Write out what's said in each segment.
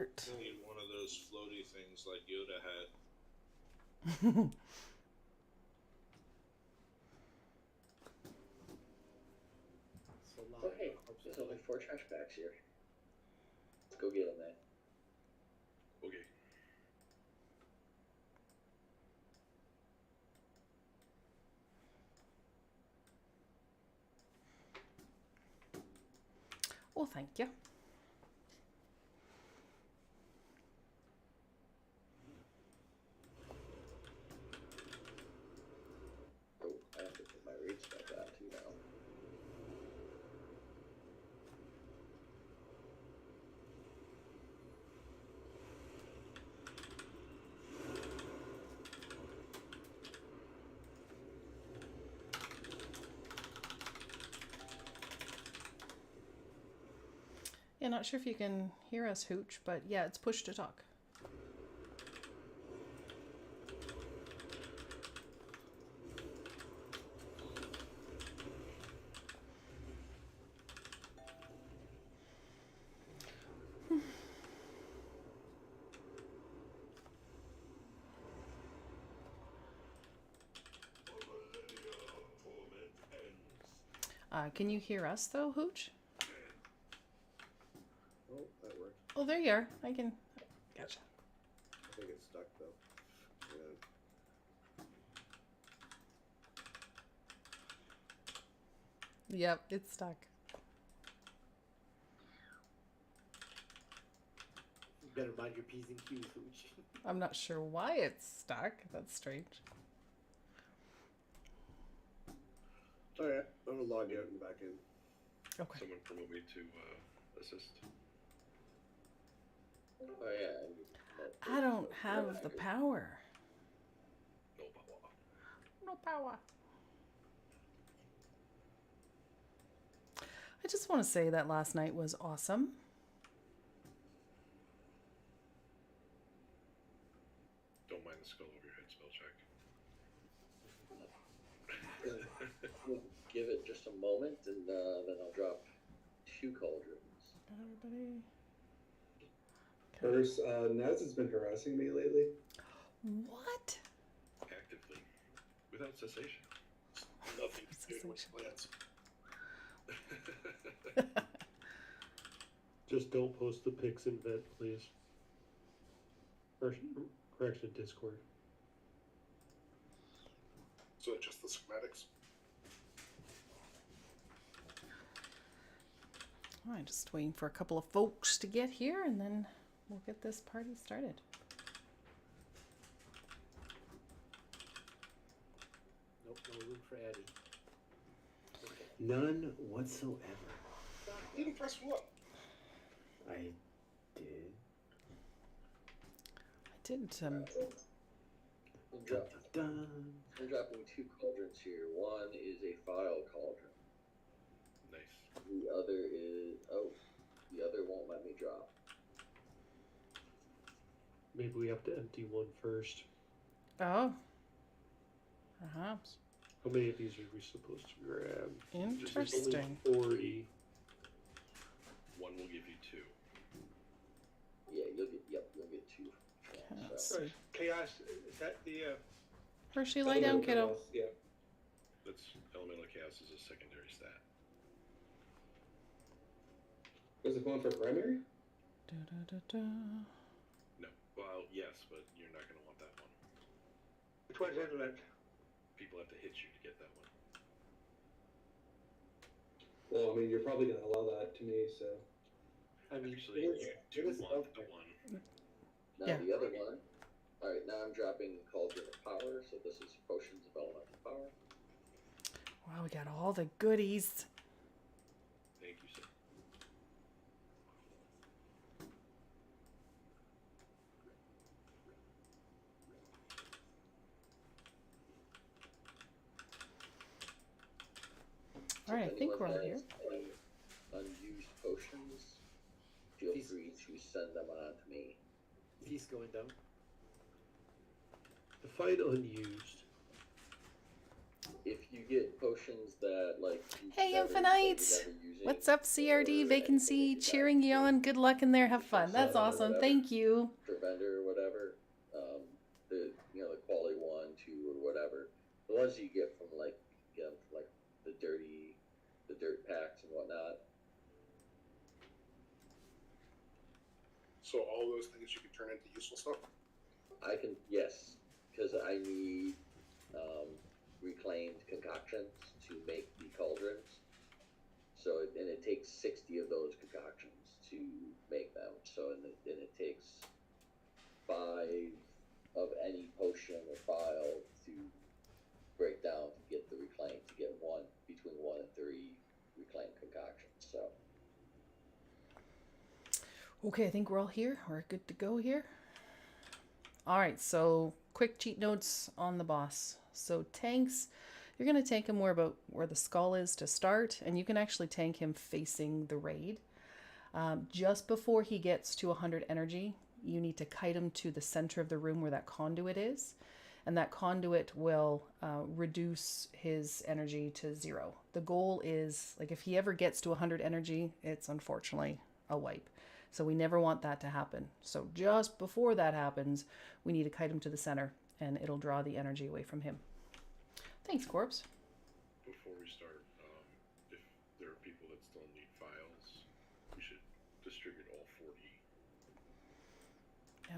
heart. I need one of those floaty things like Yoda had. Oh hey, there's only 4 trash bags here. Let's go get them, man. Okay. Oh, thank you. Oh, I have to put my rates back on too now. Yeah, not sure if you can hear us, Hooch, but yeah, it's push to talk. Can you hear us though, Hooch? Oh, that worked. Oh, there you are. I can. Gotcha. I think it's stuck though. Yeah. Yep, it's stuck. You better mind your P's and Q's, Hooch. I'm not sure why it's stuck. That's strange. Alright, I'm gonna log out and back in. Okay. Someone promote me to assist. Oh yeah. I don't have the power. No power. No power. I just want to say that last night was awesome. Don't mind the skull over your head spell check. We'll give it just a moment, and then I'll drop 2 cauldrons. Everybody. First, Naz has been harassing me lately. What? Actively. Without cessation. Nothing to do with plants. Just don't post the pics in Vent, please. Or correction, Discord. So just the schematics. I'm just waiting for a couple of folks to get here, and then we'll get this party started. Nope, no room for Addie. None whatsoever. You didn't press what? I did. I didn't. I'm Dun, dun. dropping 2 cauldrons here. One is a file cauldron. Nice. The other is the other won't let me drop. Maybe we have to empty one first. Oh. Perhaps. How many of these are we supposed to grab? Interesting. Only 40. One will give you 2. Yeah, you'll get 2. Let's So. see. Chaos, is that the... Hershey, lie down, kiddo. Yeah. That's elemental chaos is a secondary stat. Was it going for primary? Da, da, da, da. No. Well, yes, but you're not going to want that one. Which one's intellect? People have to hit you to get that one. Well, I mean, you're probably going to allow that to me, so. I mean, Actually, it you is- do it is want okay. the one. Now Yeah. the other one. Alright, now I'm dropping Cauldron of Power, so this is Potions of Elemental Power. Wow, we got all the goodies. Thank you, sir. All right, I think we're all here. Any unused potions, feel free to send them on to me. He's going down. Define unused. If you get potions that like Hey, that you're Infinite! never using, What's up, CRD? or Vacancy, anything like cheering that, you on. Good luck in there. Have fun. That's Or awesome. whatever, Thank you. for vendor or whatever, the the quality 1, 2, or whatever, the ones you get from like the dirt packs and whatnot. So all those things you can turn into useful stuff. I can, yes, because I need reclaimed concoctions to make the cauldrons. So and it takes 60 of those concoctions to make them. So and it takes 5 of any potion or vial to break down to get the reclaimed, to get between 1 and 3 reclaimed concoctions. So Okay, I think we're all here. We're good to go here. All right, so quick cheat notes on the boss. So tanks, you're going to tank him more about where the skull is to start, and you can actually tank him facing the raid. Just before he gets to 100 energy, you need to kite him to the center of the room where that conduit is, and that conduit will reduce his energy to 0. The goal is, like, if he ever gets to 100 energy, it's unfortunately a wipe. So we never want that to happen. So just before that happens, we need to kite him to the center, and it'll draw the energy away from him. Thanks, Corpse. Before we start, if there are people that still need files, we should distribute all 40.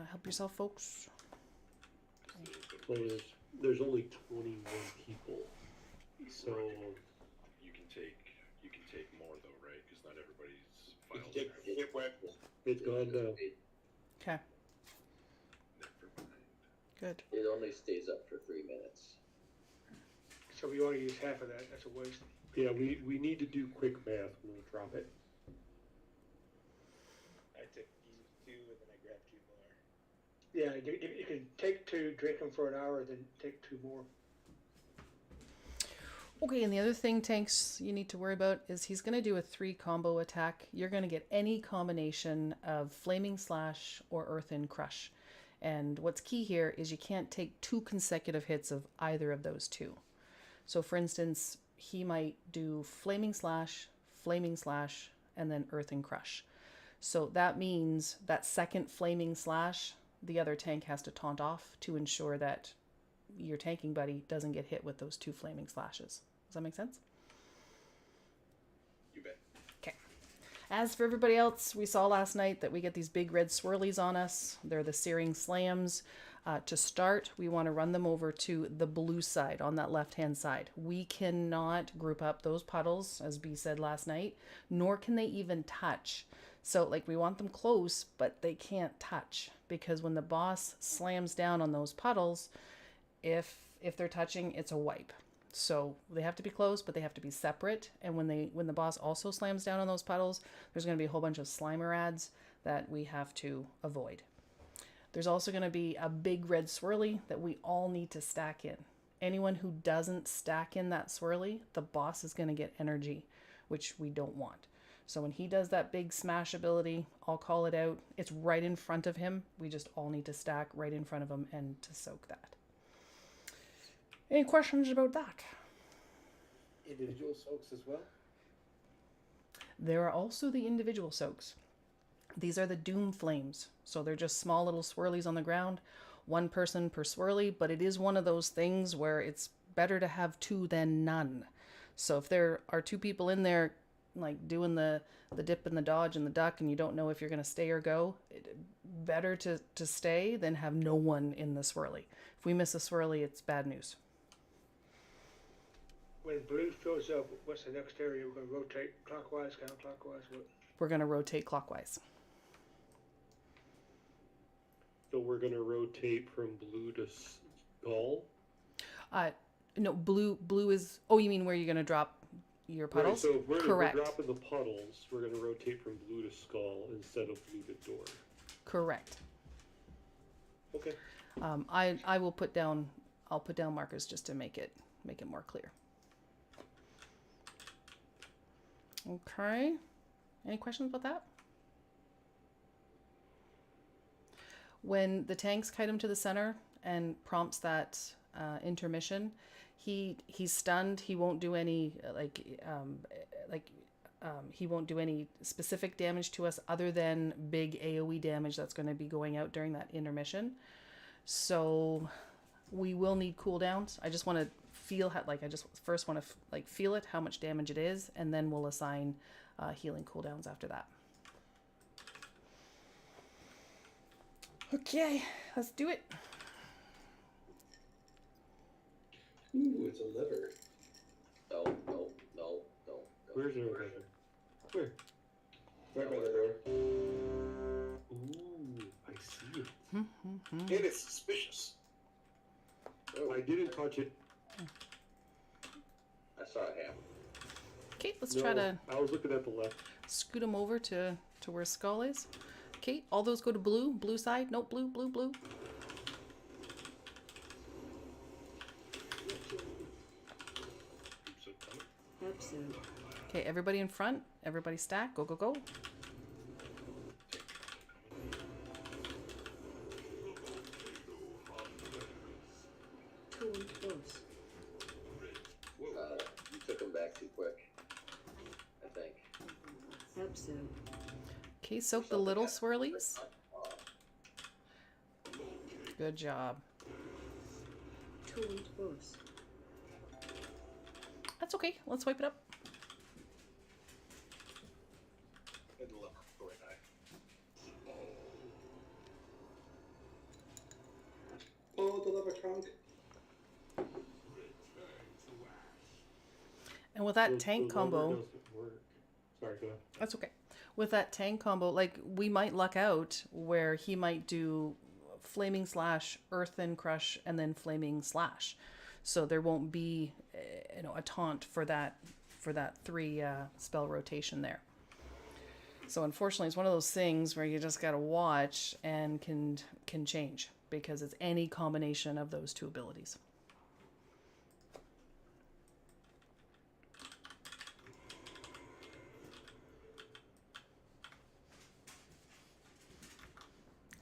Help yourself, folks. Well, there's only 21 people, so You can take more though, right? Because not everybody's files. It went. it's gone now. Okay, Never mind. good. it only stays up for 3 minutes. So we only use half of that. That's a waste. Yeah, we need to do quick math when we drop it. I took these 2 and then I grabbed 2 more. Yeah, you can take 2, drink them for an hour, then take 2 more. Okay, and the other thing, tanks, you need to worry about is he's going to do a 3 combo attack. You're going to get any combination of Flaming Slash or Earthen Crush. And what's key here is you can't take 2 consecutive hits of either of those 2. So for instance, he might do Flaming Slash, and then Earthen Crush. So that means that second Flaming Slash, the other tank has to taunt off to ensure that your tanking buddy doesn't get hit with those 2 Flaming Slashes. Does that make sense? You bet. Okay. As for everybody else, we saw last night that we get these big red swirlies on us. They're the Searing Slams. To start, we want to run them over to the blue side on that left-hand side. We cannot group up those puddles, as B said last night, nor can they even touch. So, like, we want them close, but they can't touch, because when the boss slams down on those puddles, if they're touching, it's a wipe. So they have to be close, but they have to be separate. And when the boss also slams down on those puddles, there's going to be a whole bunch of Slimer ads that we have to avoid. There's also going to be a big red swirly that we all need to stack in. Anyone who doesn't stack in that swirly, the boss is going to get energy, which we don't want. So when he does that big smash ability, I'll call it out. It's right in front of him. We just all need to stack right in front of him and to soak that. Any questions about that? Individual soaks as well? There are also the individual soaks. These are the Doom Flames. So they're just small little swirlies on the ground. 1 person per swirly, but it is one of those things where it's better to have 2 than none. So if there are 2 people in there, like doing the dip and the dodge and the duck, and you don't know if you're going to stay or go, better to stay than have no one in the swirly. If we miss a swirly, it's bad news. When blue fills up, what's the next area? We're going to rotate clockwise, counterclockwise? What? We're going to rotate clockwise. So we're gonna rotate from blue to skull. No, blue is... Oh, you mean where you're going to drop your puddles? Right, so if we're Correct. dropping the puddles, we're gonna rotate from blue to skull instead of blue to door. Correct. Okay. I will put down... I'll put down markers just to make it more clear. Okay. Any questions about that? When the tanks kite him to the center and prompts that intermission, He's stunned. He won't do any he won't do any specific damage to us other than big AoE damage that's going to be going out during that intermission. So we will need cooldowns. I just want to feel how, I just first want to feel it, how much damage it is, and then we'll assign healing cooldowns after that. Okay, let's do it. Ooh, it's a liver. No. Where's your liver? Where? Right by the door. Ooh, I see it. And it's suspicious. I didn't touch it. I saw it happen. Okay, let's try to I was looking at the left. scoot him over to where Skull is. Okay, all those go to blue. Blue side. Nope, blue. Groups up coming. Absolute. Okay, everybody in front. Everybody stack. Go. Too close. You took them back too quick, I think. Absolute. Okay, soak the little swirlies. Good job. Too close. That's okay. Let's wipe it up. And the lever. Go right eye. Oh, the liver trunk. And with that The tank lever combo, doesn't work. Sorry, go ahead. that's okay. With that tank combo, we might luck out where he might do flaming slash, earthen crush, and then flaming slash. So there won't be, a taunt for that 3 spell rotation there. So unfortunately, it's one of those things where you just gotta watch and can change because it's any combination of those 2 abilities.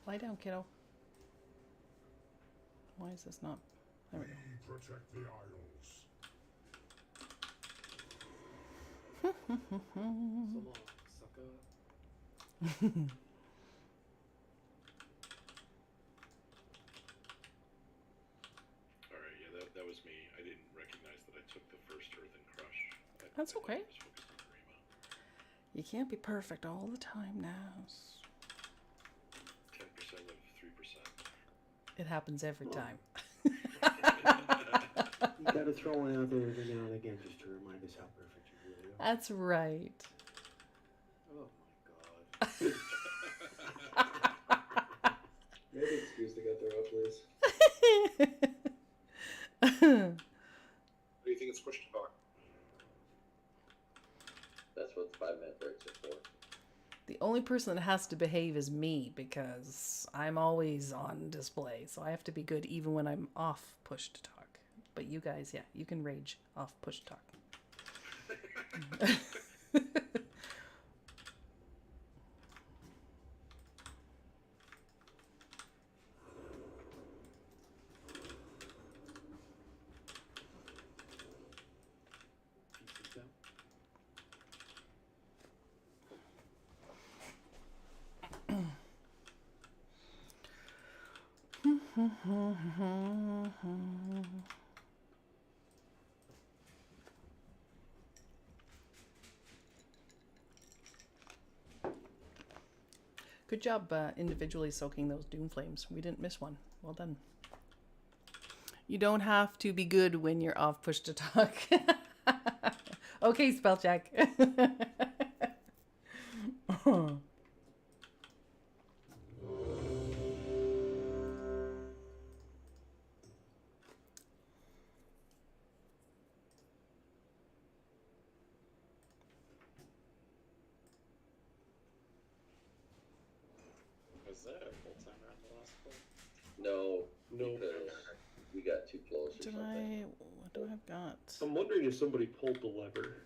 Lie down, kiddo. Why is this not? There we go. Protect the Isles. Come on, sucker. Alright, yeah, that was me. I didn't recognize that I took the first Earthen Crush. That's okay. I was focused on Grima. You can't be perfect all the time now. 10% of 3%. It happens every time. You gotta throw one out there every now and again just to remind us how perfect you really are. That's right. Oh my god. Maybe excuse to get there up, please. What do you think it's pushed to talk? That's what the 5-minute breaks are for. The only person that has to behave is me because I'm always on display. So I have to be good even when I'm off push to talk. But you guys, yeah, you can rage off push to talk. Pieces out. Good job individually soaking those doom flames. We didn't miss one. Well done. You don't have to be good when you're off push to talk. Okay, spell check. Was that a full time round the last one? No, No. because we got too close or something. What do I've got? I'm wondering if somebody pulled the lever.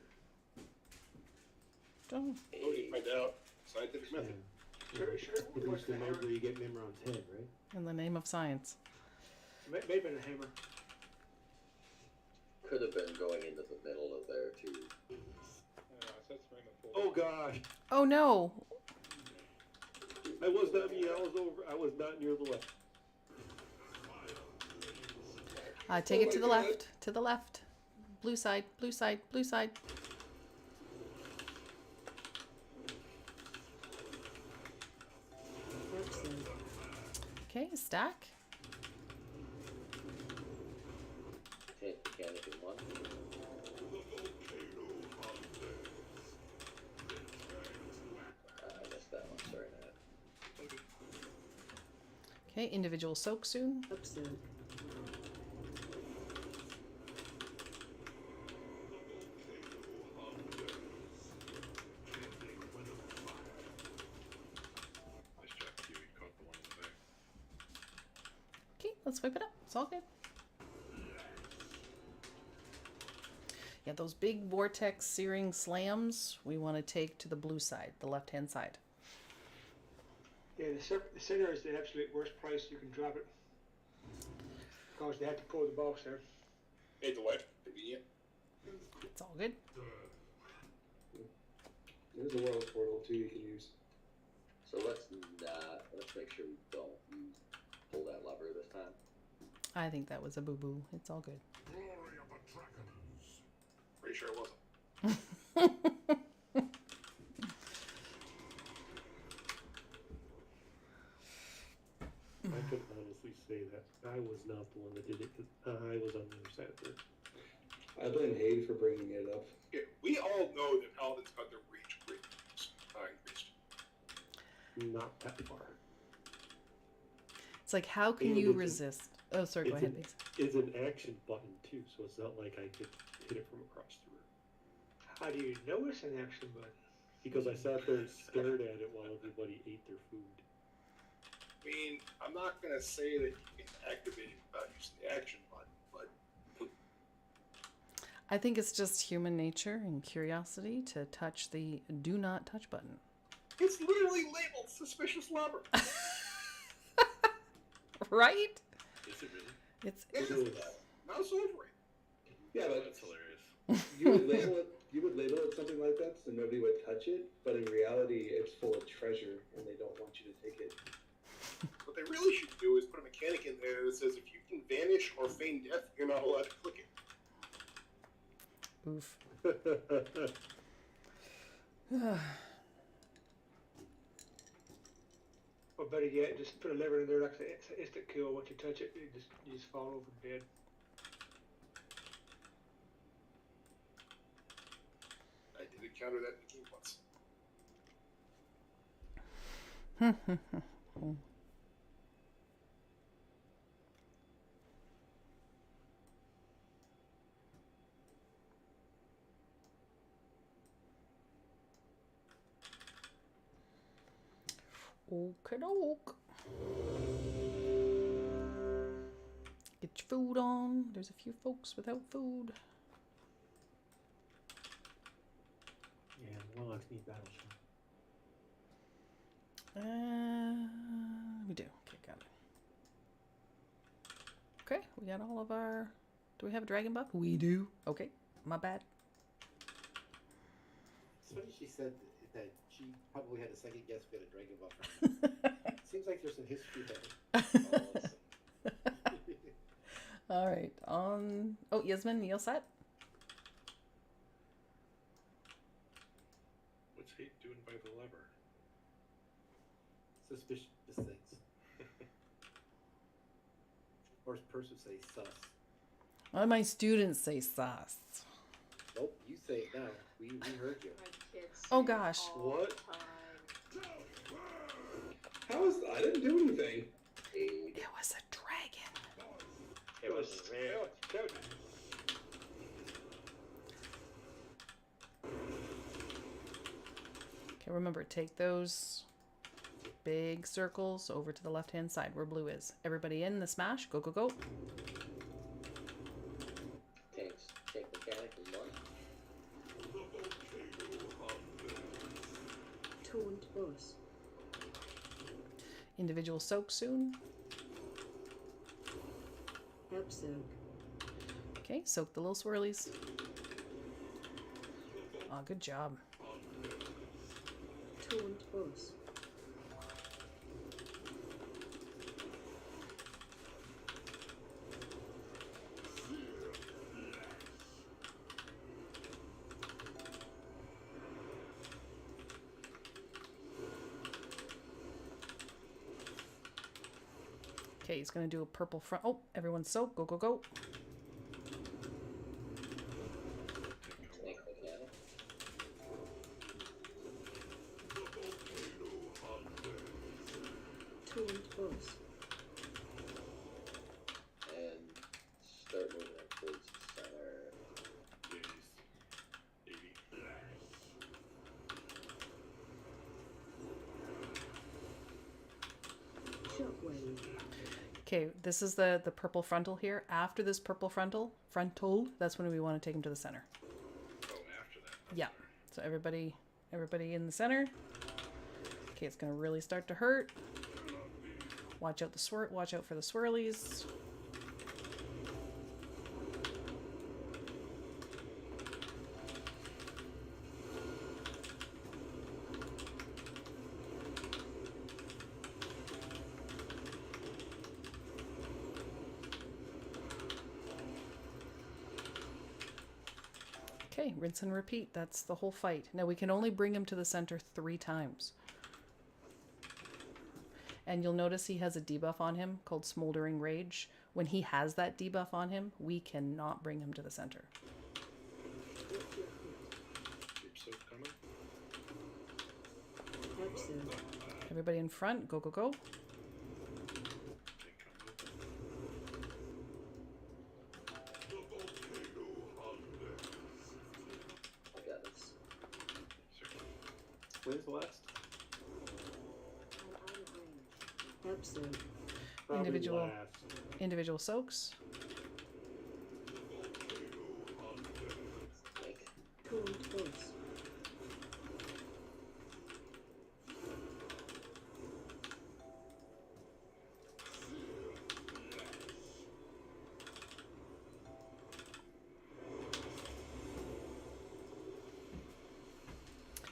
Don't. Oh, you find out. Scientific method. Sure. Produce the mode where you get Nimrod's head, right? In the name of science. Maybe a hammer. could have been going into the middle of there too. Yeah, so let's bring the full. Oh gosh, Oh no! I was not me. I was over. I was not near the left. Take Oh it to my the God. left. To the left. Blue side. Blue side. Blue side. Absent. Okay, stack. Tank mechanic in one. I missed that one. Sorry, Matt. Okay, individual soak soon. Absent. Nice job, Kiwi. Caught the one in the back. Okay, let's wipe it up. It's all good. Yeah, those big vortex searing slams we want to take to the blue side, the left-hand side. Yeah, the center is the absolute worst place you can drop it. Because they have to pull the box there. Made the life convenient. It's all good. There's a world portal too you can use. So let's make sure we don't pull that lever this time. I think that was a boo-boo. It's all good. Glory of the dragons. Pretty sure it wasn't. I could honestly say that I was not the one that did it because I was on the other side of there. I blame Hayde for bringing it up. Okay, we all know that paladins got their rage increased. Not that far. It's like, how can And you it's a- resist? Oh, sorry, go it's ahead, an- please. It's an action button too, so it's not like I could hit it from across the room. How do you know it's an action button? Because I sat there and stared at it while everybody ate their food. I mean, I'm not gonna say that you can activate it without using the action button, but I think it's just human nature and curiosity to touch the do not touch button. it's literally labeled suspicious lever. Right? Is it really? It's It is mouse over it. Yeah, but That's hilarious. you would label it. You would label it something like that, so nobody would touch it. But in reality, it's full of treasure, and they don't want you to take it. What they really should do is put a mechanic in there that says if you can vanish or feign death, you're not allowed to click it. oof. Or better yet, just put a lever in there like it's an instant kill. Once you touch it, you just fall over dead. I did encounter that in the game once. Okey-doke. Get your food on. There's a few folks without food. Yeah, warlocks need battle shock. We do. Okay, got it. Okay, we got all of our... Do we have a dragon buff? We do. Okay, my bad. It's funny she said that she probably had a second guess if we had a dragon buff. Seems like there's some history there. All right, on... Oh, Yasmin, you all set? What's Hate doing by the lever? Suspicious things. Or as Percy say, sus. All my students say sus. Nope, you say it now. We heard you. Oh, gosh. What? How is I didn't do anything. It was a dragon. It was Okay, remember, take those big circles over to the left-hand side where blue is. Everybody in the smash. Go, go, go. Tank mechanic in one. Taunt boss. Individual soak soon. Absoak. Okay, soak the little swirlies. Oh, good job. Taunt boss. Okay, he's gonna do a purple front. Oh, everyone soak. Go, go, go. Snake mechanic. Taunt boss. And start moving it towards the center. Yes. 80. Shockwave. Okay, this is the purple frontal here. After this purple frontal, that's when we want to take him to the center. Oh, after that. Yeah. So everybody in the center. Okay, it's gonna really start to hurt. Watch out watch out for the swirlies. Okay, rinse and repeat. That's the whole fight. Now we can only bring him to the center 3 times. And you'll notice he has a debuff on him called Smoldering Rage. When he has that debuff on him, we cannot bring him to the center. Group soap coming. Absent. Everybody in front, go, go, go. Take combo. I got it. Circle. When's the last? Absent. Probably Individual. last. Individual soaks. Snake. Taunt boss.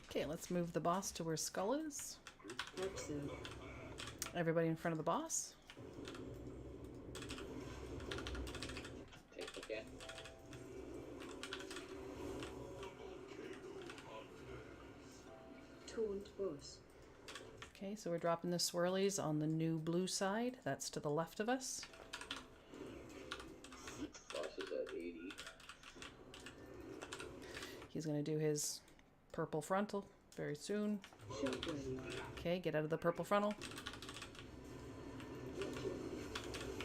Okay, let's move the boss to where Skull is. Absent. Everybody in front of the boss. Take mechanic. Taunt boss. Okay, so we're dropping the swirlies on the new blue side. That's to the left of us. Boss is at 80. He's going to do his purple frontal very soon. Shockwave. Okay, get out of the purple frontal.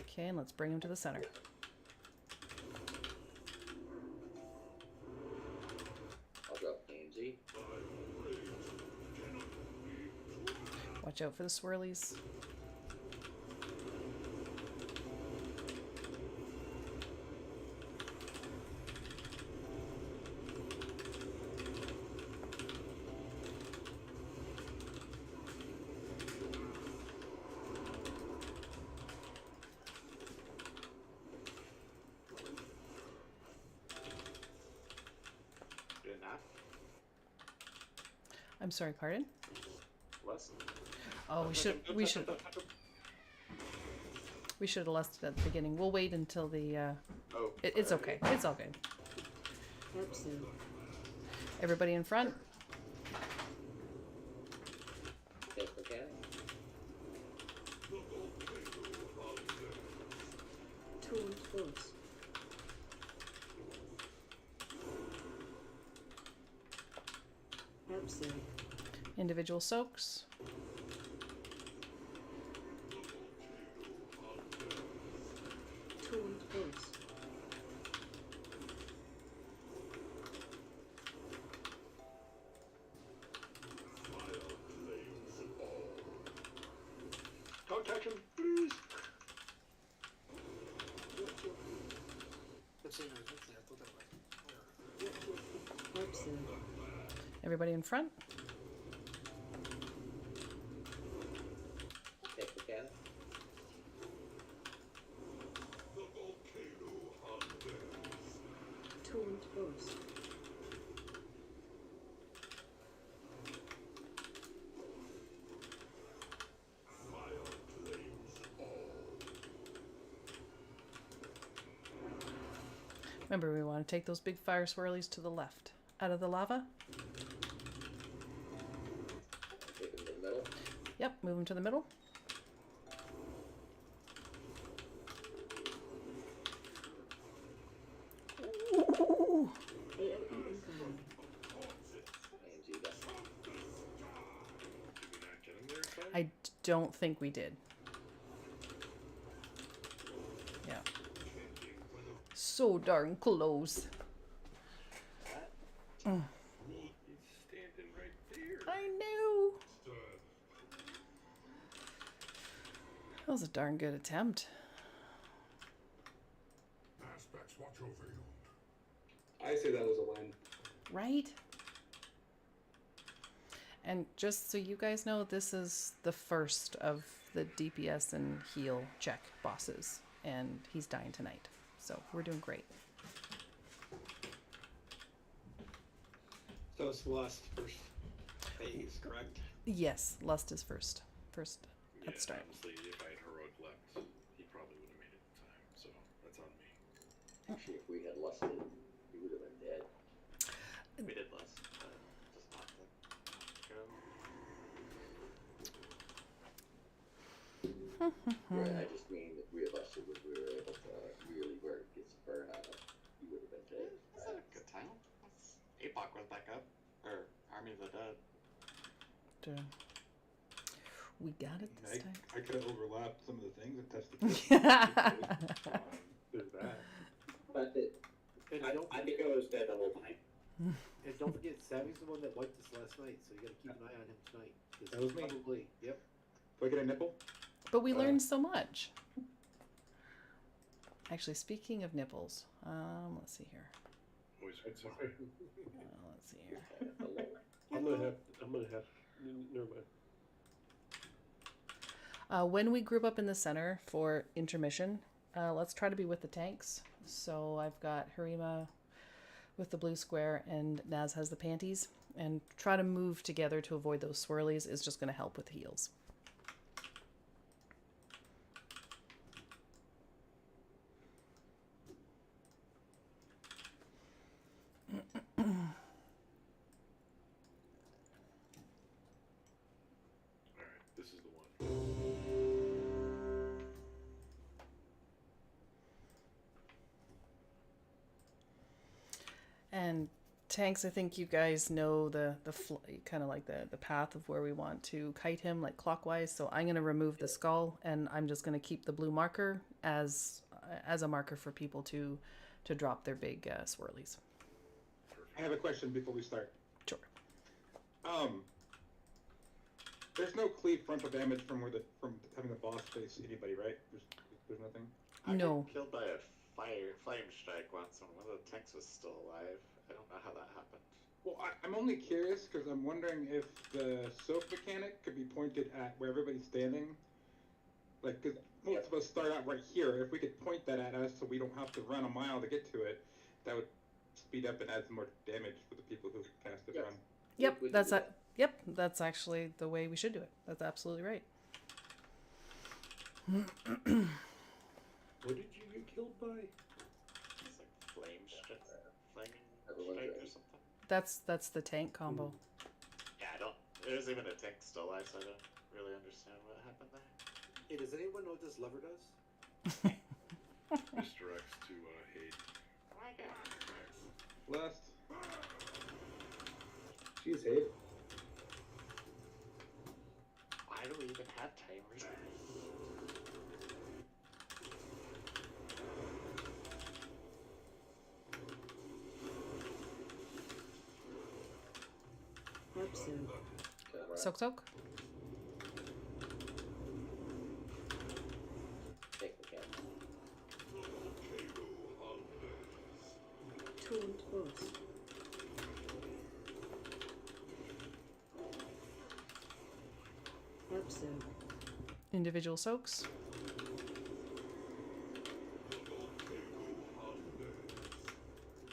Okay, and let's bring him to the center. I'll drop AMZ. Watch out for the swirlies. Did it not? I'm sorry, pardon? Less? Oh, we should have left it at the beginning. We'll wait until the Oh. it's okay. It's all good. Absent. Everybody in front. Take mechanic. Taunt boss. Absent. Individual soaks. Taunt boss. Don't touch him, please. Absent. Everybody in front. Take mechanic. Remember, we want to take those big fire swirlies to the left. Out of the lava. Take them to the middle. Yep, move them to the middle. Ooh. AMZ got Did we not get him there in time? I don't think we did. Yeah. So darn close. He's standing right there. I knew. That was a darn good attempt. Aspects watch over you. I say that was a win. Right? And just so you guys know, this is the first of the DPS and heal check bosses. And he's dying tonight. So we're doing great. So it's Lust first phase, correct? Yes, Lust is first. First at the start. Honestly, if I had heroic left, he probably would have made it in time. So that's on me. Actually, if we had lusted, he would have been dead. We did less, just not to go. Right, I just mean if we had lusted, we were able to really where it gets burn out of, he would have been dead. That's a good time. That's APOC was back up, or Army of the Dead. We got it this time. I could have overlapped some of the things and tested. There's that. But And I think I was dead the whole time. And don't forget, Savvy's the one that wiped us last night, so you gotta keep an eye on him tonight. 'Cause That was me. Probably, yep. Do I get a nipple? But we learned so much. Actually, speaking of nipples, let's see here. Always good to Let's see here. I'm gonna have. Never mind. When we group up in the center for intermission, let's try to be with the tanks. So I've got Harima with the blue square and Naz has the panties. And try to move together to avoid those swirlies is just going to help with the heals. Alright, this is the one. And tanks, I think you guys know the kind of like the path of where we want to kite him, like clockwise. So I'm going to remove the skull, and I'm just going to keep the blue marker as a marker for people to drop their big swirlies. I have a question before we start. Sure. There's no cleave frontal damage from having the boss face anybody, right? There's nothing. I No. got killed by a flame strike once, and one of the tanks was still alive. I don't know how that happened. Well, I'm only curious because I'm wondering if the soak mechanic could be pointed at where everybody's standing. Like, because most of us start out right here. If we could point that at us so we don't have to run a mile to get to it, that would speed up and add some more damage for the people who cast it run. Yep, that's that. Yep, that's actually the way we should do it. That's absolutely right. What did you get killed by? It's like flaming strike Everyone's or ready. something. That's the tank combo. Yeah, there's even a tank still alive, so I don't really understand what happened there. Hey, does anyone know what this lever does? Misdirects to Hade. Oh my god. Last. Jeez, hey. Why do we even have timers? Herb soak. Soak soak. Take the camera. Taunt boss. Herb soak. Individual soaks.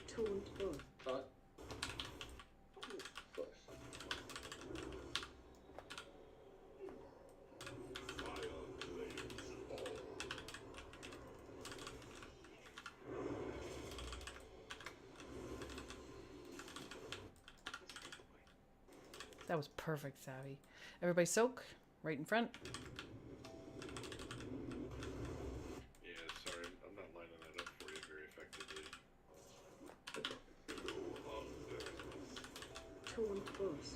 Taunt boss. Taunt. Of course. Perfect, Savvy. Everybody soak right in front. Yeah, sorry, I'm not lining that up for you very effectively. Taunt boss.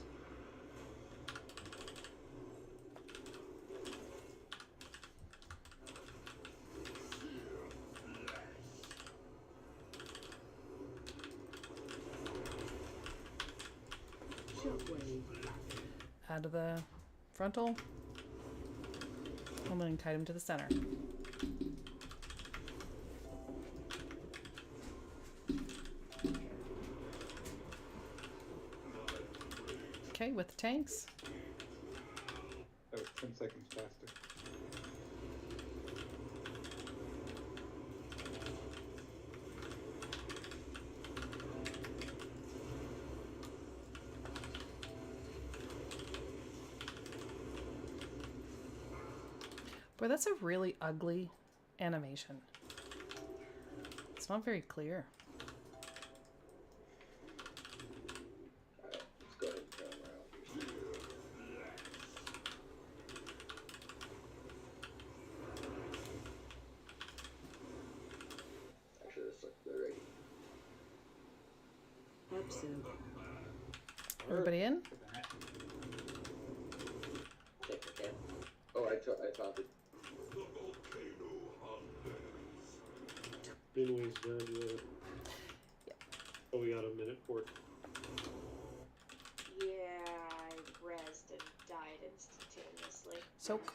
Shockwave. Out of the frontal. I'm going to kite him to the center. Okay, with the tanks. That was 10 seconds faster. Boy, that's a really ugly animation. It's not very clear. Alright, let's go ahead and turn around here. Actually, this looks good right here. Abso. Everybody in? Take the can. Oh, I found it. Midway's done, you wanna? Yep. Oh, we got a minute for it. Yeah, I rezzed and died instantaneously. Soak.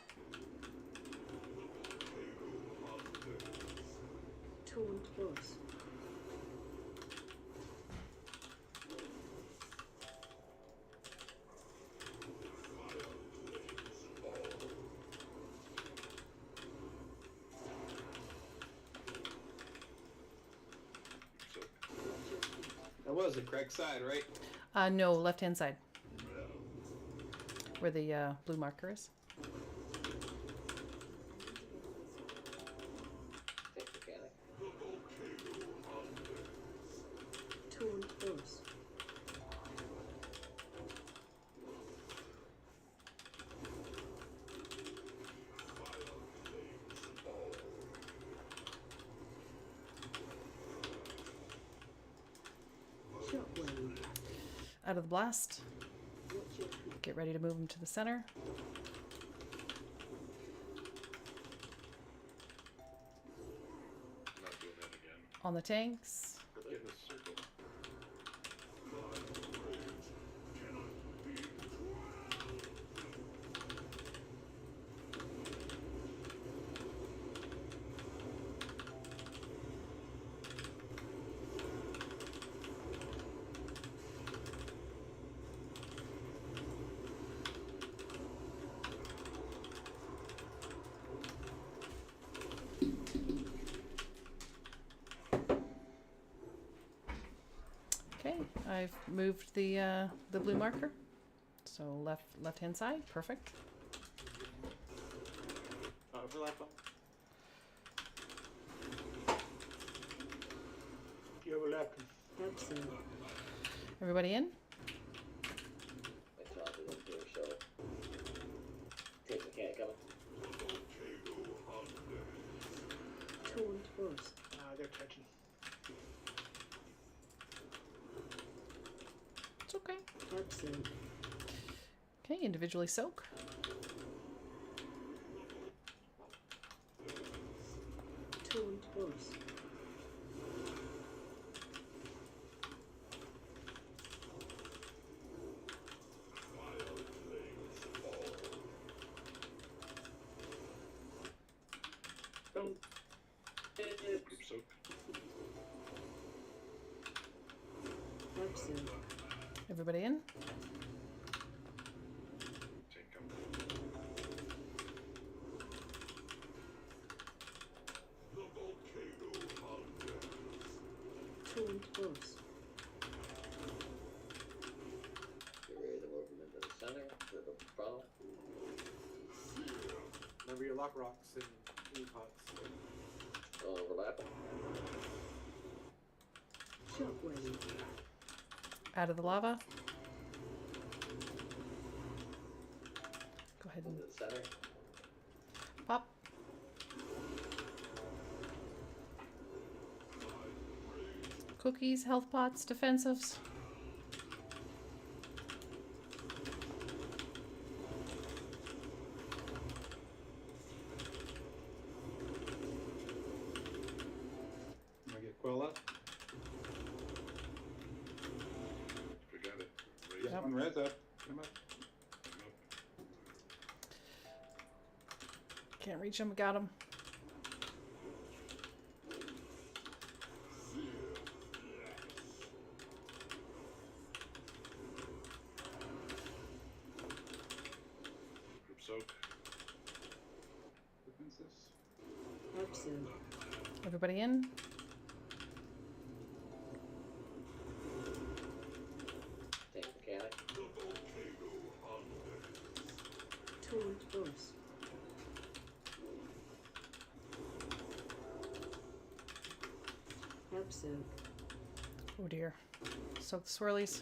Taunt boss. So, That was the correct side, right? No, left-hand side. Where the blue marker is. Take the can. Taunt boss. Shockwave. Out of the blast. Watch your feet. Get ready to move him to the center. I'm not doing that again. On the tanks. Get in a circle. Okay, I've moved the blue marker. So left-hand side, perfect. Overlap them. You overlapped them. Abso. Everybody in? I found it in here, so. Take the can coming. Taunt boss. They're touching. It's okay. Abso. Okay, individually soak. Taunt boss. Group soak. Abso. Everybody in? Tank coming. Taunt boss. Get ready to move them into the center, to the front. Remember your lock rocks and knee pots. Don't overlap them. Shockwave. Out of the lava. center. Pop. Cookies, health pots, defensives. I get Quella. We got it. Raise Get Yep. one res up. Come up. him up. Can't reach him. Got him. Group soak. Defenses. Absent. Everybody in. Tank mechanic. Taunt boss. Absent. Oh dear. Soak the swirlies.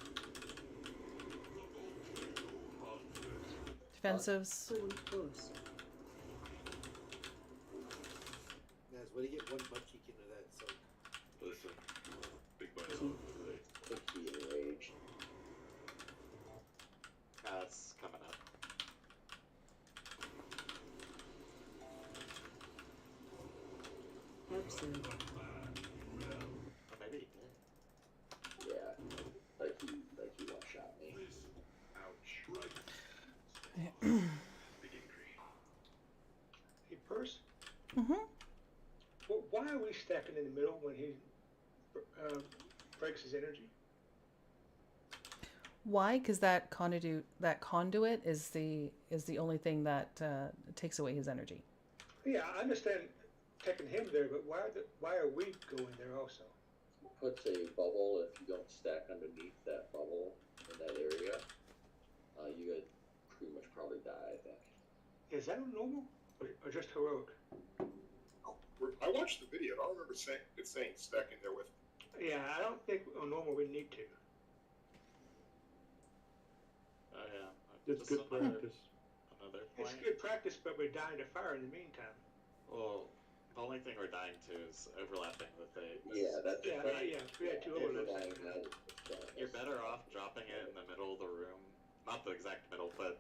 Defensives. Taunt boss. Naz, what do you get one butt kick into that? So Listen. Big bite. I think he enraged. That's coming up. Absent. Or maybe he did. Yeah, like he one shot me. Ouch. Big injury. Hey, Purse, Mm-hmm. why are we stacking in the middle when he breaks his energy? Why? Because that conduit is the only thing that takes away his energy. Yeah, I understand taking him there, but why are we going there also? Puts a bubble if you don't stack underneath that bubble in that area. You would pretty much probably die, I think. Is that normal or just heroic? I watched the video. I don't remember it saying stack in there with. Yeah, I don't think on normal we need to. Oh yeah. It's Just good another- practice. Another It's point. good practice, but we're dying to fire in the meantime. Well, the only thing we're dying to is overlapping the things. Yeah, that's Yeah, we had two overlaps. You're better off dropping it in the middle of the room, not the exact middle, but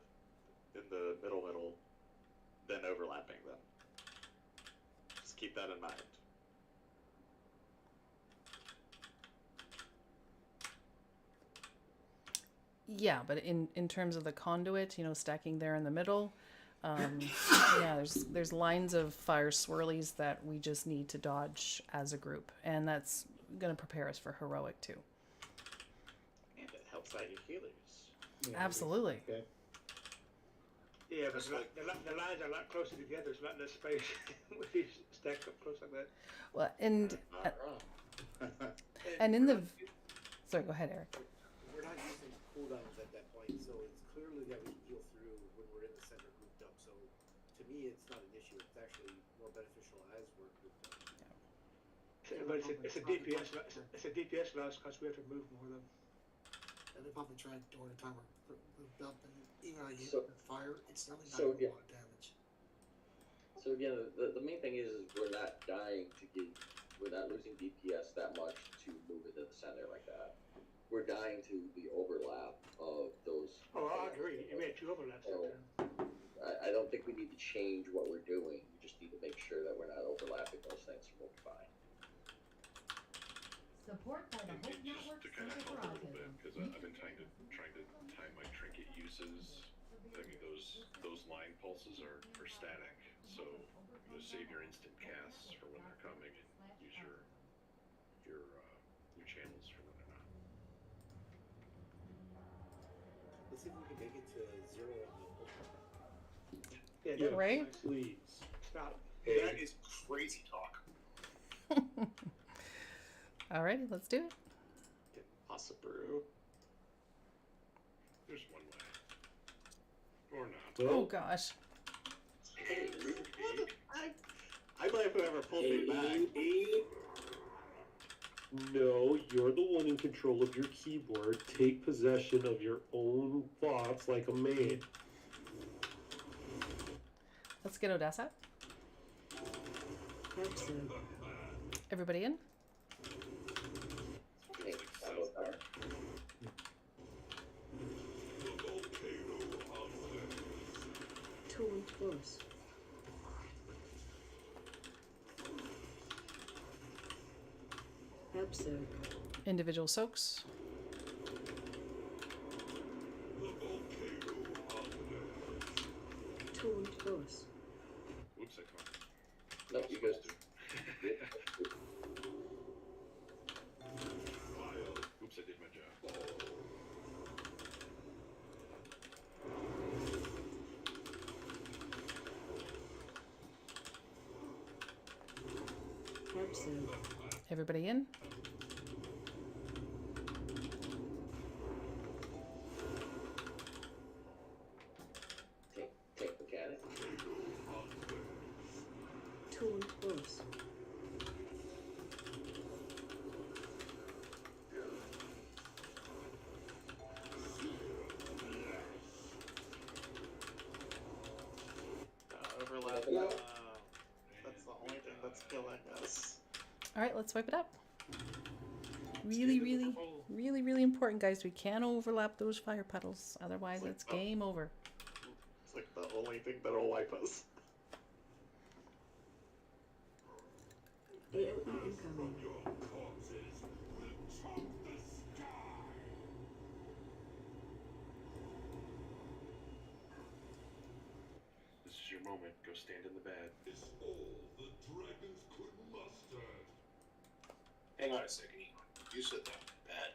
in the middle, than overlapping them. Just keep that in mind. Yeah, but in terms of the conduit, stacking there in the middle, yeah, there's lines of fire swirlies that we just need to dodge as a group, and that's gonna prepare us for heroic too. And it helps out your healers. Yeah, Absolutely. Okay. Yeah, but the lines are a lot closer together. There's a lot less space when you stack up close like that. Well, and Not wrong. and in the sorry, go ahead, Eric. we're not using cooldowns at that point, so it's clearly that we heal through when we're in the center grouped up. So to me, it's not an issue. It's actually more beneficial as we're grouped up. But it's a DPS. It's a DPS loss because we have to move more of them. And they probably tried during the time we're moved up, and even though you So- hit fire, it's really not so a again- lot of damage. So again, the main thing is we're not dying we're not losing DPS that much to move into the center like that. We're dying to the overlap of those. Oh, I agree. We had two overlaps that time. I don't think we need to change what we're doing. We just need to make sure that we're not overlapping those things, and we'll be fine. Support by the And Hope just Network to kind of Center for help a little bit, Autism. because I've been trying to time my trinket uses. I mean, those line pulses are static, so save your instant casts for when they're coming, and use your channels for when they're not. Let's see if we can make it to 0 on the Yeah, Yeah, that- Right? Please. Stop. That is crazy talk. Alrighty, let's do it. Possibrew. There's one way, or not. Oh Well, gosh. Hey, I blame whoever pulled me back. no, you're the one in control of your keyboard. Take possession of your own thoughts like a man. Let's get Odessa. Absent. Everybody in? Okay, combo tower. Taunt boss. Absent. Individual soaks. Taunt boss. Whoops, I caught. Nope, you guys do. Oops, I did my job. Absent. Everybody in? Take mechanic. Taunt boss. Overlap. No. That's the only thing that's killing us. All right, let's wipe it up. Really important, guys. We can't overlap those fire puddles. Otherwise, it's game over. It's like the only thing that'll wipe us. AOE incoming. This is your moment. Go stand in the bed. It's all the dragons could muster. Hang on a second, Egon. You said that was bad.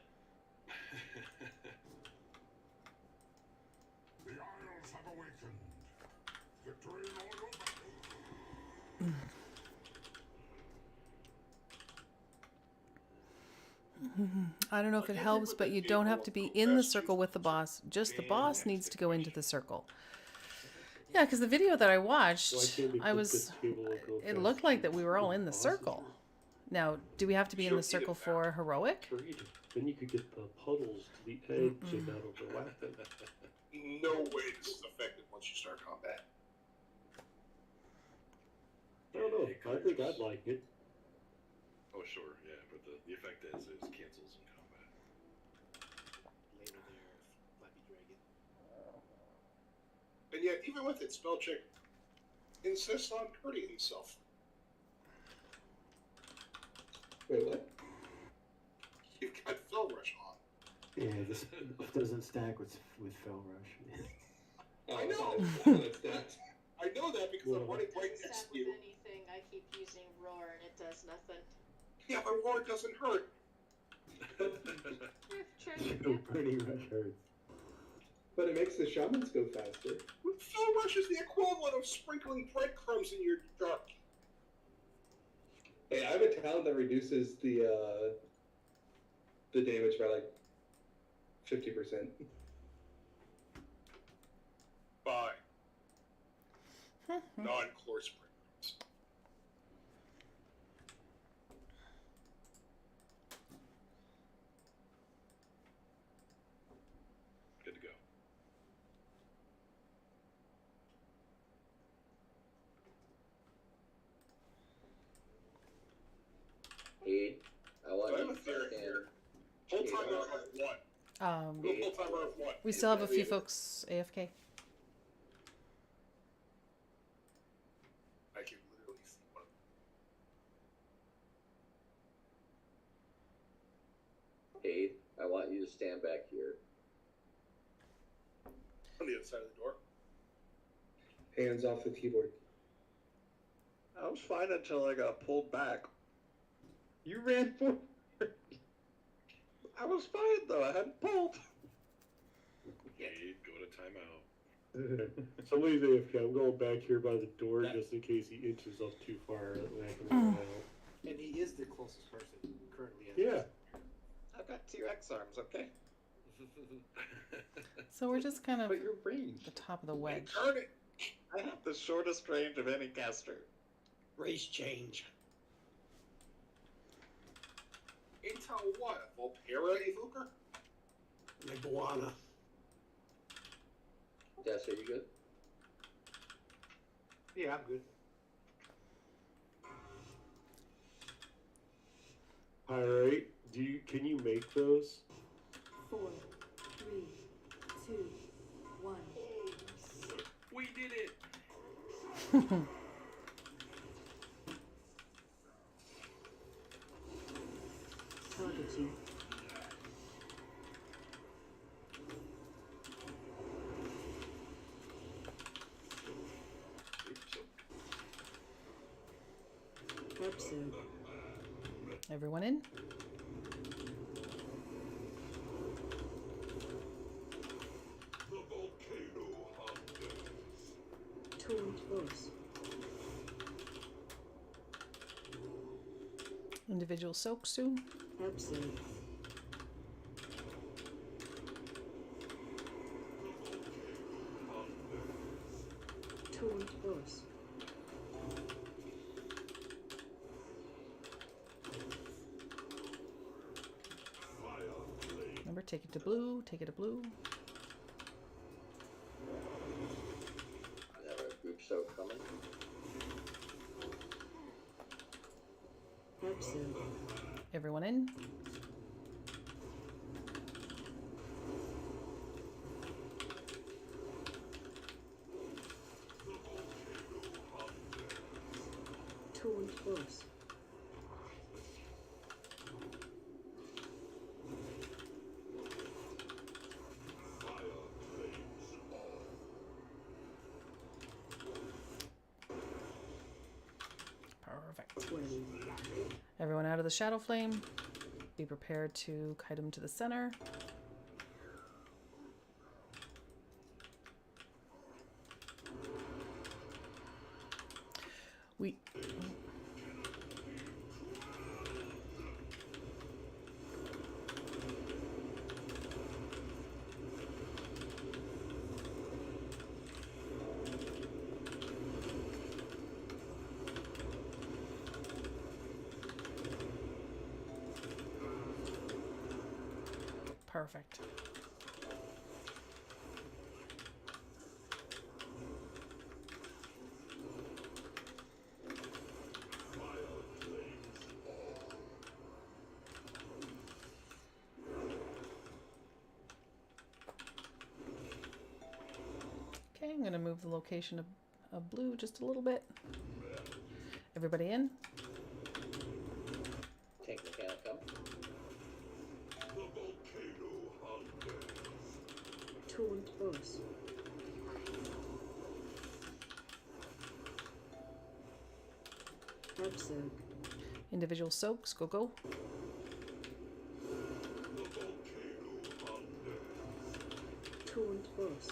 The Isles have awakened. Victory in all your I don't know if it helps, but you don't have to be in the circle with the boss. Just the boss needs to go into the circle. Yeah, because the video that I watched, it looked like that we were all in the circle. Now, do we have to be in the circle for heroic? Then you could get the puddles to the edge and not overlap them. No way this is effective once you start combat. I don't know. I think I'd like it. Oh, sure, yeah, but the effect is cancels in combat. Later there, Flappy Dragon. And yet, even with it, spell check insists on hurting himself. Wait, what? You've got Fell Rush on. Yeah, this doesn't stack with Fell Rush. I know. I know that because I'm running right Doesn't next stack to you. with anything. I keep using Roar and it does nothing. Yeah, but Roar doesn't hurt. No, Burning Rush hurts. But it makes the shamans go faster. Fell Rush is the equivalent of sprinkling breadcrumbs in your dark. Hey, I have a talent that reduces the damage by like 50%. By non-coarse breadcrumbs. Good to go. Hey, I want I have you a to theory stand. here. Whole timer of what? Go full timer of what? We still have a few folks AFK. I can literally see one. Hey, I want you to stand back here. On the other side of the door. Hands off the keyboard. I was fine until I got pulled back. You ran forward. I was fine though. I hadn't pulled. Okay, go to timeout. Somebody's AFK. I'm going back here by the door just in case he inches up too far and I can run out. And he is the closest person currently. Yeah. I've got 2 X arms, okay? So we're just kind of But your range. the top of the wedge. Turn it. I have the shortest range of any caster. Race change. Intel what? Volterra evoker? Iguana. Jess, are you good? Yeah, I'm good. Alright, can you make those? 4, 3, 2, 1. We did it! Targeting. Absurd. Everyone in? The volcano hunters. Taunt boss. Individual soak soon. Absurd. Taunt boss. Remember, take it to blue, take it to blue. I have a group soak coming. Absurd. Everyone in? Taunt boss. Perfect. 20. Everyone out of the shadow flame. Be prepared to kite them to the center. We... Perfect. Okay, I'm going to move the location of blue just a little bit. Everybody in? Tank mechanic come. The volcano hunters. Taunt boss. Absurd. Individual soaks, go go. The volcano hunters. Taunt boss.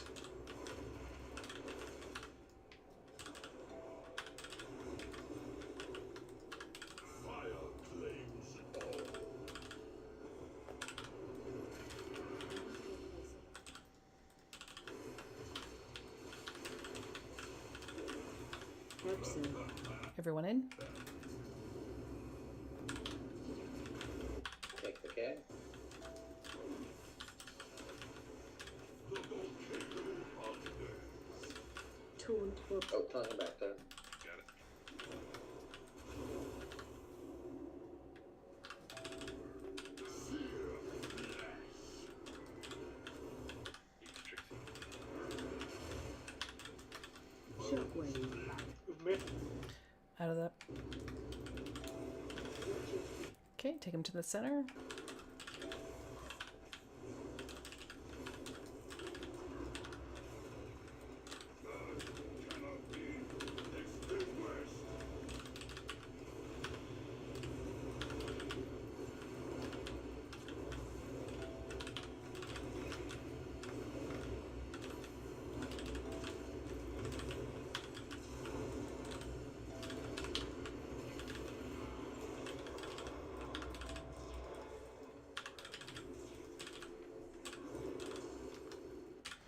Fire claims all. Absurd. Everyone in? Tank mechanic. The volcano hunters. Taunt boss. Oh, tongue back there. Got it. Shockwave. Out of that. Okay, take him to the center. Cannot be extinguished.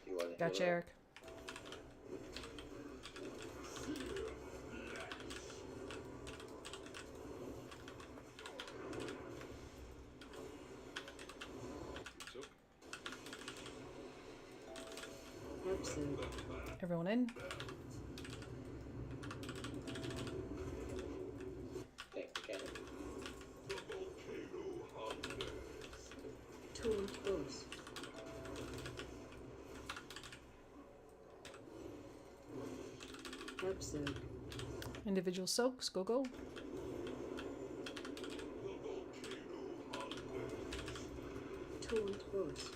You want to Gotcha, heal Eric. Soak. Absurd. Everyone in? Rückzug. Individual soaks, go. Tont Bus.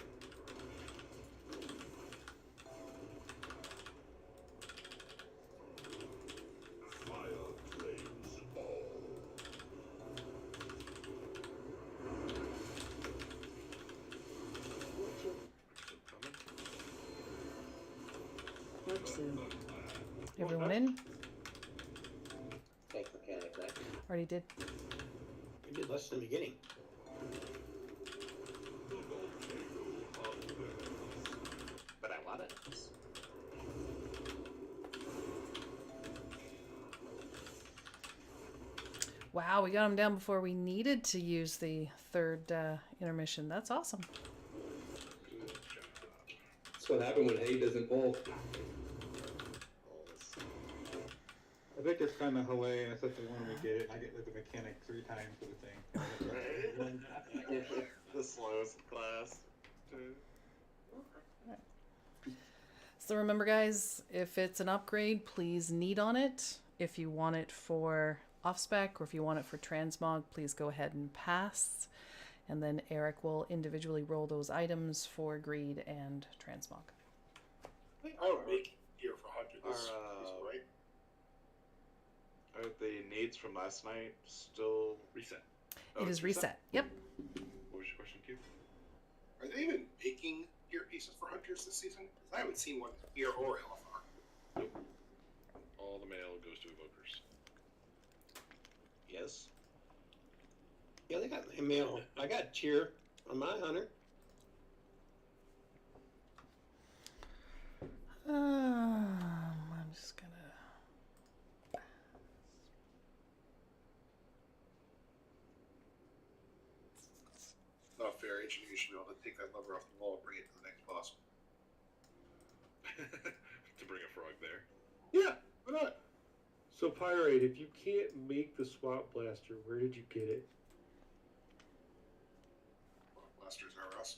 Fire claims all. Rückzug. Everyone in? Tank mechanic next. Already did. We did less than the beginning. But I want it. Wow, we got him down before we needed to use the third intermission. That's awesome. That's what happened when hay doesn't pull. I think it's kind of hilarious that the one we get it, I get with the mechanic 3 times for the thing. The slowest class. So remember, guys, if it's an upgrade, please need on it. If you want it for off-spec or if you want it for transmog, please go ahead and pass. And then Eric will individually roll those items for greed and transmog. I would make gear for 100 this season, right? Are the needs from last night still Reset. It is reset. Yep. What was your question, Q? Are they even making gear pieces for hunters this season? 'Cause I haven't seen one gear or LFR. Nope. All the mail goes to evokers. Yes. Yeah, they got mail. I got cheer on my hunter. I'm just gonna. Not fair. Agent, you should be able to take that lever off the wall and bring it to the next boss. To bring a frog there. Yeah, why not? So Pyrite, if you can't make the swap blaster, where did you get it? Blasters are us.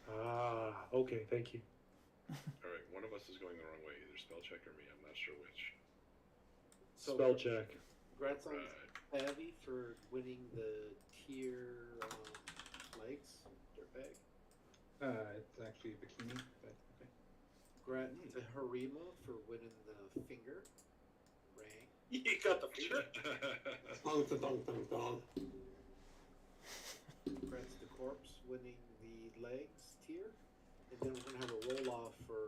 Ah, okay, thank you. Alright, one of us is going the wrong way, either spell check or me, I'm not sure which. Spell check. Congrats on Right. Abby for winning the tier legs, dirtbag. It's actually a bikini, but okay. Congrats to Harima for winning the finger ring. You got the finger? Congrats to Corpse winning the legs tier. And then we're gonna have a roll off for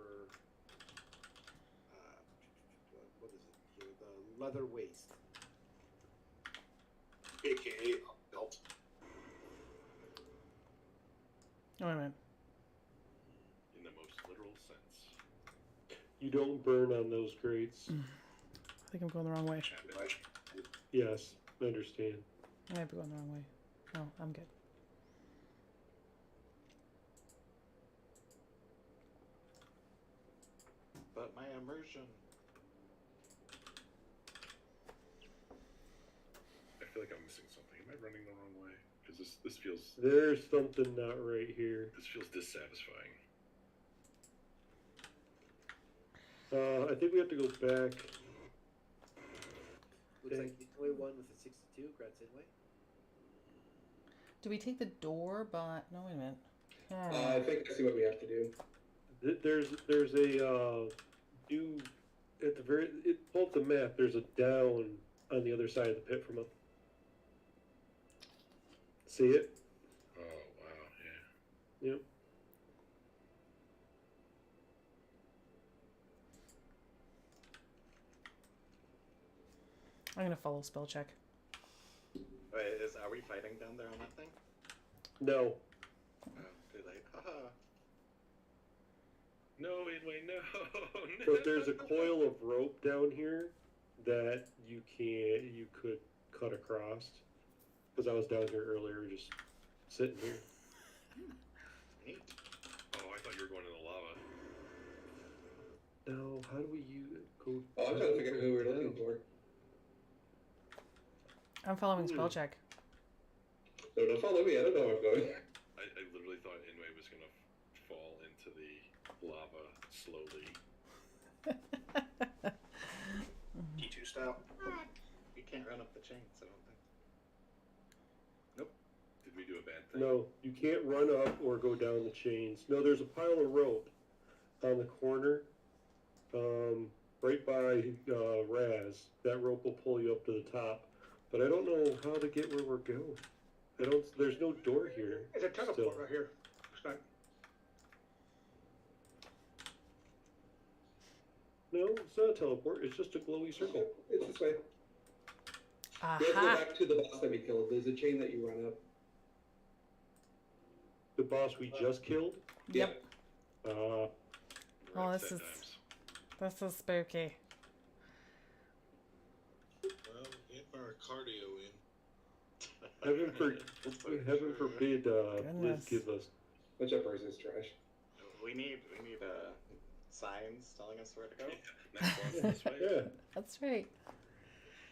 what is it here? The leather waist. AKA a belt. Oh, wait a minute. In the most literal sense. You don't burn on those grates. I think I'm going the wrong way. Yes, I understand. I might be going the wrong way. No, I'm good. But my immersion. I feel like I'm missing something. Am I running the wrong way? Because this feels There's something not right here. dissatisfying. I think we have to go back. Looks like Inway won with a 62. Congrats Inway. Do we take the door? But no, wait a minute. I think I see what we have to do. There's a new at the very pull up the map. There's a down on the other side of the pit from up. See it? Oh, wow, yeah. Yep. I'm gonna follow spell check. Wait, are we fighting down there on that thing? No. Oh, too late. Haha. No, Inway, no, no. But there's a coil of rope down here that you could cut across. Because I was down here earlier, just sitting here. Neat. Oh, I thought you were going in the lava. No, how do we go? Oh, I'm trying to figure out who we're looking for. I'm following spell check. So don't follow me. I don't know where I'm going. I literally thought Inway was gonna fall into the lava slowly. Stop. You can't run up the chains, I don't think. Nope. Did we do a bad thing? No, you can't run up or go down the chains. No, there's a pile of rope on the corner, right by Raz. That rope will pull you up to the top. But I don't know how to get where we're going. There's no door here. It's a teleport still. right here. It's not. No, it's not a teleport. It's just a glowy circle. It's this way. You have to go Aha! back to the boss that we killed. There's a chain that you run up. The boss we just killed? Yep. Uh, Oh, this is spooky. Well, get our cardio in. heaven forbid Liz Goodness. gives us. Which uppers is trash. We need signs telling us where to go. Next boss this way. Yeah. That's right.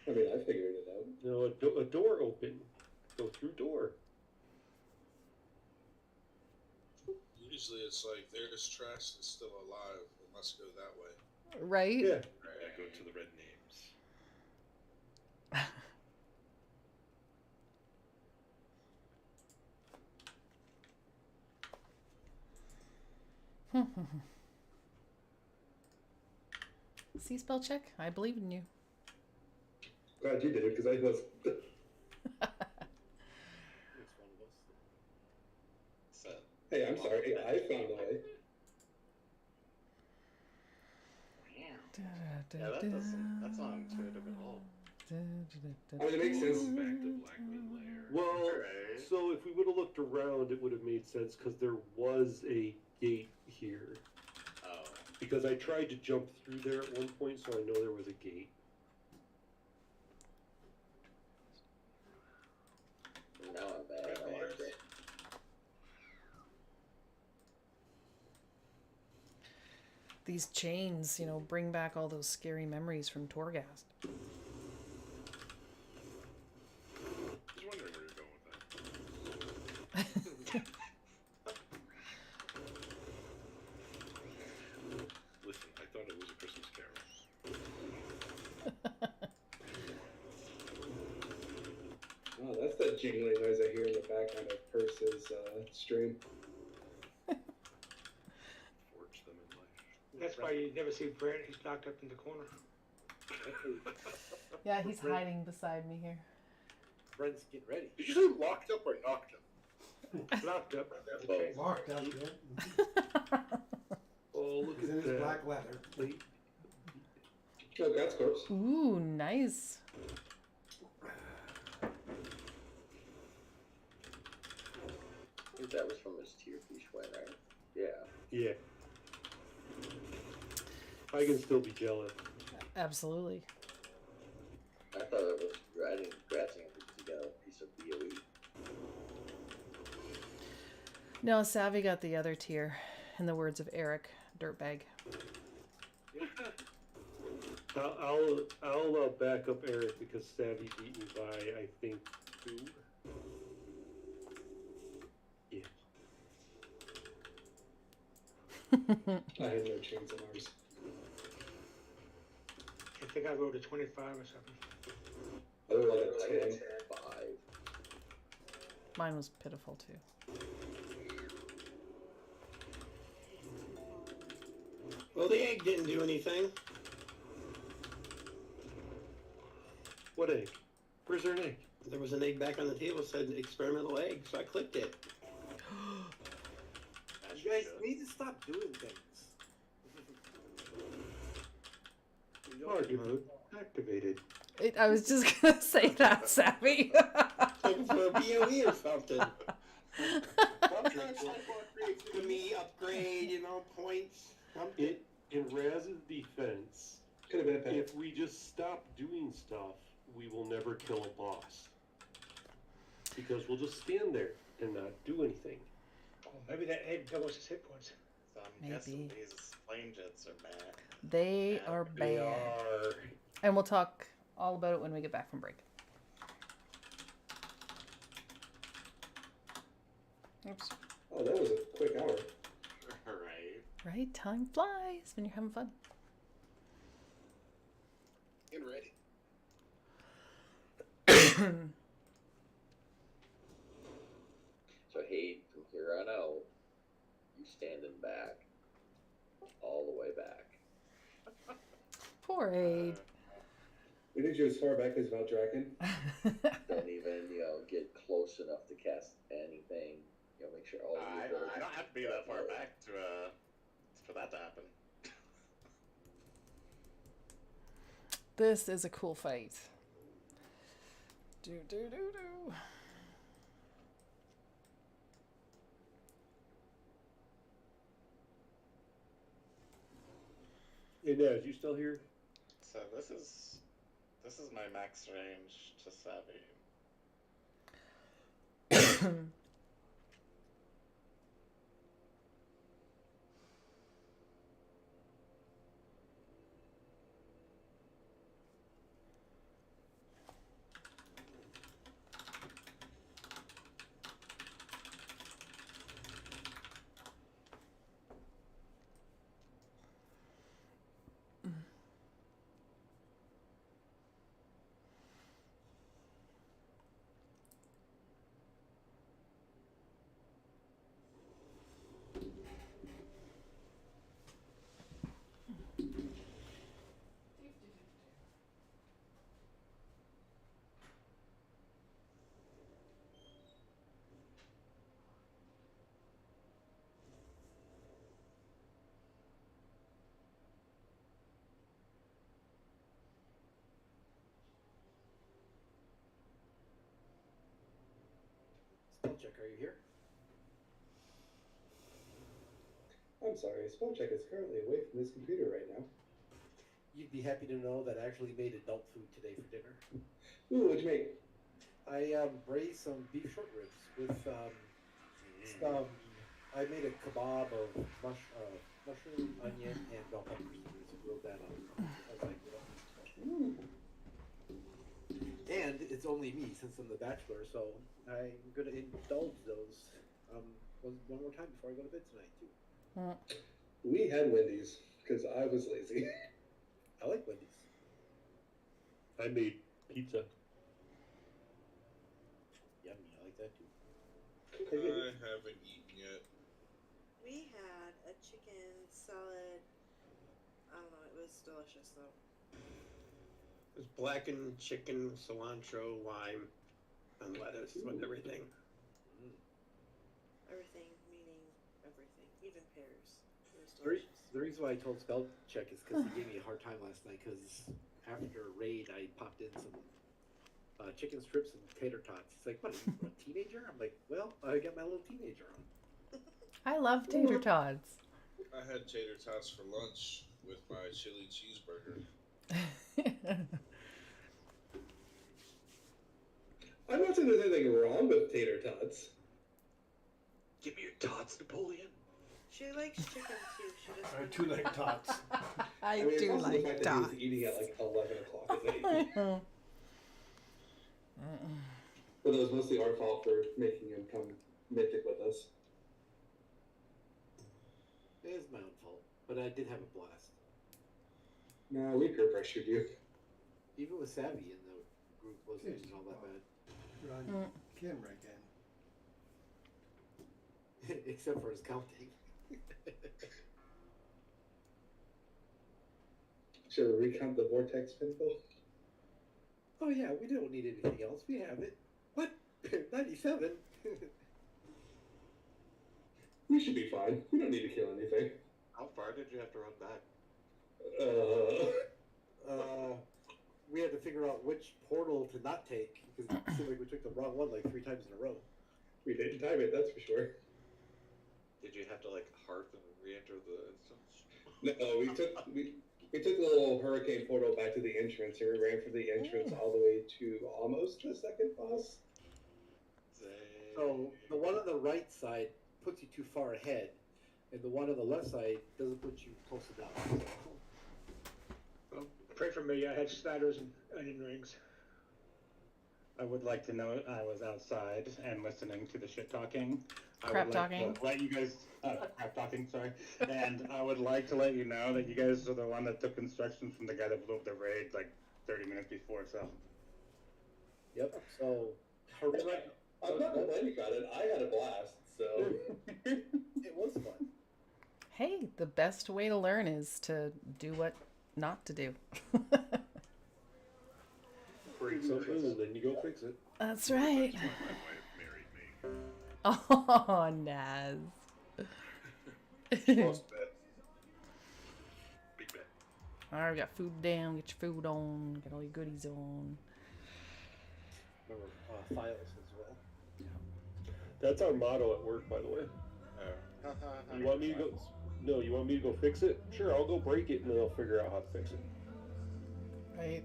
I mean, I figured it out. No, a door open. Go through door. Usually it's like there's trash that's still alive. We must go that way. Right? Yeah. Right, go to the red names. See spell check? I believe in you. Glad you did it, because I was. It's one of us. So, Hey, I'm sorry. I found a way. yeah, that's not intuitive at all. I mean, it makes sense. Back to Blackwood Lair. Well, Okay. so if we would have looked around, it would have made sense because there was a gate here. Oh. Because I tried to jump through there at one point, so I know there was a gate. Now I'm bad. I like it. These chains, you know, bring back all those scary memories from Torghast. I was wondering where you're going with that. Listen, I thought it was a Christmas Carol. Oh, that's that jingling noise I hear in the background of Perse's stream. Forge them in life. That's why you never see Brent. He's locked up in the corner. Yeah, he's hiding beside me here. Brent's getting ready. Did you say locked up or knocked up? Locked up. Okay. Locked up, yeah. Oh, look He's in at his that. black leather. Late. Oh, that's corpse. Ooh, nice. I think that was from his Tierfish winner. Yeah. Yeah. I can still be jealous. Absolutely. I thought it was gratting to get a piece of BOE. No, Savvy got the other tier, in the words of Eric, dirtbag. I'll back up Eric because Savvy beat me by, I think, 2. Yeah. I had no chains on ours. I think I wrote a 25 or something. I was like a 10. 5. Mine was pitiful too. Well, the egg didn't do anything. What egg? Where's there an egg? There was an egg back on the table that said experimental egg, so I clicked it. You guys need to stop doing things. Target mode activated. I was just gonna say that, Savvy. Looking for a BOE or something. I'm trying to for me upgrade, you know, points. In Raz's defense, Could have been a pen. if we just stop doing stuff, we will never kill a boss. Because we'll just stand there and not do anything. Oh, maybe that egg doubles his hit points. So I'm Maybe. guessing these flame jets are bad. They are bad. They are. And we'll talk all about it when we get back from break. Oops. Oh, that was a quick hour. Right. Right? Time flies when you're having fun. Get ready. So Hayden, from here on out, you standing back, all the way back. Poor Aid. We need you as far back as Valdraken. Don't even, get close enough to cast anything. Make sure all of your abilities. I don't have to be that far back to for that to happen. This is a cool fight. Do do do do. Hey, Naz, you still here? So this is my max range to savvy. Spellcheck, are you here? I'm sorry, Spellcheck is currently away from this computer right now. You'd be happy to know that I actually made adult food today for dinner. Ooh, what'd you make? I braised some beef short ribs with some. I made a kebab of mushroom, onion, and bell peppers. Just grilled that on. I was like, And it's only me since I'm the bachelor, so I'm gonna indulge those one more time before I go to bed tonight too. We had Wendy's because I was lazy. I like Wendy's. I made pizza. Yummy, I like that too. I haven't eaten yet. We had a chicken salad. I don't know, it was delicious though. It was blackened chicken, cilantro, lime, and lettuce with everything. Everything, meaning everything, even pears. It was The delicious. reason why I told Spellcheck is because he gave me a hard time last night because after a raid I popped in some chicken strips and tater tots. He's like, what, are you a teenager? I'm like, well, I got my little teenager on. I love tater tots. I had tater tots for lunch with my chili cheeseburger. I'm not saying there's anything wrong with tater tots. Give me your tots, Napoleon. She likes chicken too. She just I do like tots. I mean, it's also the fact that he was eating at like 11 o'clock at night. But it was mostly our fault for making him come mythic with us. It is my own fault, but I did have a blast. No, we peer pressured you. Even with Savvy in the group wasn't all that bad. You're on camera again. Except for his counting. Should we recount the vortex pinball? Oh yeah, we don't need anything else. We have it. What? 97? We should be fine. We don't need to kill anything. How far did you have to run back? We had to figure out which portal to not take because it seemed like we took the wrong one like 3 times in a row. We didn't time it, that's for sure. Did you have to like hearth and re-enter the instance? No, we took the little hurricane portal back to the entrance, and we ran from the entrance all the way to almost the second boss. So the one on the right side puts you too far ahead, and the one on the left side doesn't put you close enough. Well, pray for me. I had sliders and onion rings. I would like to know I was outside and listening to the shit talking. Crap talking. Let you guys, crap talking, sorry. And I would like to let you know that you guys are the one that took instructions from the guy that blew up the raid like 30 minutes before, so. Yep. So, I'm not complaining about it. I had a blast, so it was fun. Hey, the best way to learn is to do what not to do. Break something and then you go fix it. That's right. That's why my wife married me. Oh, Naz. Lost bet. Big bet. Alright, we got food down, get your food on, get all your goodies on. Remember files as well. That's our motto at work, by the way. You want me to go? No, you want me to go fix it? Sure, I'll go break it and then I'll figure out how to fix it. Right.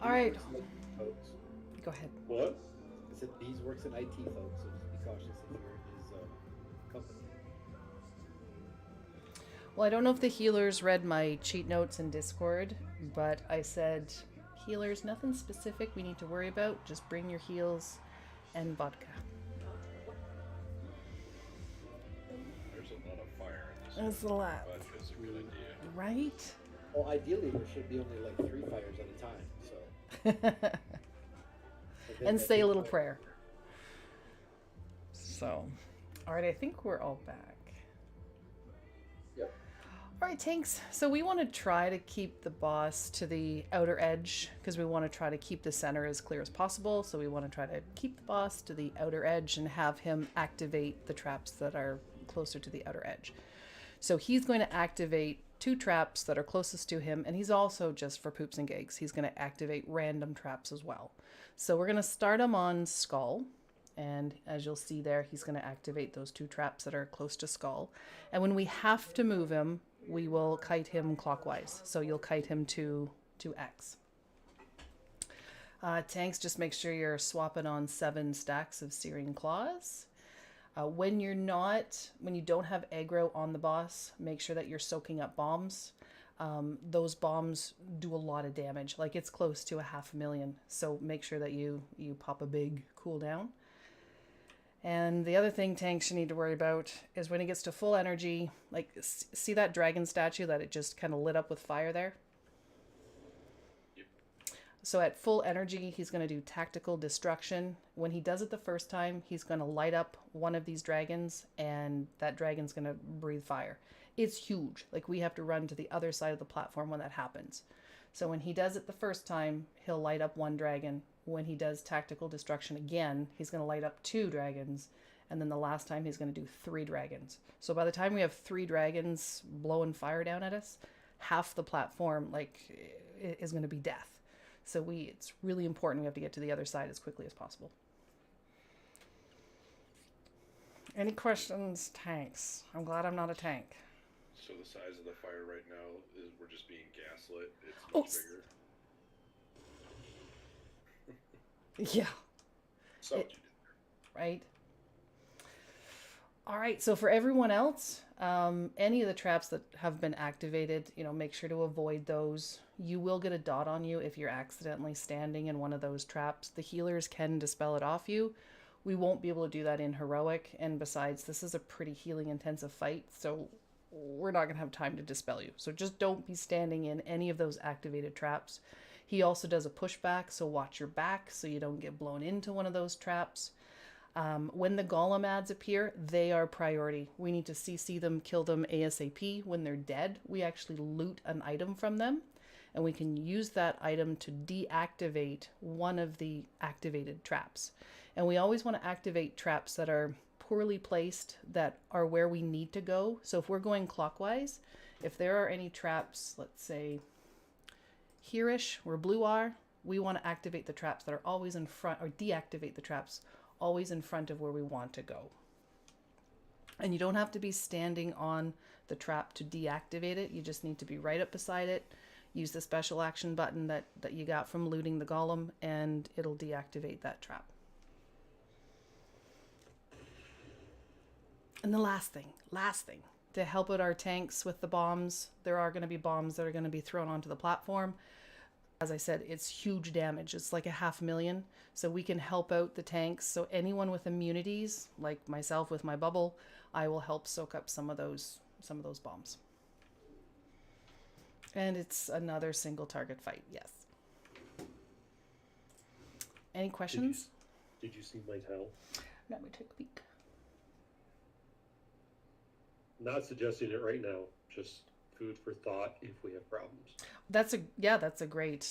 Alright. Folks. Go ahead. What? I said Bees works in IT, folks, so just be cautious if you're in his company. Well, I don't know if the healers read my cheat notes in Discord, but I said, healers, nothing specific we need to worry about. Just bring your heals and vodka. There's a lot of fire in this. That's a lot. Vodka's a good idea. Right? Well, ideally, there should be only like 3 fires at a time, so. And say a little prayer. So, alright, I think we're all back. Yep. Alright, tanks. So we want to try to keep the boss to the outer edge because we want to try to keep the center as clear as possible. So we want to try to keep the boss to the outer edge and have him activate the traps that are closer to the outer edge. So he's going to activate 2 traps that are closest to him, and he's also, just for poops and gigs, he's going to activate random traps as well. So we're going to start him on Skull, and as you'll see there, he's going to activate those 2 traps that are close to Skull. And when we have to move him, we will kite him clockwise. So you'll kite him to X. Tanks, just make sure you're swapping on 7 stacks of Searing Claws. When you don't have aggro on the boss, make sure that you're soaking up bombs. Those bombs do a lot of damage. Like, it's close to 500,000. So make sure that you pop a big cooldown. And the other thing tanks you need to worry about is when he gets to full energy, like, see that dragon statue that it just kind of lit up with fire there? So at full energy, he's going to do tactical destruction. When he does it the first time, he's going to light up one of these dragons, and that dragon's going to breathe fire. It's huge. Like, we have to run to the other side of the platform when that happens. So when he does it the first time, he'll light up 1 dragon. When he does tactical destruction again, he's going to light up 2 dragons. And then the last time, he's going to do 3 dragons. So by the time we have 3 dragons blowing fire down at us, half the platform, like, is going to be death. So it's really important we have to get to the other side as quickly as possible. Any questions, tanks? I'm glad I'm not a tank. So the size of the fire right now is we're just being gaslit. It's much bigger. Yeah. So right? All right, so for everyone else, any of the traps that have been activated, make sure to avoid those. You will get a dot on you if you're accidentally standing in one of those traps. The healers can dispel it off you. We won't be able to do that in heroic, and besides, this is a pretty healing intensive fight, so we're not going to have time to dispel you. So just don't be standing in any of those activated traps. He also does a pushback, so watch your back so you don't get blown into one of those traps. When the golem ads appear, they are priority. We need to CC them, kill them ASAP. When they're dead, we actually loot an item from them, and we can use that item to deactivate one of the activated traps. And we always want to activate traps that are poorly placed, that are where we need to go. So if we're going clockwise, if there are any traps, let's say here-ish, where blue are, we want to activate the traps that are always in front, or deactivate the traps always in front of where we want to go. And you don't have to be standing on the trap to deactivate it. You just need to be right up beside it. Use the special action button that you got from looting the golem, and it'll deactivate that trap. And the last thing, to help out our tanks with the bombs, there are going to be bombs that are going to be thrown onto the platform. As I said, it's huge damage. It's like 500,000. So we can help out the tanks. So anyone with immunities, like myself with my bubble, I will help soak up some of those bombs. And it's another single target fight, yes. Any questions? Did you see my towel? Let me take a peek. Not suggesting it right now. Just food for thought if we have problems. That's a great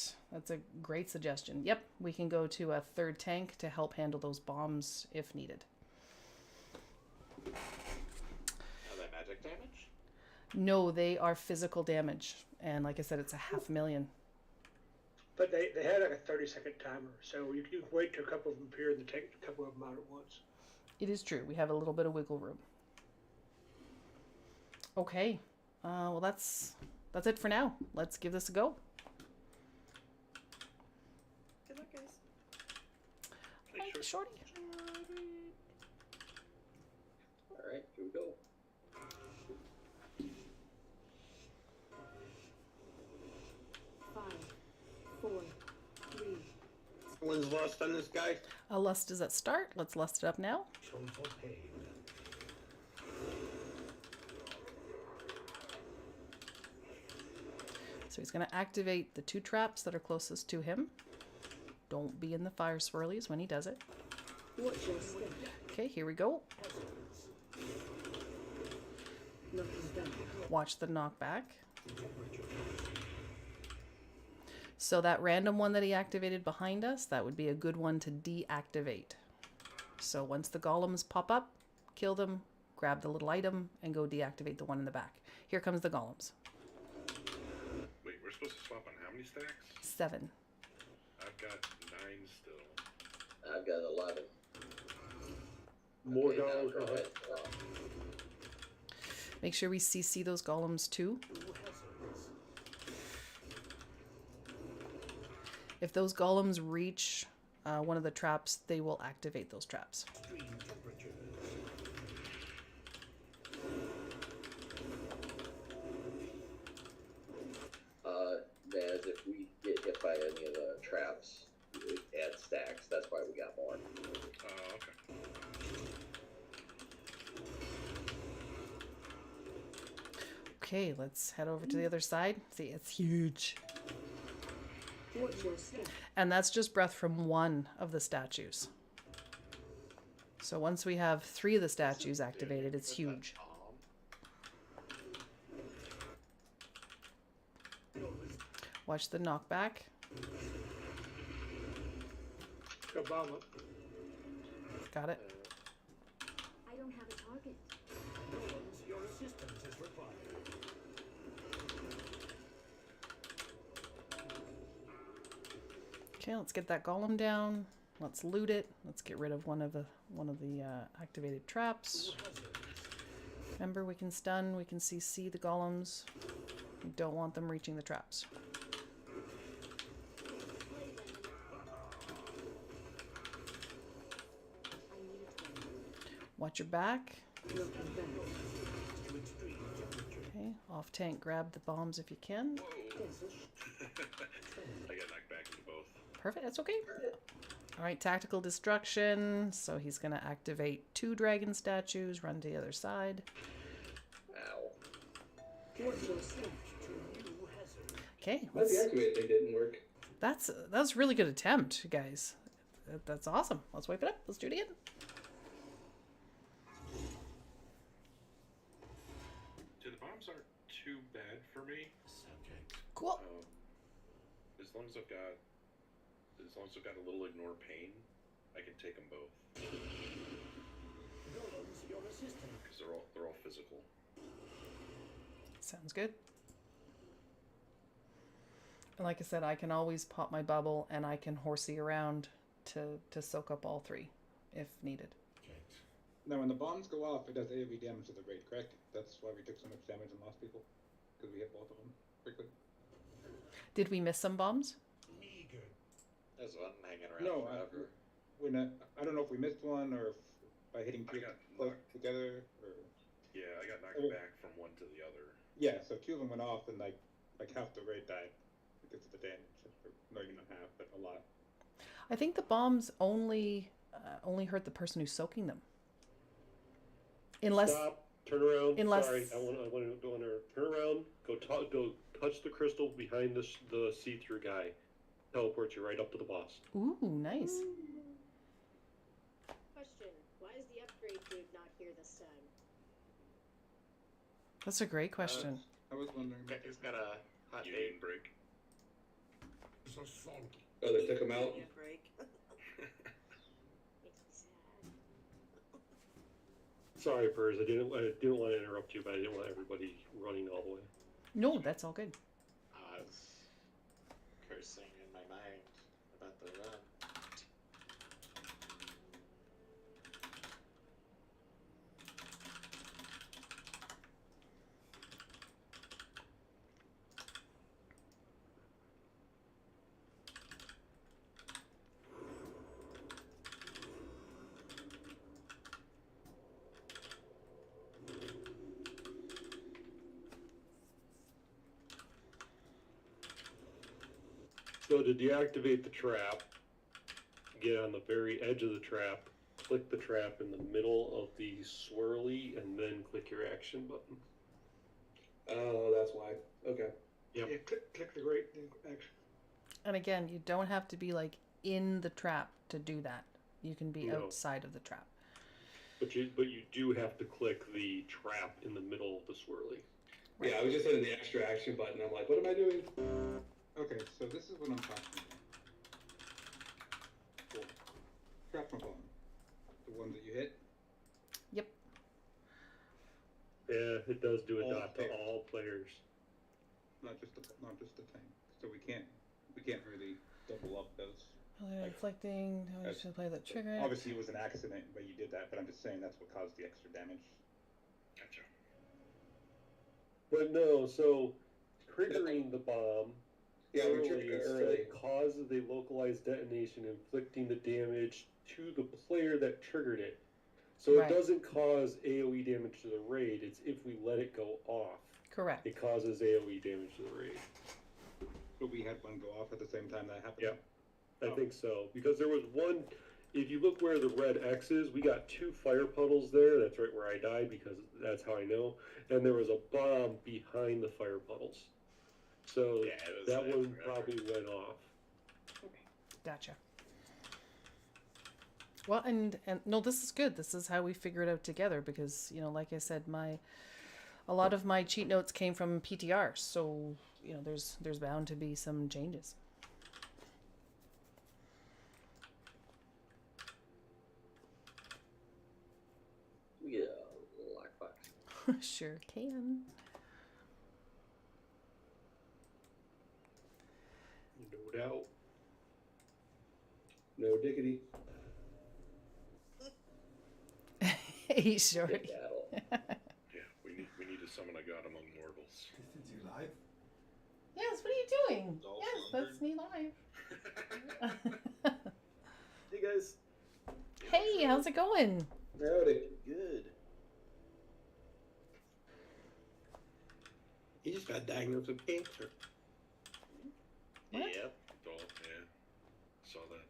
suggestion. Yep, we can go to a third tank to help handle those bombs if needed. Are they magic damage? No, they are physical damage, and like I said, it's 500,000. But they had like a 30-second timer, so you can wait till a couple of them appear and then take a couple of them out at once. It is true. We have a little bit of wiggle room. Okay. Well, that's it for now. Let's give this a go. Good luck, guys. Thanks, Shorty. All right, here we go. When's lust on this guy? Lust is at start. Let's lust it up now. So he's going to activate the 2 traps that are closest to him. Don't be in the fire swirlies when he does it. Okay, here we go. Watch the knockback. So that random one that he activated behind us, that would be a good one to deactivate. So once the golems pop up, kill them, grab the little item, and go deactivate the one in the back. Here comes the golems. Wait, we're supposed to swap on how many stacks? 7. I've got 9 still. I've got 11. More Okay, now dollars. go ahead. Make sure we CC those golems too. If those golems reach one of the traps, they will activate those traps. Naz, if we get hit by any of the traps, it adds stacks. That's why we got more. Okay. Okay, let's head over to the other side. See, it's huge. And that's just breath from one of the statues. So once we have 3 of the statues activated, it's huge. Watch the knockback. Go bomb up. Got it. I don't have a target. Your assistance is required. Okay, let's get that golem down. Let's loot it. Let's get rid of one of the activated traps. Remember, we can stun. We can CC the golems. We don't want them reaching the traps. Watch your back. Okay, off tank, grab the bombs if you can. I got knocked back into both. Perfect, that's okay. Alright, tactical destruction. So he's going to activate 2 dragon statues, run to the other side. Ow. Okay, But the activate thing didn't work. that's a really good attempt, guys. That's awesome. Let's wipe it up. Let's do it again. So the bombs aren't too bad for me. Cool. As long as I've got a little ignore pain, I can take them both. Because they're all physical. Sounds good. And like I said, I can always pop my bubble and I can horsey around to soak up all 3 if needed. Now, when the bombs go off, it does AoE damage to the raid, correct? That's why we took so much damage and lost people, because we hit both of them quickly. Did we miss some bombs? There's one hanging around No, forever. I don't know if we missed one or if by hitting 2 close together, or... Yeah, I got knocked back from one to the other. Yeah, so 2 of them went off and like half the raid died because of the damage. Or not even half, but a lot. I think the bombs only hurt the person who's soaking them. Unless Stop. Turn around. Unless- Sorry, I want to turn around. Go touch the crystal behind the see-through guy. teleports you right up to the boss. Ooh, nice. Question: why is the upgrade dude not here this time? That's a great question. I was wondering. He's got a hot Union date. break. Oh, they took him out? Union break. Makes me sad. Sorry, Purrs. I didn't want to interrupt you, but I didn't want everybody running all the way. No, that's all good. I was cursing in my mind about the run. So to deactivate the trap, get on the very edge of the trap, click the trap in the middle of the swirly, and then click your action button. Oh, that's why. Okay. Yep. Yeah, click the great action. And again, you don't have to be like in the trap to do that. You can be No. outside of the trap. But you do have to click the trap in the middle of the swirly. Yeah, I was just hitting the extra action button. I'm like, what am I doing? Okay, so this is what I'm talking about. Cool. Shrapnel bomb. The one that you hit? Yep. Yeah, it does do a All dot to players. all players. Not just the tank. So we can't really double up those. Inflicting. I should play that trigger. Obviously it was an accident, but you did that. But I'm just saying that's what caused the extra damage. Gotcha. But no, so triggering the bomb Yeah, we early triggered it instead early. causes a localized detonation, inflicting the damage to the player that triggered it. So Right. it doesn't cause AoE damage to the raid, it's if we let it go off. Correct. It causes AoE damage to the raid. But we had one go off at the same time that happened. Yeah, I think so. Because there was one, if you look where the red X is, we got 2 fire puddles there. That's right where I died because that's how I know. And there was a bomb behind the fire puddles. So Yeah, it was that there one forever. probably went off. Gotcha. Well, and no, this is good. This is how we figure it out together because, you know, like I said, a lot of my cheat notes came from PTR, so, you know, there's bound to be some changes. Yeah, lockbox. Sure can. No doubt. No diggity. Hey, shorty. Skedaddle. Yeah, we need to summon a god among mortals. Is you live? Yes, what are you doing? Dolph Yes, Lundgren. that's me live. Hey guys. Hey, how's it going? Howdy. Good. He just got diagnosed with cancer. What? Yep. Dolph, yeah. Saw that.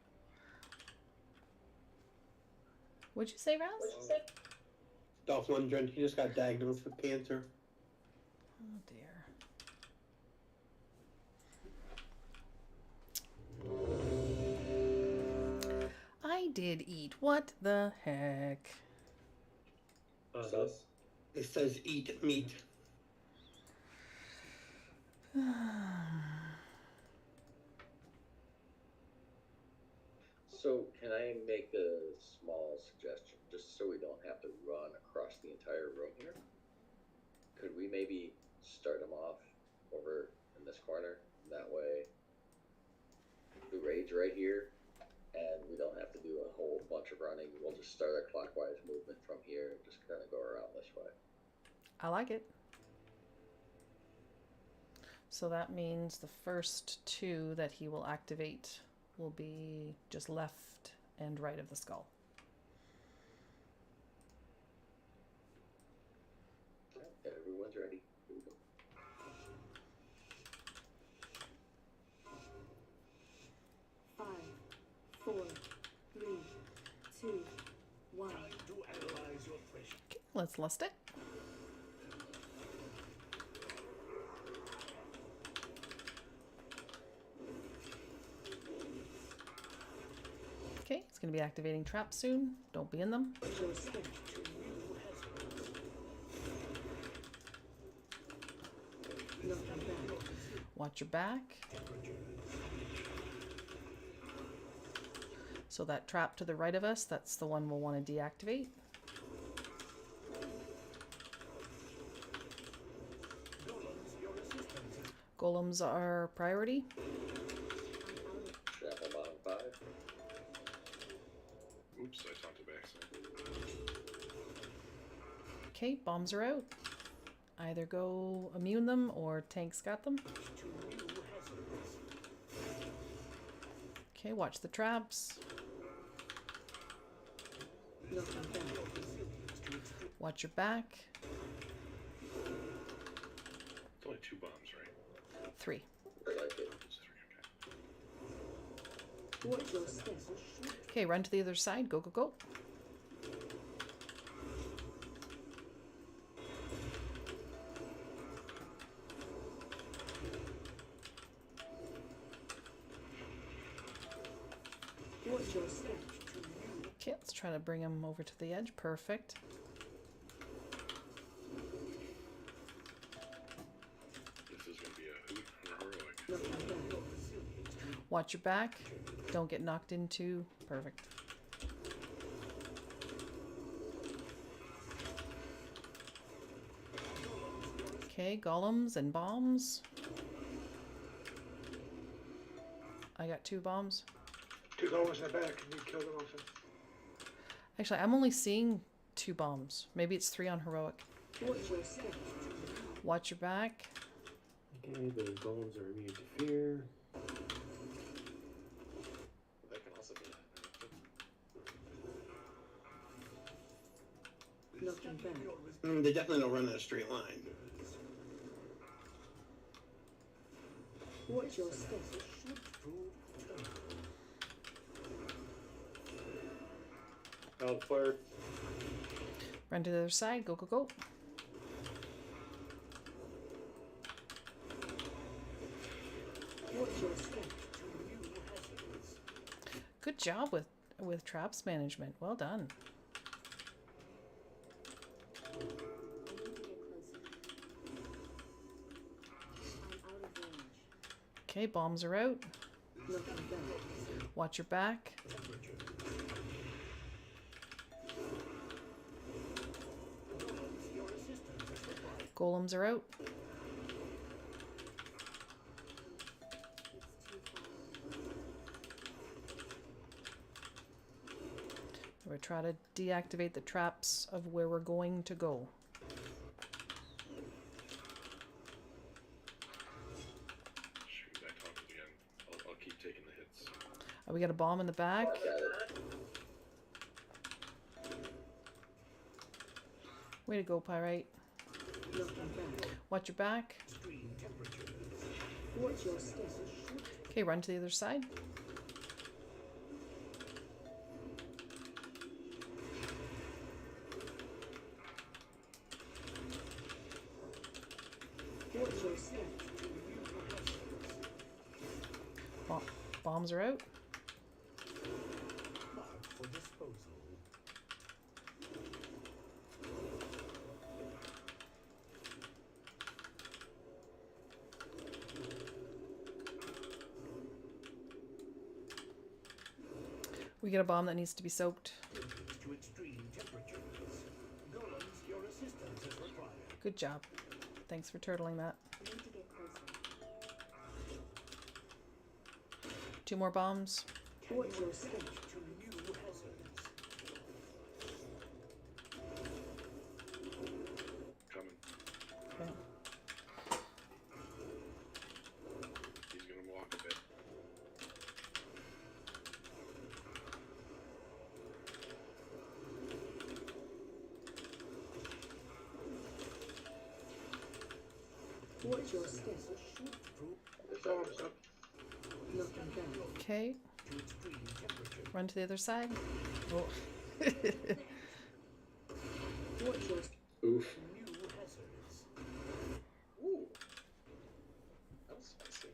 What'd you say, Rouse? Dolph Lundgren, he just got diagnosed with cancer. Oh dear. I did eat. What the heck? Sus. It says eat meat. So can I make a small suggestion, just so we don't have to run across the entire room here? Could we maybe start them off over in this corner? That way, the raid's right here, and we don't have to do a whole bunch of running. We'll just start a clockwise movement from here and just kind of go around this way. I like it. So that means the first 2 that he will activate will be just left and right of the skull. Everyone's ready. Here we go. Five, 4, 3, 2, 1. Okay, let's list it. Okay, it's going to be activating traps soon. Don't be in them. Watch your back. So that trap to the right of us, that's the one we'll want to deactivate. Golems are priority. Shuffle bottom 5. Oops, I talked it back. Okay, bombs are out. Either go immune them or tanks got them. Okay, watch the traps. Watch your back. It's only 2 bombs, right? 3. I like it. It's 3, okay. Okay, run to the other side. Go, go, go. Okay, let's try to bring him over to the edge. Perfect. This is going to be a hoot and a heroic. Watch your back. Don't get knocked into. Perfect. Okay, golems and bombs. I got 2 bombs. 2 golems in the back, and you kill them also. Actually, I'm only seeing 2 bombs. Maybe it's 3 on heroic. Watch your back. Okay, the golems are immune to fear. That can also be They definitely don't run in a straight line. Watch your step. Out fire. Run to the other side. Go, go, go. Watch your step. Good job with traps management. Well done. Okay, bombs are out. Watch your back. Golems are out. We're trying to deactivate the traps of where we're going to go. Shoot, I talked it again. I'll keep taking the hits. We got a bomb in the back. Way to go, Pyrite. Watch your back. Watch your step. Okay, run to the other side. Watch your step. Bombs are out. For disposal. We get a bomb that needs to be soaked. To extreme temperatures. Golems, your assistance is required. Good job. Thanks for turtling that. I need to get closer. 2 more bombs. Watch your step. To new hazards. Coming. Okay. He's going to walk a bit. Watch your step. Golems up. Looking back. Okay. To extreme temperatures. Run to the other side. Oh. Watch your step. Oof. New hazards. Ooh. That was spicy.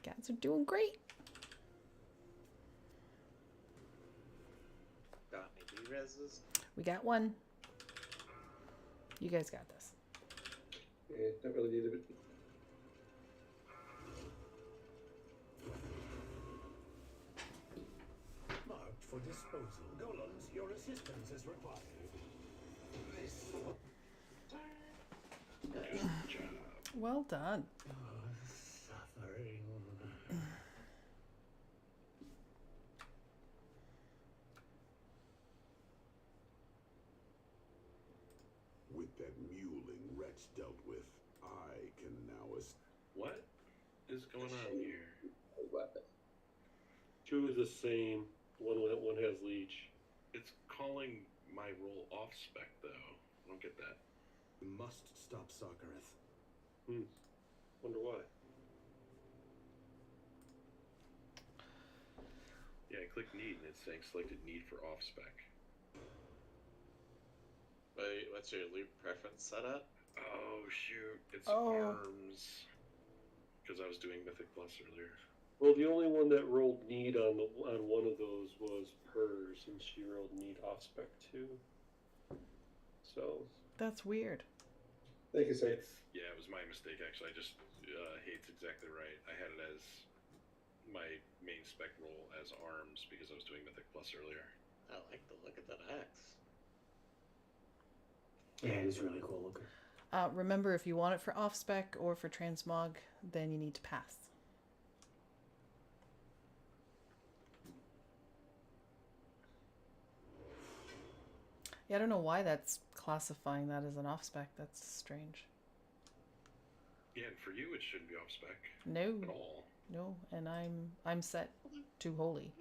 Cats are doing great. reses? We got one. You guys got this. Yeah, not really needed it. Marked for disposal. Golems, your assistance is required. This. Good job. Well done. Suffering. With that muling wretch dealt with, I can now What is going on here? Weapon. Two is the same. One has leech. It's calling my roll off spec though. I don't get that. We must stop Sarkareth. Wonder why. Yeah, I clicked need and it's saying selected need for off spec. Wait, what's your loot preference set at? Oh shoot, it's Oh. arms. Because I was doing Mythic Plus earlier. Well, the only one that rolled need on one of those was hers, and she rolled need off spec too. So That's weird. Thank you, sir. Yeah, it was my mistake actually. I just Hate's exactly right. I had it as my main spec roll as arms because I was doing Mythic Plus earlier. I like the look of that axe. Yeah, it's really cool looking. Remember, if you want it for off spec or for transmog, then you need to pass. Yeah, I don't know why that's classifying that as an off spec. That's strange. Yeah, and for you it shouldn't be off spec. No. At all. No, and I'm set to holy.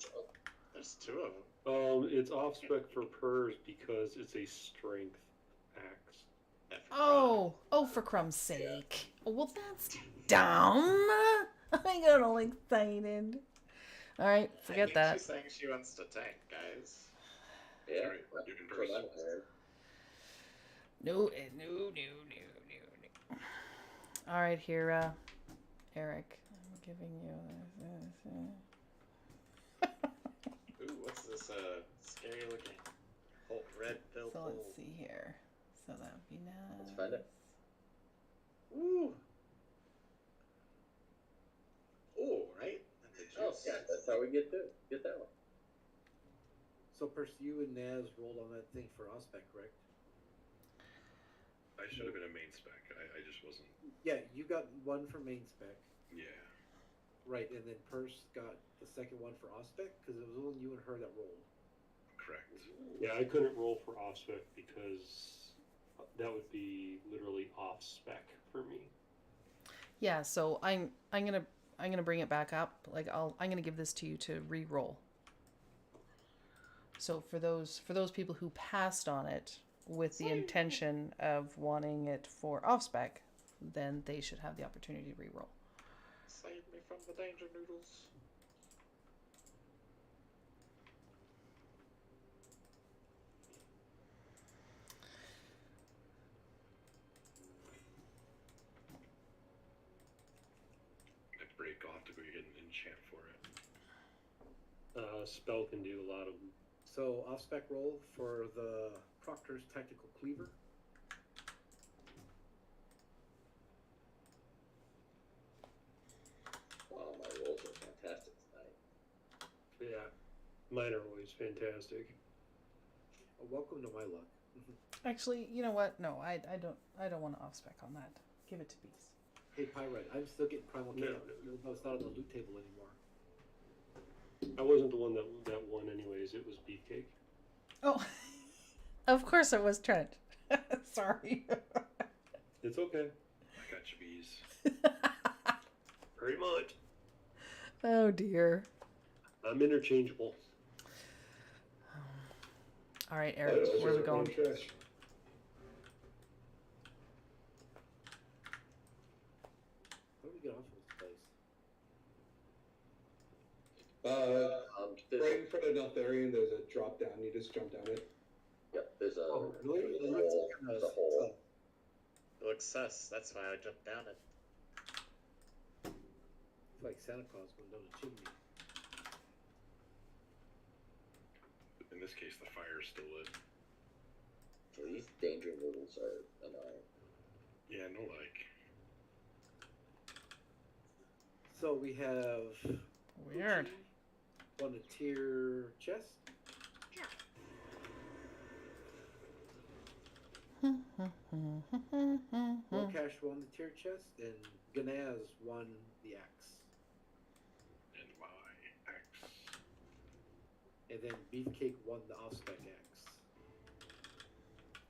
There's two of them. it's off spec for hers because it's a strength axe. Oh, for crumb's sake. Oh, well, that's dumb. I got all excited. All right, forget that. She's saying she wants to tank, guys. Yeah, Alright, you can press. No. All right, here, Eric. I'm giving you this. Ooh, what's this, scary looking red pill So pole? let's see here. So that would be nice. Let's find it. Ooh. Ooh, right? And the Oh, juice. yeah, that's how we get that one. So, you and Naz rolled on that thing for Ospec, correct? I should have been a main spec. I just wasn't. Yeah, you got one for main spec. Yeah. Right, and then Purse got the second one for Ospec, because it was only you and her that rolled. Correct. Yeah, I couldn't roll for off spec because that would be literally off spec for me. Yeah, so I'm gonna bring it back up. Like I'm gonna give this to you to re-roll. So for those people who passed on it with the intention of wanting it for off spec, then they should have the opportunity to re-roll. Save me from the danger noodles. I have to break off to go get an enchant for it. Spell can do a lot of them. So, off-spec roll for the Proctor's Tactical Cleaver. Wow, my rolls are fantastic tonight. Yeah, mine are always fantastic. Welcome to my luck. Actually, you know what? No, I don't want to off spec on that. Give it to Beast. Hey, Pyrite, I'm still getting Primal No, Camp, even though it's not on the loot table anymore. I wasn't the one that won anyways. It was Beefcake. Oh, of course it was Trent. Sorry. It's okay. I got you, bees. Very much. Oh dear. I'm interchangeable. All right, Eric, where are we going? Trash. How do we get off of this place? Right in front of Neltharion, there's a drop down. You just jump down it. Yep, there's a Oh, really? there's a It hole. looks There's a hole. It looks sus. That's why I jumped down it. It's like Santa Claus going down a chimney. And this case, the fire's still lit. So these danger noodles are annoying. Yeah, no like. So we have Weird. One a tier chest. Cash won the tier chest, and Ganaz won the axe. And my axe. And then Beefcake won the off-spec axe.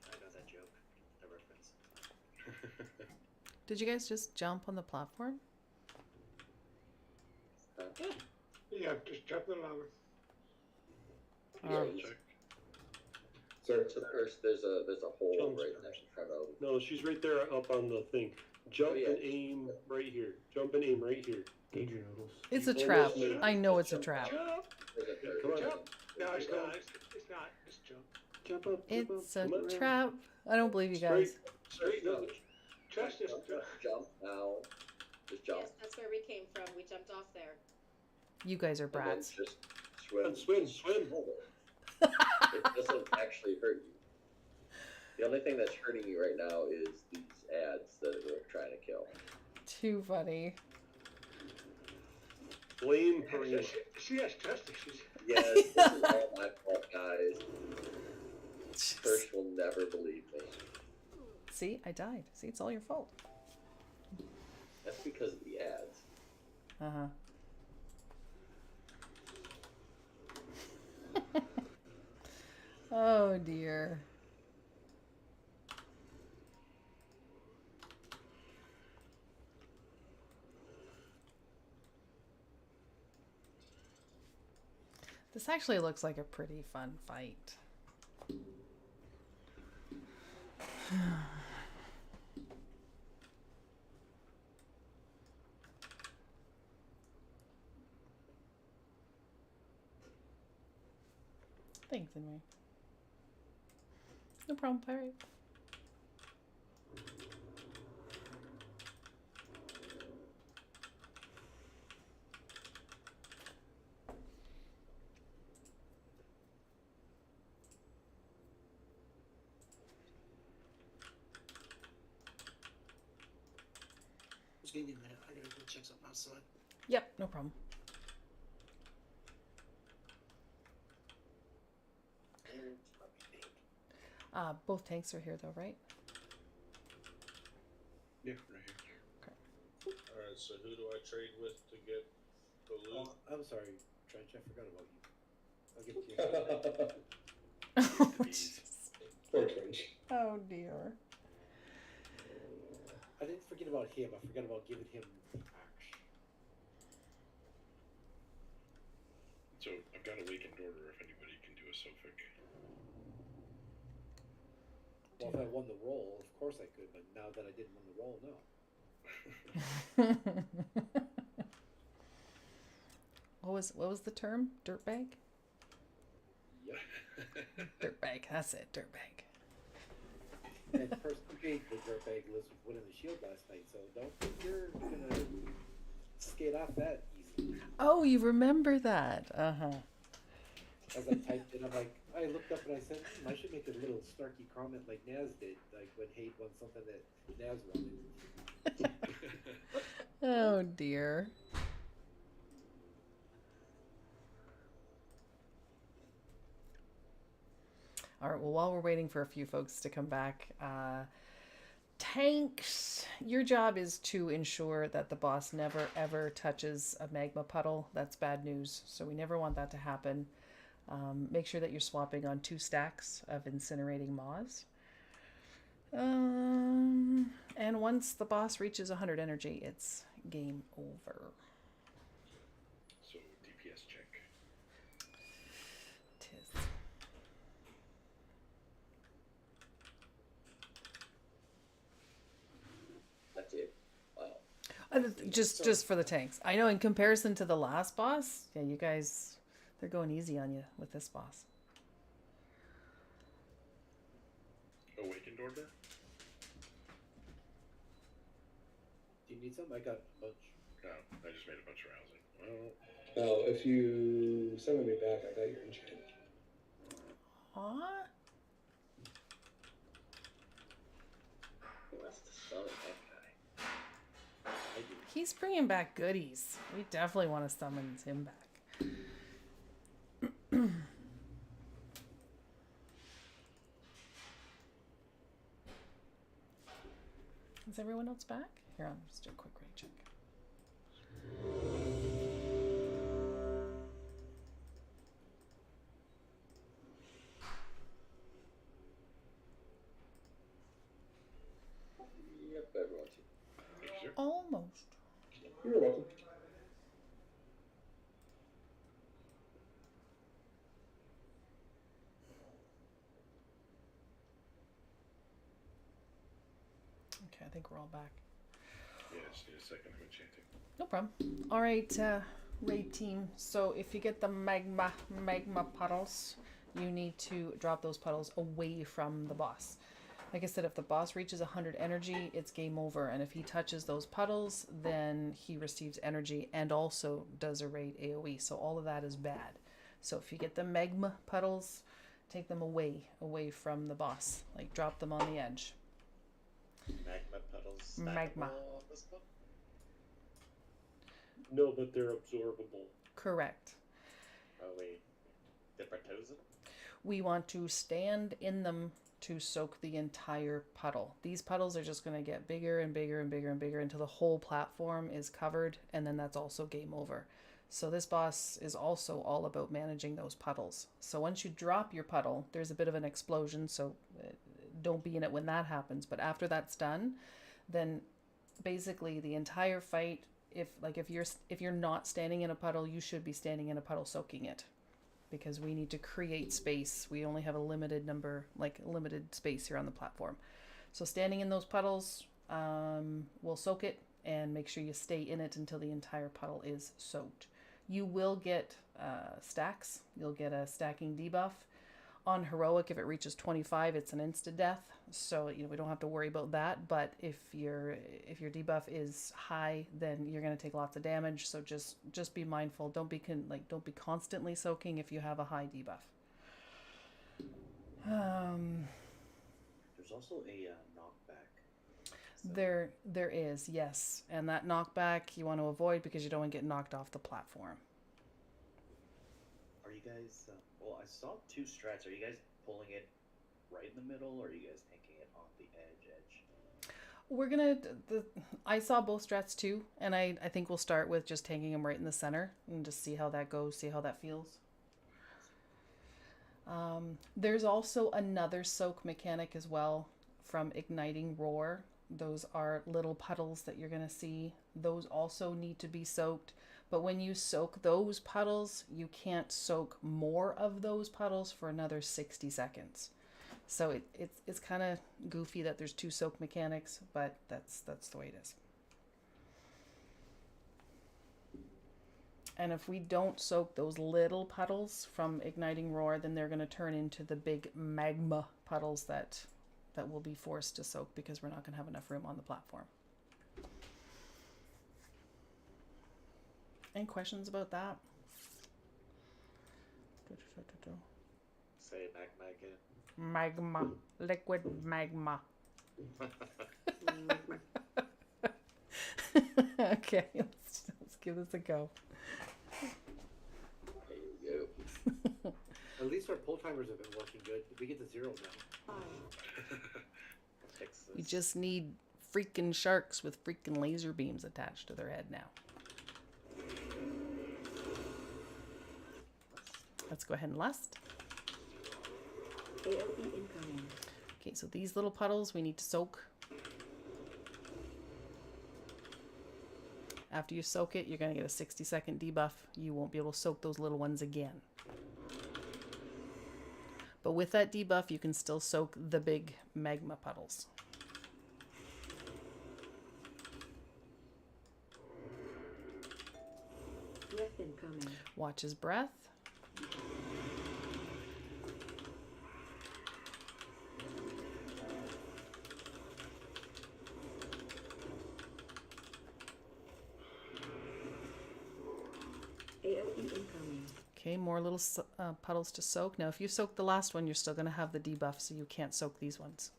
I know that joke. The reference. Did you guys just jump on the platform? Yeah, just jump in the lava. Yeah, so there's a hole right next in front of. No, she's right there up on the thing. Jump and aim right here. Jump and aim right here. Danger noodles. It's a trap. I know it's a trap. Come on. No, it's not. It's not. Just jump. Jump up. It's a trap. I don't believe you guys. Straight up. Trust this. Jump now. Just jump. Yes, that's where we came from. We jumped off there. You guys are And then brats. just swim. Swim. It doesn't actually hurt you. The only thing that's hurting you right now is these ads that we're trying to kill. Too funny. Blame her. She has trust issues. Yes, this is all my fault, guys. Thirst will never believe me. See, I died. See, it's all your fault. That's because of the ads. Uh-huh. Oh dear. This actually looks like a pretty fun fight. Thanks, anyway. No problem, pirate. Just give me a minute. I gotta go check something outside. Yep, no problem. Both tanks are here though, right? Yeah, right here. Okay. Alright, so who do I trade with to get the loot? Oh, I'm sorry, Trench. I forgot about you. I'll give it to you. Oh, jeez. Poor Trench. Oh dear. I didn't forget about him. I forgot about giving him the axe. So I've got awakened order if anybody can do a Sophic. Well, if I won the roll, of course I could, but now that I didn't win the roll, no. What was the term? Dirtbag? Yep. Dirtbag. That's it. Dirtbag. And the person who gave the dirtbag list was winning the shield last night, so don't think you're gonna skate off that easy. Oh, you remember that? Uh-huh. As I typed it, I'm like, I looked up and I said, I should make a little snarky comment like Naz did, like when Hate won something that Naz wanted. Oh dear. All right, well, while we're waiting for a few folks to come back, tanks, your job is to ensure that the boss never ever touches a magma puddle. That's bad news, so we never want that to happen. Make sure that you're swapping on 2 stacks of incinerating moss. And once the boss reaches 100 energy, it's game over. So DPS check. Tis. That's it. Wow. Just for the tanks. I know in comparison to the last boss, yeah, you guys, they're going easy on you with this boss. Awakened order? Do you need some? I got a bunch. No, I just made a bunch of rousing. Well, Oh, if you summon me back, I got your enchant. Aw. Who wants to summon that guy? He's bringing back goodies. We definitely want to summon him back. Is everyone else back? Here, I'll just do a quick rate check. Yep, everyone's here. Almost. You're welcome. Okay, I think we're all back. Yeah, just need a second. I'm enchanting. No problem. All right, raid team. So if you get the magma puddles, you need to drop those puddles away from the boss. Like I said, if the boss reaches 100 energy, it's game over. And if he touches those puddles, then he receives energy and also does a raid AoE. So all of that is bad. So if you get the magma puddles, take them away from the boss. Like drop them on the edge. Magma puddles. Magma. On this one? No, but they're absorbable. Correct. Oh wait, dip our toes in? We want to stand in them to soak the entire puddle. These puddles are just going to get bigger and bigger and bigger and bigger until the whole platform is covered, and then that's also game over. So this boss is also all about managing those puddles. So once you drop your puddle, there's a bit of an explosion, so don't be in it when that happens. But after that's done, then basically the entire fight, if you're not standing in a puddle, you should be standing in a puddle soaking it. Because we need to create space. We only have a limited space here on the platform. So standing in those puddles will soak it, and make sure you stay in it until the entire puddle is soaked. You will get stacks. You'll get a stacking debuff. On heroic, if it reaches 25, it's an insta death. So we don't have to worry about that. But if your debuff is high, then you're going to take lots of damage. So just be mindful. Don't be constantly soaking if you have a high debuff. There's also a knockback. So. There is, yes, and that knockback you want to avoid because you don't want to get knocked off the platform. Are you guys? Well, I saw two strats. Are you guys pulling it right in the middle, or are you guys taking it on the edge? We're gonna. I saw both strats too, and I think we'll start with just taking them right in the center and just see how that goes, see how that feels. There's also another soak mechanic as well from Igniting Roar. Those are little puddles that you're gonna see. Those also need to be soaked. But when you soak those puddles, you can't soak more of those puddles for another 60 seconds. So it's kind of goofy that there's two soak mechanics, but that's the way it is. And if we don't soak those little puddles from Igniting Roar, then they're going to turn into the big magma puddles that we'll be forced to soak because we're not going to have enough room on the platform. Any questions about that? Say magma again. Magma. Liquid magma. Okay, let's give this a go. There you go. At least our pull timers have been working good. We get to 0 now. We just need freaking sharks with freaking laser beams attached to their head now. Let's go ahead and lust. AoE incoming. Okay, so these little puddles we need to soak. After you soak it, you're going to get a 60-second debuff. You won't be able to soak those little ones again. But with that debuff, you can still soak the big magma puddles. Breath incoming. Watch his breath. Okay, more little puddles to soak. Now, if you soak the last one, you're still going to have the debuff, so you can't soak these ones.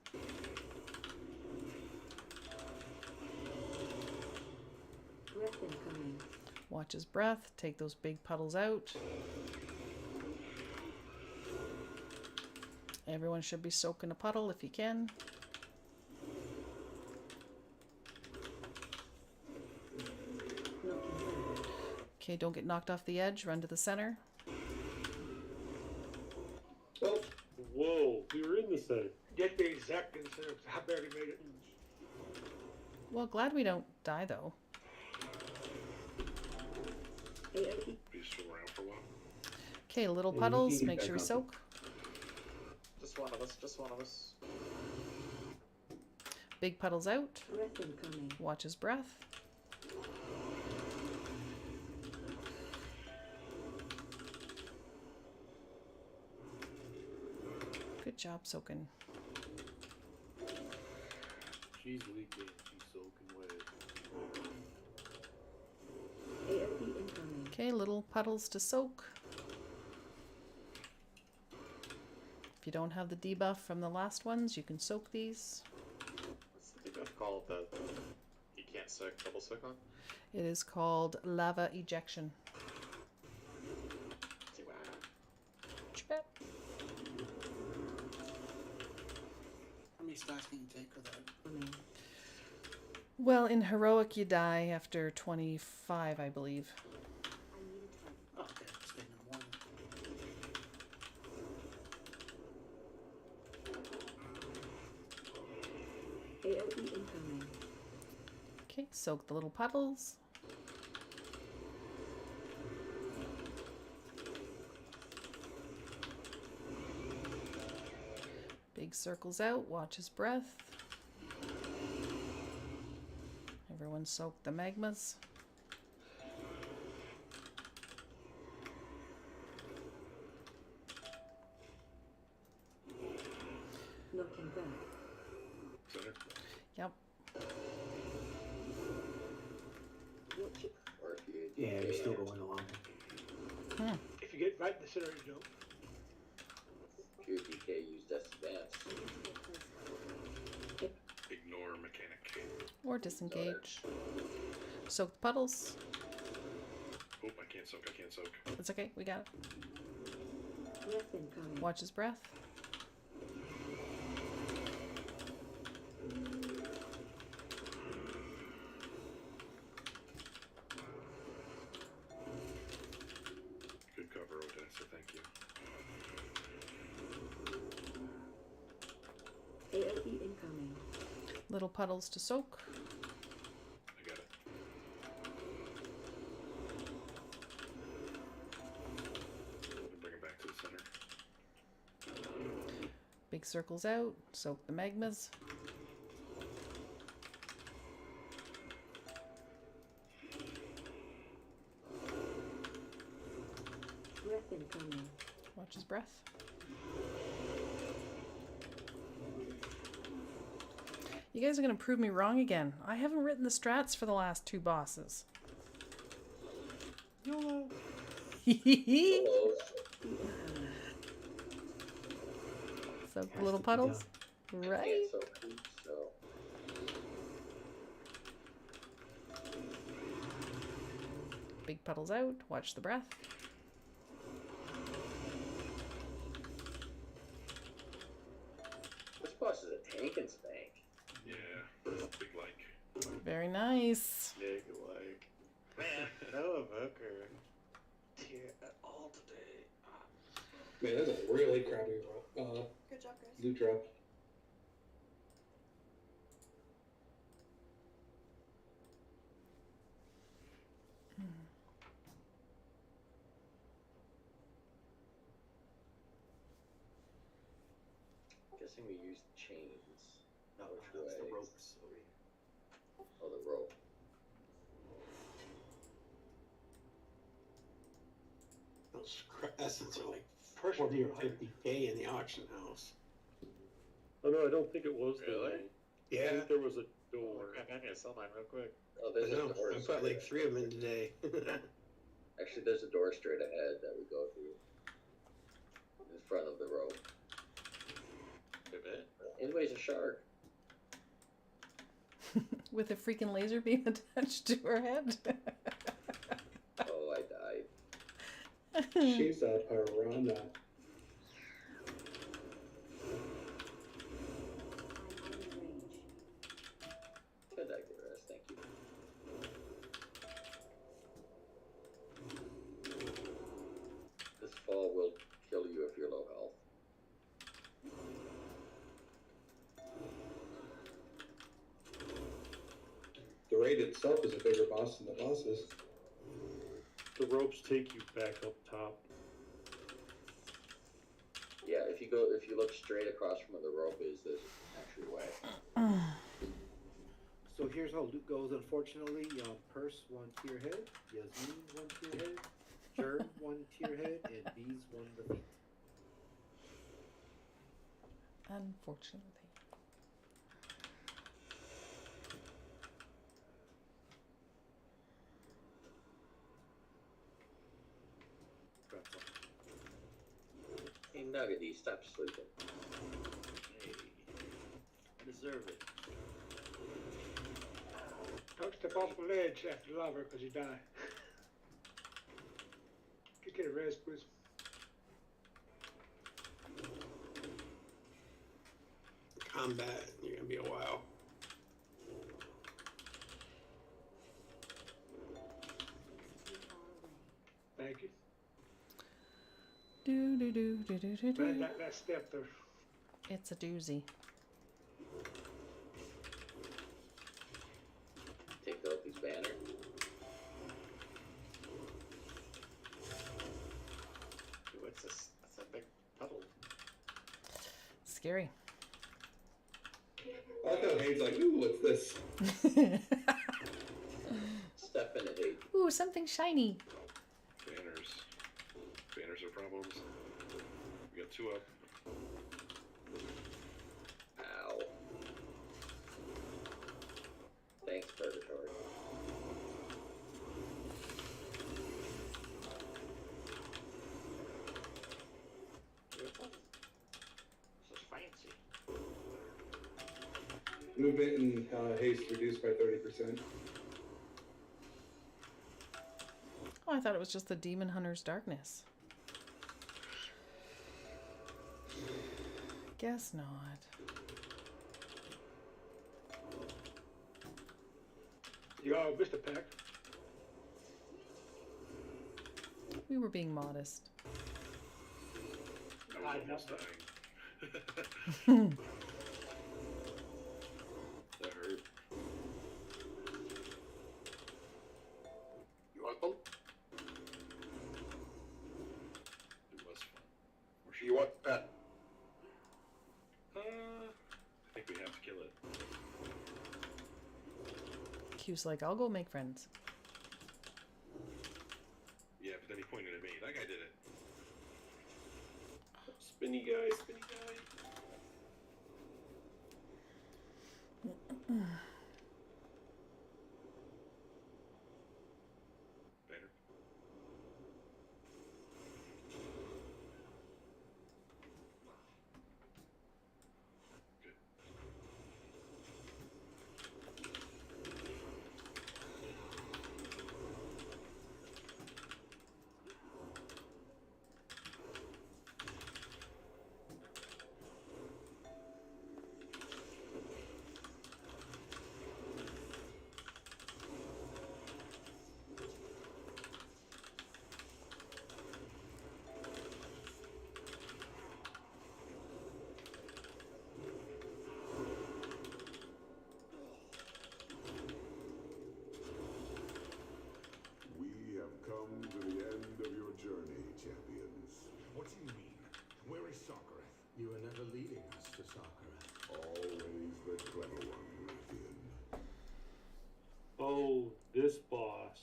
Breath incoming. Watch his breath. Take those big puddles out. Everyone should be soaking a puddle if you can. Okay, don't get knocked off the edge. Run to the center. Oh, whoa, we were in the center. You have to be exact in the center. I barely made it. Well, glad we don't die, though. AOE. Be still around for a while. Okay, little Yeah, puddles. you can Make get sure we back soak. Just one of us, just one of us. Big puddles out. Breath incoming. Watch his breath. Good job soaking. She's leaking. She's soaking wet. AOE incoming. Okay, little puddles to soak. If you don't have the debuff from the last ones, you can soak these. What's the debuff called that you can't soak, double soak on? It is called lava ejection. Chip. How many stacks can you take for that? Well, in heroic you die after 25, I believe. Oh, okay, just getting more than AOE incoming. Okay, soak the little puddles. Big circles out, watch his breath. Everyone soak the magmas. Knocking back. Center. Yep. Watch it. Or if you Yeah, you're still going along. If you get right in the center, you don't. If your DK use Death Advance, Ignore mechanic. Or disengage. Soak the puddles. Oh, I can't soak. I can't soak. It's okay, we got it. Breath incoming. Watch his breath. Good cover, Odessa. Thank you. AOE incoming. Little puddles to soak. I got it. And bring it back to the center. Big circles out. Soak the magmas. Breath incoming. Watch his breath. You guys are going to prove me wrong again. I haven't written the strats for the last two bosses. YOLO. Soak the little puddles. Right? so cool, so Big puddles out. Watch the breath. this boss is a tank and spank. Yeah. Big like. Very nice. Big like. Man, no evoker. Here at all today. Man, that's a really crappy Good job, guys. loot drop. Guessing we used chains. No, Which that's the way? ropes. Oh, the rope. Those essence are like First 40 or one, 50K in the auction house. Oh no, I don't think it was Really? that. I Yeah, think there was a Oh, door. crap, I need to sell mine real quick. Oh, I there's know. a door. I put like 3 of them in today. Actually, there's a door straight ahead that we go through in front of the rope. Good bit. Anyways, a shark. With a freaking laser beam attached to her head. Oh, I died. She's a piranha. Good ABERRUS, thank you. This fall will kill you if you're low health. The raid itself is a bigger boss than the bosses. The ropes take you back up top. Yeah, if you look straight across from where the rope is, there's actually a way. So here's how loot goes, unfortunately. Purse, 1 tier head. Yasmin, 1 tier head. Germ, 1 tier head. And Bees, 1 defeat. Unfortunately. That's all. Hey, Nuggety, stop sleeping. Hey, I deserve it. Don't step off the ledge after lava because you die. Get a res, please. Combat, you're gonna be a while. Thank you. Do do do do do do do. Man, that step there. It's a doozy. Take out these banners. Ooh, what's this? That's a big puddle. Scary. I like how Hayden's like, ooh, what's this? Step in it, Hayden. Ooh, something shiny. Banners. Banners are problems. We got 2 up. Ow. Thanks, Purgatory. This is fancy. Movement and haste reduced by 30%. Oh, I thought it was just the Demon Hunter's Darkness. Guess not. You all missed a pack. We were being modest. I was almost dying. That hurt. You want them? It was fun. Or do you want the pet? I think we have to kill it. Q's like, I'll go make friends. Yeah, but then he pointed at me. That guy did it. Spinny guy, spinny guy. Banner. Good. We have come to the end of your journey, champions. What do you mean? Where is Sakhareth? You were never leading us to Sakhareth. Always the clever one, Rathian. Oh, this boss.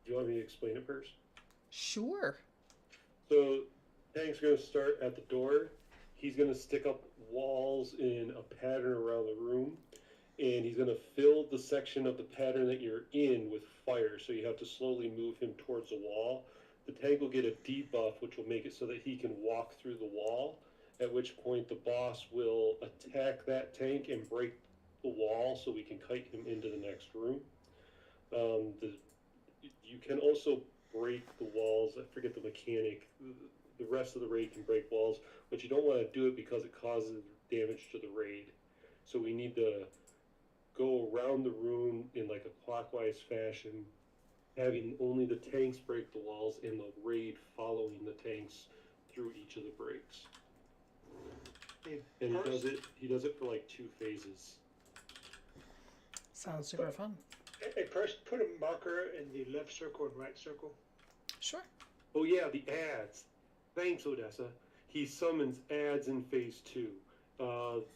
Do you want me to explain it first? Sure. So, Hank's going to start at the door. He's going to stick up walls in a pattern around the room. and he's going to fill the section of the pattern that you're in with fire, so you have to slowly move him towards the wall. The tank will get a debuff, which will make it so that he can walk through the wall, at which point the boss will attack that tank and break the wall so we can kite him into the next room. You can also break the walls. I forget the mechanic. The rest of the raid can break walls, but you don't want to do it because it causes damage to the raid. So we need to go around the room in like a clockwise fashion, having only the tanks break the walls and the raid following the tanks through each of the breaks. And he does it for like 2 phases. Sounds super fun. Hey, first put a marker in the left circle and right circle. Sure. Oh yeah, the ads. Thanks, Odessa. He summons ads in phase 2.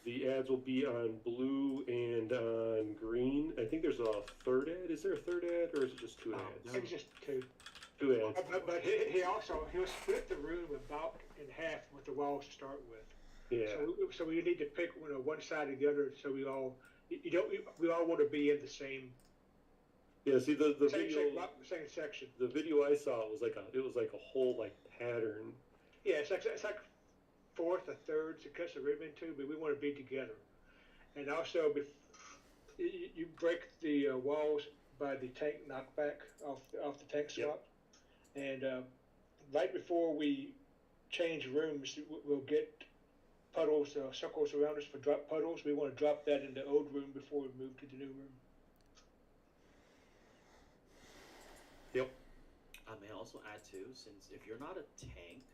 The ads will be on blue and on green. I think there's a third ad. Is there a third ad, or is it just 2 ads? I think it's just 2. 2 ads. But he'll split the room about in half with the walls to start with. Yeah. So we need to pick one side or the other. So we all want to be in the same. Yeah. See the same section. The video I saw was like a whole like pattern. Yeah, it's like fourth or third to cut the room into, but we want to be together. And also, you break the walls by the tank knockback off the tank slot. Yep. And right before we change rooms, we'll get puddles, circles around us for drop puddles. We want to drop that in the old room before we move to the new room. Yep. May I also add too, since if you're not a tank,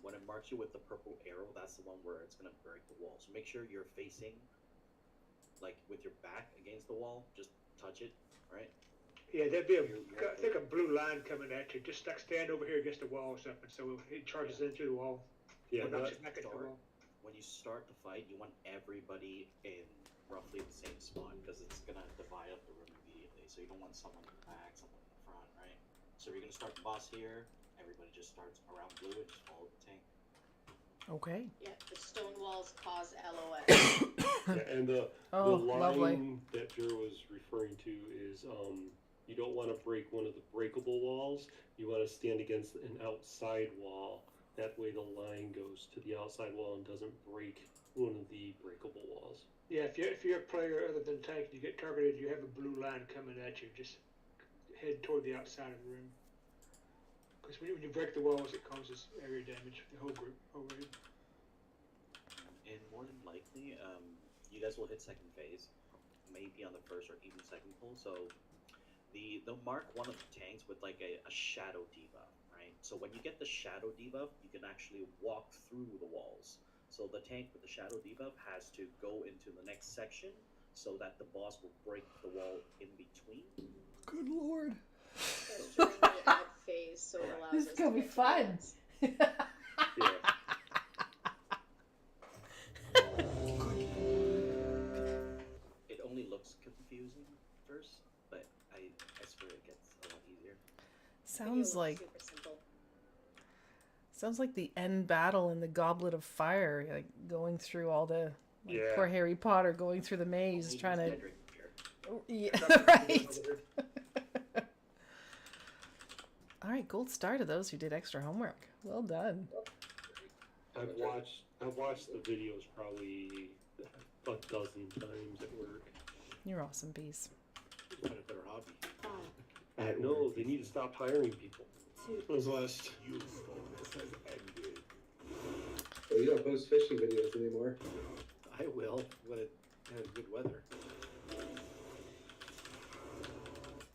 when it marks you with the purple arrow, that's the one where it's gonna break the wall. So make sure you're facing, like with your back against the wall. Just touch it, right? Yeah, there'd be I think a blue line coming at you. Just like stand over here against the wall or something, so it charges into the wall. Yeah. When you start the fight, you want everybody in roughly the same spot because it's gonna divide up the room immediately. So you don't want someone in the back, someone in the front, right? So you're gonna start the boss here. Everybody just starts around blue and just follow the tank. Okay. Yeah, the stone walls cause LOS. Yeah, and the line lovely. that Jer was referring to is you don't want to break one of the breakable walls. You want to stand against an outside wall. That way the line goes to the outside wall and doesn't break one of the breakable walls. Yeah, if you're a player other than tank, you get targeted, you have a blue line coming at you. Just head toward the outside of the room. Because when you break the walls, it causes area damage for the whole group already. And more than likely, you guys will hit second phase, maybe on the first or even second pull. So they'll mark one of the tanks with like a shadow debuff, right? So when you get the shadow debuff, you can actually walk through the walls. So the tank with the shadow debuff has to go into the next section so that the boss will break the wall in between. Good lord. That's during the ad phase, so it allows This us is gonna to be get fun. It only looks confusing at first, but I swear it gets a lot easier. Sounds like the end battle in the Goblet of Fire, like going through all the poor Harry Potter going through the maze trying to. Yeah, right. All right, gold star to those who did extra homework. Well done. I've watched the videos probably a dozen times at work. You're awesome, bees. Find a better hobby. No, they need to stop hiring people. What's last? Usefulness has ended. Well, you don't post fishing videos anymore. I will when it has good weather.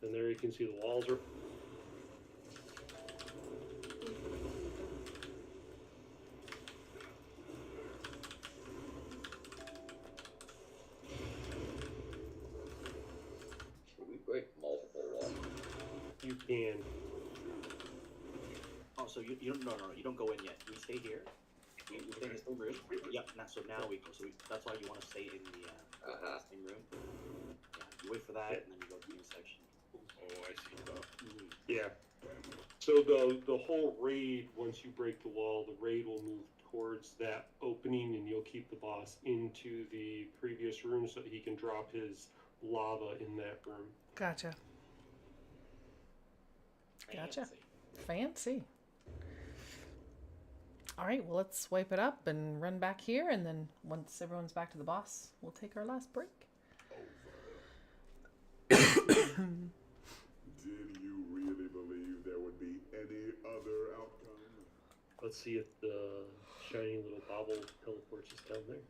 And there you can see the walls are. We break multiple walls. You can. Oh, so you don't go in yet. We stay here. We stay in the same room. Yep. So now we go. So that's why you want to stay in the same room. Yeah. You wait for that, and then you go to the new section. Oh, I see. Yeah. So the whole raid, once you break the wall, the raid will move towards that opening, and you'll keep the boss into the previous room so that he can drop his lava in that room. Gotcha. Gotcha. Fancy. All right, well, let's swipe it up and run back here, and then once everyone's back to the boss, we'll take our last break. Did you really believe there would be any other outcome? Let's see if the shiny little bobble teleports us down there.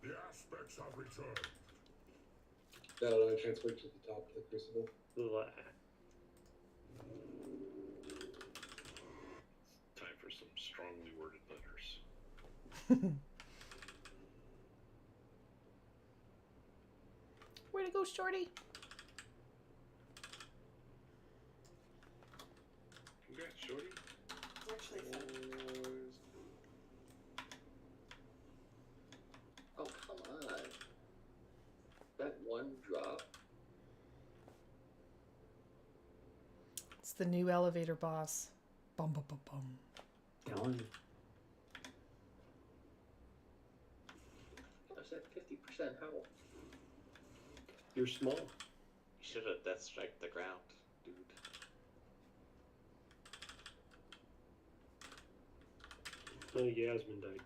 The aspects have returned. That'll only transfer to the top of the crucible. Time for some strongly worded letters. Way to go, Shorty. Congrats, Shorty. Actually, Oh, come on. That one drop. It's the new elevator boss. Bum, bum, bum, bum. Telling you. That's at 50% health. You're small. You should have death strike the ground, dude. Yasmin died.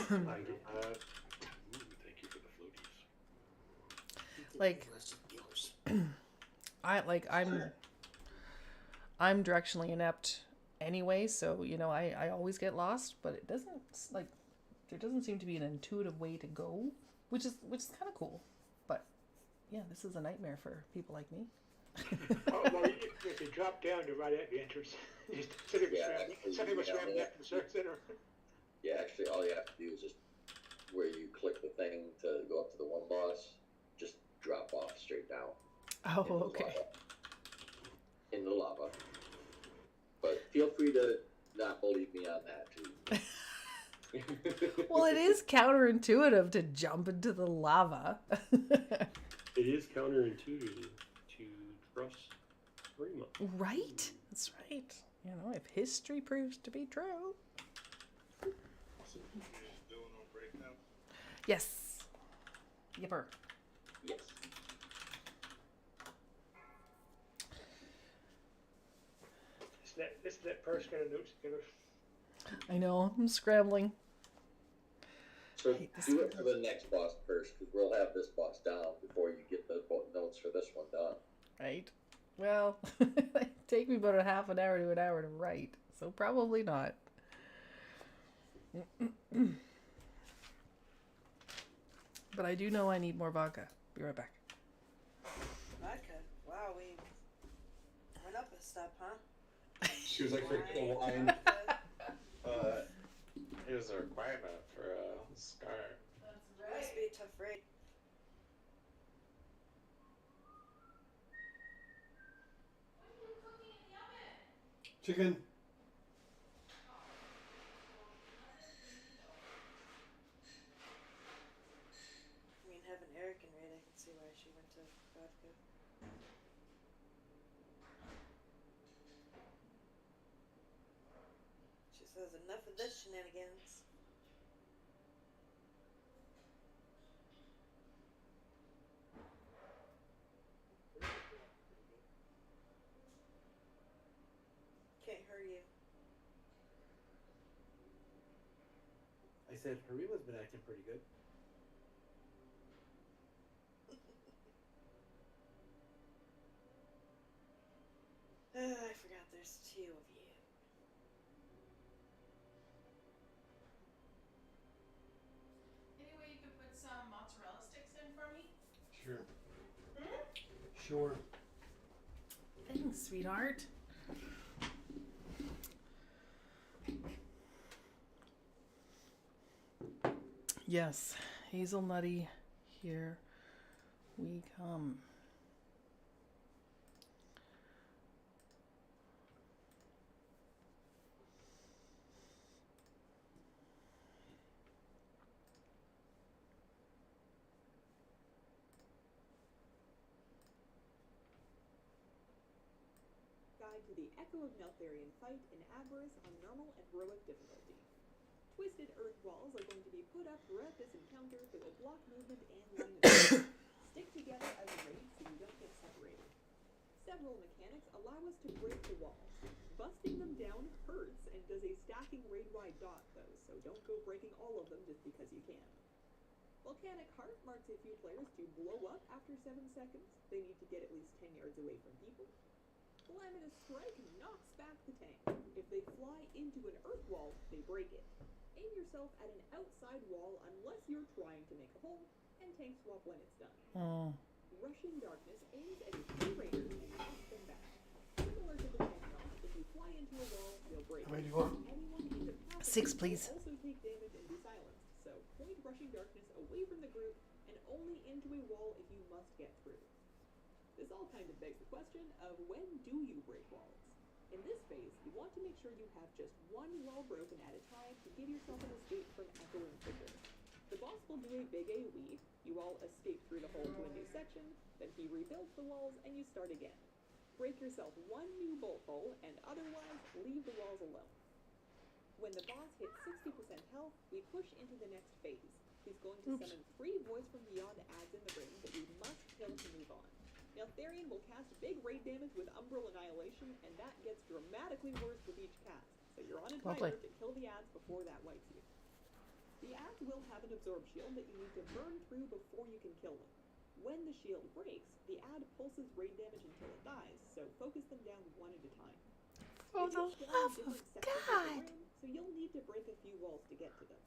Thank you for the floaties. Like, I'm directionally inept anyway, so you know I always get lost, but it doesn't like there doesn't seem to be an intuitive way to go, which is kind of cool. But yeah, this is a nightmare for people like me. Oh, well, if you drop down, you're right at the entrance. Some people swam back to the search center. Yeah, actually, all you have to do is just where you click the thing to go up to the one boss, just drop off straight down. Oh, okay. In the lava. But feel free to not believe me on that, too. Well, it is counterintuitive to jump into the lava. It is counterintuitive to trust Rima. Right? That's right. You know, if history proves to be true. Yes. Yipper. Yes. Isn't that person gonna notes together? I know. I'm scrambling. So do it for the next boss first, because we'll have this boss down before you get the notes for this one done. Right. Well, it take me about a half an hour to an hour to write, so probably not. But I do know I need more vodka. Be right back. vodka. Wow, we went up a step, huh? She was like, for the wine. It was a requirement for a scar. That's right. Must be a tough raid. Chicken. I mean, having Eric in raid, I can see why she went to vodka. She says, enough of this shenanigans. Can't hear you. I said Harima's been acting pretty good. I forgot there's two of you. Any way you could put some mozzarella sticks in for me? Sure. Sure. Thanks, sweetheart. Yes, hazelnutty, here we come. to the Echo of Neltharion fight in ABERRUS on normal and heroic difficulty. Twisted earth walls are going to be put up throughout this encounter that will block movement and line of sight. Stick together as a raid so you don't get separated. Several mechanics allow us to break the walls. Busting them down hurts and does a stacking raid-wide dot though, so don't go breaking all of them just because you can. Volcanic Heart marks a few players to blow up after 7 seconds. They need to get at least 10 yards away from people. Calamitous Strike knocks back the tank. If they fly into an earth wall, they break it. Aim yourself at an outside wall unless you're trying to make a hole, and tank swap when it's done. Rushing Darkness aims at a few raiders and knocks them back. Similar to the tank knock, if you fly into a wall, you'll break it. Anyone in the path 6, please. will also take damage and be silenced, so point Rushing Darkness away from the group and only into a wall if you must get through. This all kind of begs the question of when do you break walls? In this phase, you want to make sure you have just one wall broken at a time to give yourself an escape from echoing quicker. The boss will do a big AoE, you all escape through the hole to a new section, then he rebuilds the walls and you start again. Break yourself one new bolt hole and otherwise leave the walls alone. When the boss hits 60% health, we push into the next phase. He's going to summon 3 Voice from Beyond adds in the ring that we must kill to move on. Neltharion will cast big raid damage with Umbral Annihilation, and that gets dramatically worse with each cast, so you're on a timer to kill the ads before that wipes you. The ads will have an absorb shield that you need to burn through before you can kill them. When the shield breaks, the ad pulses raid damage until it dies, so focus them down one at a time. For the love of God! So you'll need to break a few walls to get to them.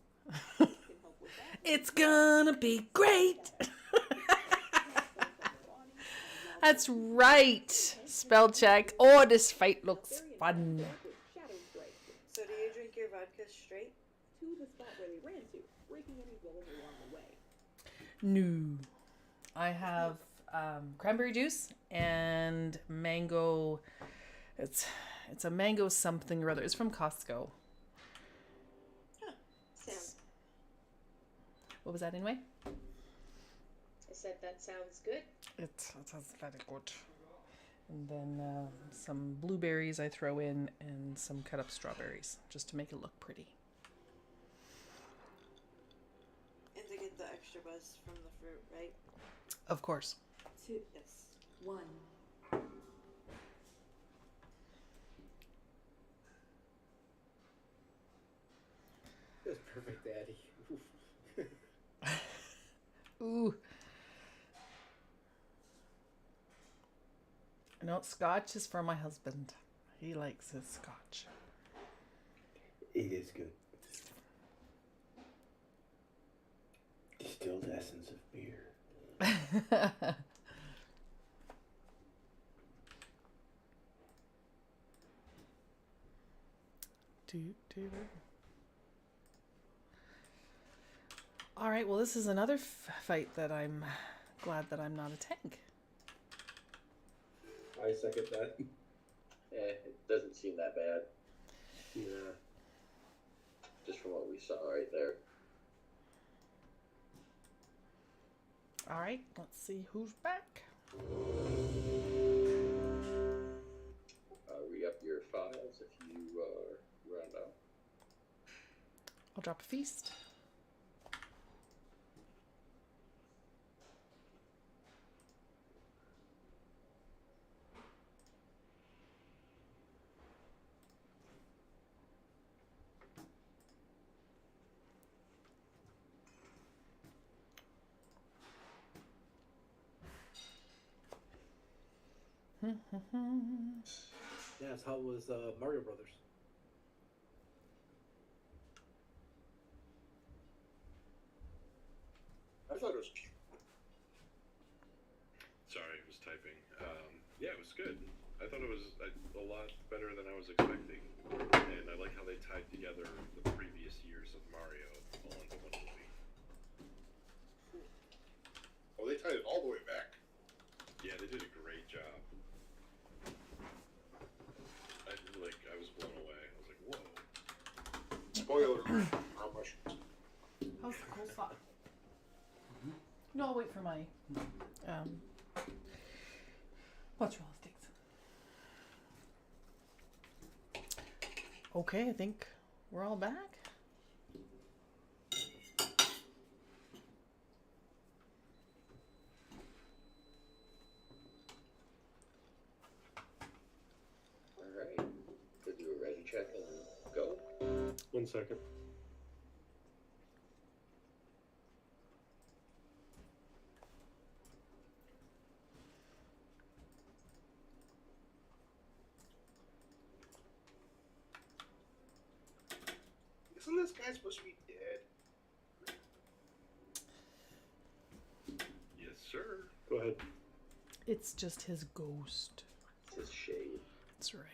Can help with that. It's gonna be great! That's right! Spell check. Oh, this fight looks fun. So do you drink your vodka straight? To the spot where they ran to, breaking any walls along the way. No. I have cranberry juice and mango. It's a mango something or other. It's from Costco. Sam, What was that anyway? I said that sounds good. It sounds very good. And then some blueberries I throw in and some cut up strawberries just to make it look pretty. And to get the extra buzz from the fruit, right? Of course. 2, Yes. 1. That's perfect, Daddy. Ooh. No, scotch is for my husband. He likes his scotch. It is good. Distilled essence of beer. All right, well, this is another fight that I'm glad that I'm not a tank. I second that. It doesn't seem that bad. Yeah. Just from what we saw right there. All right, let's see who's back. Re-up your files if you run out. I'll drop a feast. Yes, how was Mario Brothers? I thought it was cute. Sorry, I was typing. Yeah, it was good. I thought it was a lot better than I was expecting, and I like how they tied together the previous years of Mario all into one movie. Oh, they tied it all the way back. Yeah, they did a great job. I was blown away. I was like, whoa. Spoiler alert, how much? How's the coleslaw? No, I'll wait for my mozzarella sticks. Okay, I think we're all back. All right. So do a ready check and go. 1 second. Isn't this guy supposed to be dead? Yes, sir. Go ahead. It's just his ghost. It's his shade. That's right.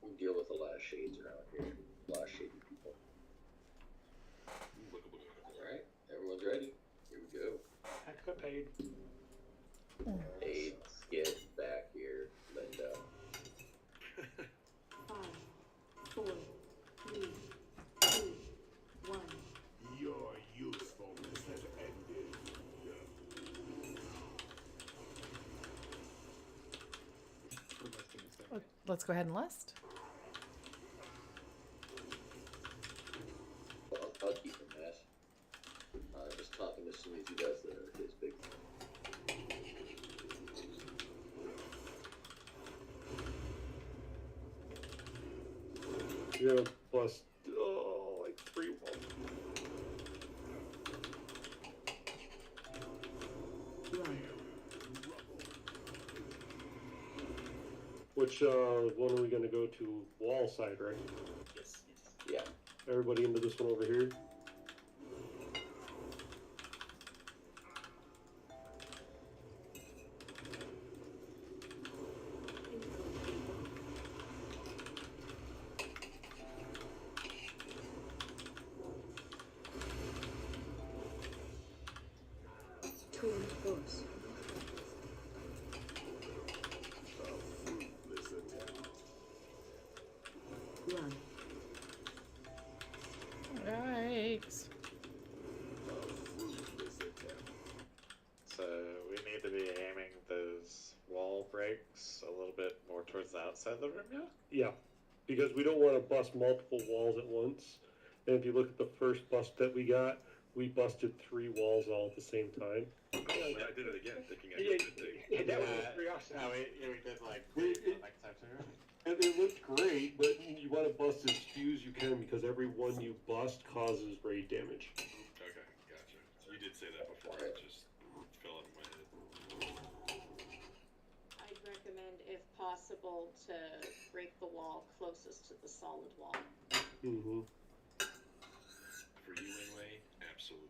We deal with a lot of shades around here. A lot of shady people. All right. Everyone's ready. Here we go. Escapade. Aid, get back here, Linda. 5, 4, 3, 2, 1. Your usefulness has ended. Let's go ahead and list. I'll keep him mess. Just taunt him as soon as he does his big thing. You're gonna bust like 3 walls. Which one are we gonna go to? Wall side, right? Yes. Yeah. Everybody into this one over here. Towards boss. Fruitless attempt. Run. Yikes. Fruitless attempt. So we need to be aiming those wall breaks a little bit more towards the outside of the room, yeah? Yeah, because we don't want to bust multiple walls at once. And if you look at the first bust that we got, we busted 3 walls all at the same time. Oh, I did it again, thinking I Yeah, did the thing. yeah, that was pretty awesome. No, we did like next time too. And it looked great, but you want to bust as few as you can because every one you bust causes raid damage. Okay, gotcha. You did say that before, it just fell out of my head. I'd recommend, if possible, to break the wall closest to the solid wall. Mm-hmm. For you, Inway, absolutely.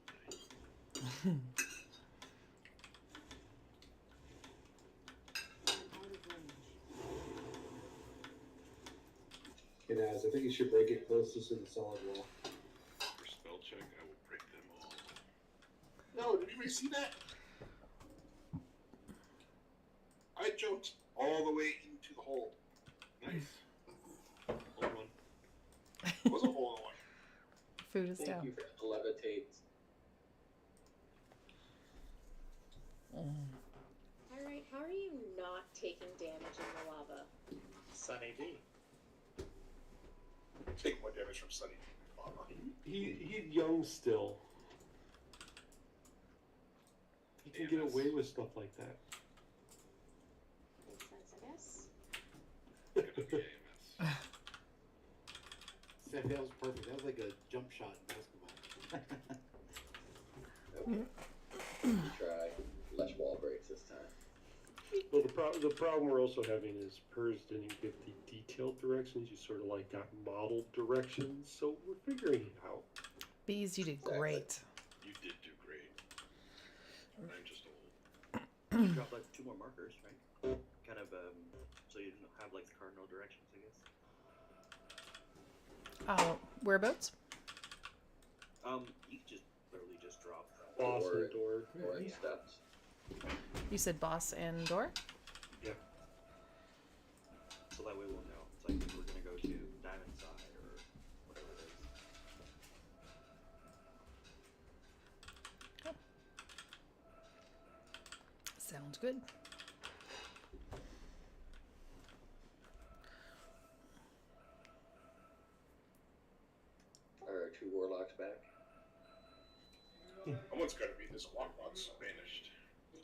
And as I think you should break it closest to the solid wall. For spell check, I will break them all. No, did anybody see that? I jumped all the way into the hole. Nice. Hold on. It was a hole in one. Food is Thank down. you for the levitate. Alright, how are you not taking damage in the lava? Sunny D. Take more damage from Sunny. He's young still. He can get away with stuff like that. Makes sense, I guess. That was perfect. That was like a jump shot in basketball. Try less wall breaks this time. Well, the problem we're also having is Pers didn't give the detailed directions. You sort of like got modeled directions, so we're figuring it out. Bees, you did great. You did do great. I'm just old. You drop like 2 more markers, right? Kind of, so you don't have like the cardinal directions, I guess. Whereabouts? You can just literally just drop. Boss and door. Door and steps. You said boss and door? Yeah. So that way we'll know. It's like if we're gonna go to diamond side or whatever it is. Sounds good. knockback. Someone's got to be this lockbox banished.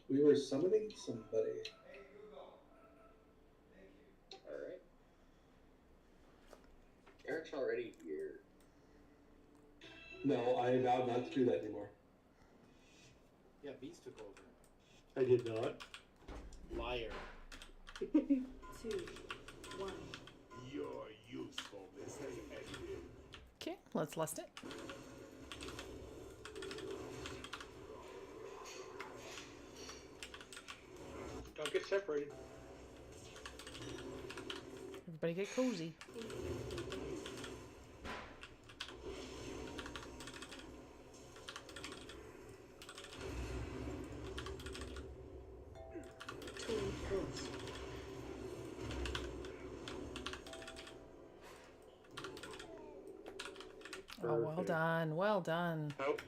We were summoning somebody. Alright. Eric's already here. No, I vowed not to do that anymore. Yeah, Beast took over. I did not. Liar. 2, 1. Your usefulness has ended. Okay, let's lust it. Don't get separated. Everybody get cozy. Oh, well Perfect. done. Well done. Out.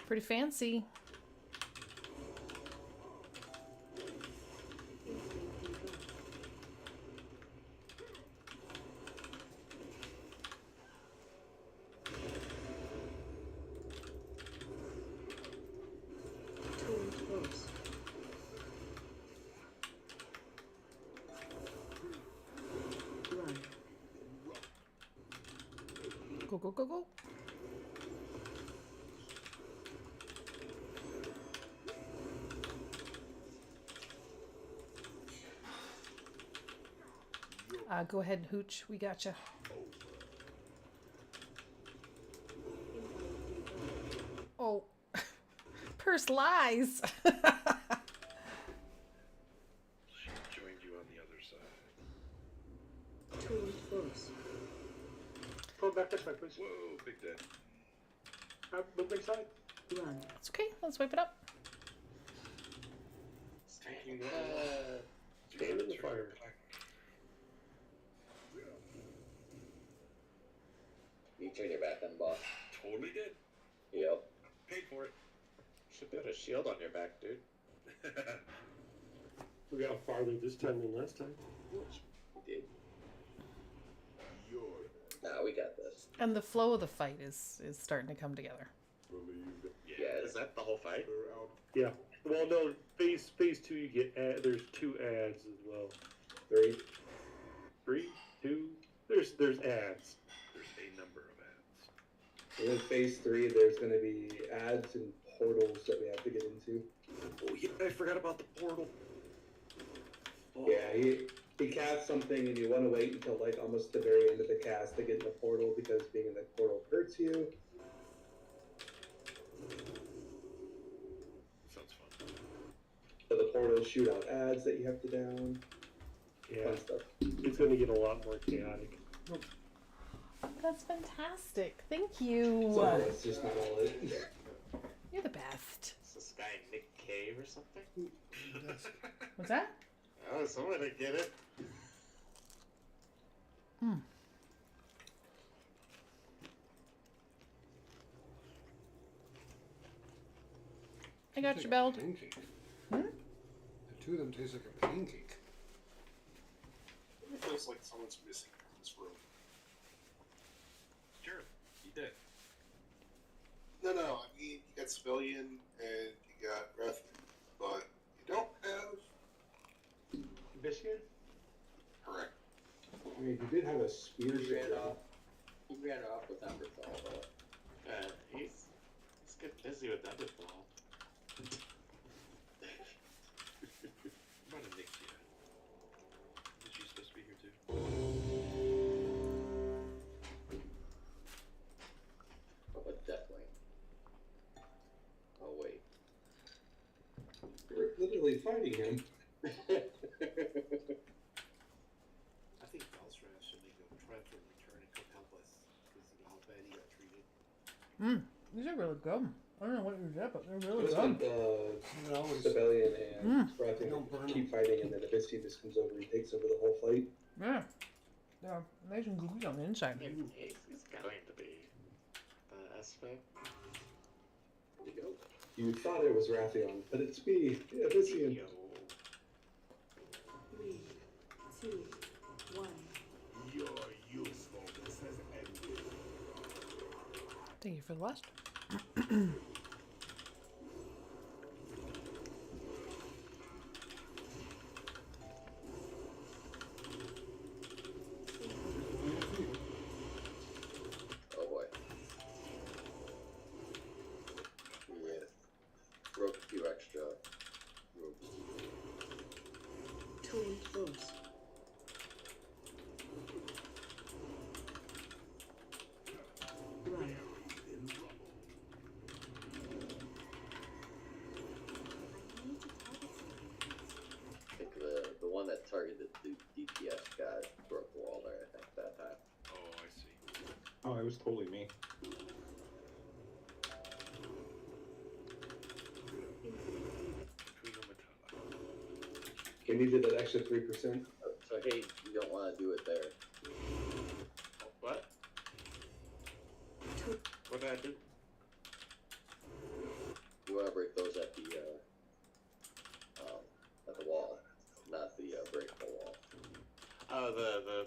Pretty fancy. Go, go, go, go. Go ahead, Hooch. We gotcha. Oh. Purse lies. She joined you on the other side. Pull back this way, please. Whoa, big dead. Move inside. Run. It's okay. Let's wipe it up. Stand in the fire. You turn your back on the boss. Totally did. Yep. Paid for it. Should put a shield on your back, dude. We got farther this time than last time. Did. Nah, we got this. And the flow of the fight is starting to come together. Yeah. Is that the whole fight? Yeah. Well, no. Phase 2, you get there's 2 ads as well. 3. 3, 2. There's ads. There's a number of ads. And in phase 3, there's going to be ads and portals that we have to get into. Oh yeah, I forgot about the portal. Oh. Yeah, he casts something and you want to wait until like almost the very end of the cast to get in the portal because being in the portal hurts you. Sounds fun. So the portals shoot out ads that you have to down. Yeah. Fun stuff. It's going to get a lot more chaotic. That's fantastic. Thank you. So it's just not all it. You're the best. Is this guy Nick Cave or something? What's that? Oh, someone did get it. I got you, Belle. Pancake. The two of them taste like a pancake. It feels like someone's missing from this room. Sure, you did. No, I mean, you got Civilian and you got Wrath, but you don't have... Biscuit? Correct. I mean, you did have a spear He ran shot. off. He ran off with Emberthal, though. He's getting busy with Emberthal. What about a Nixia? Is she supposed to be here too? Oh, definitely. Oh, wait. You're literally fighting him. I think Belstrat should make a triumphant return and come help us because of how bad he got treated. These are really good. I don't know what you did, but they're really Just good. with Civilian and Wrathing keep fighting, and then Abyssian just comes over and takes over the whole fight. Yeah. They're nice and gooey on the inside. He's going to be the S-Fig. There you go. You thought it was Raffion, but it's me, Elysian. 3, 2, 1. Your usefulness has ended. Thank you for the last. Oh boy. Yeah. Broke a few extra ropes. Taunt boss. Run. I think the one that targeted the DPS guy broke the wall there, I think, that time. Oh, I see. Oh, it was totally me. Can you do that extra 3%? So hey, you don't want to do it there. What? What did I do? You want to break those at the wall, not the breakable wall. Oh,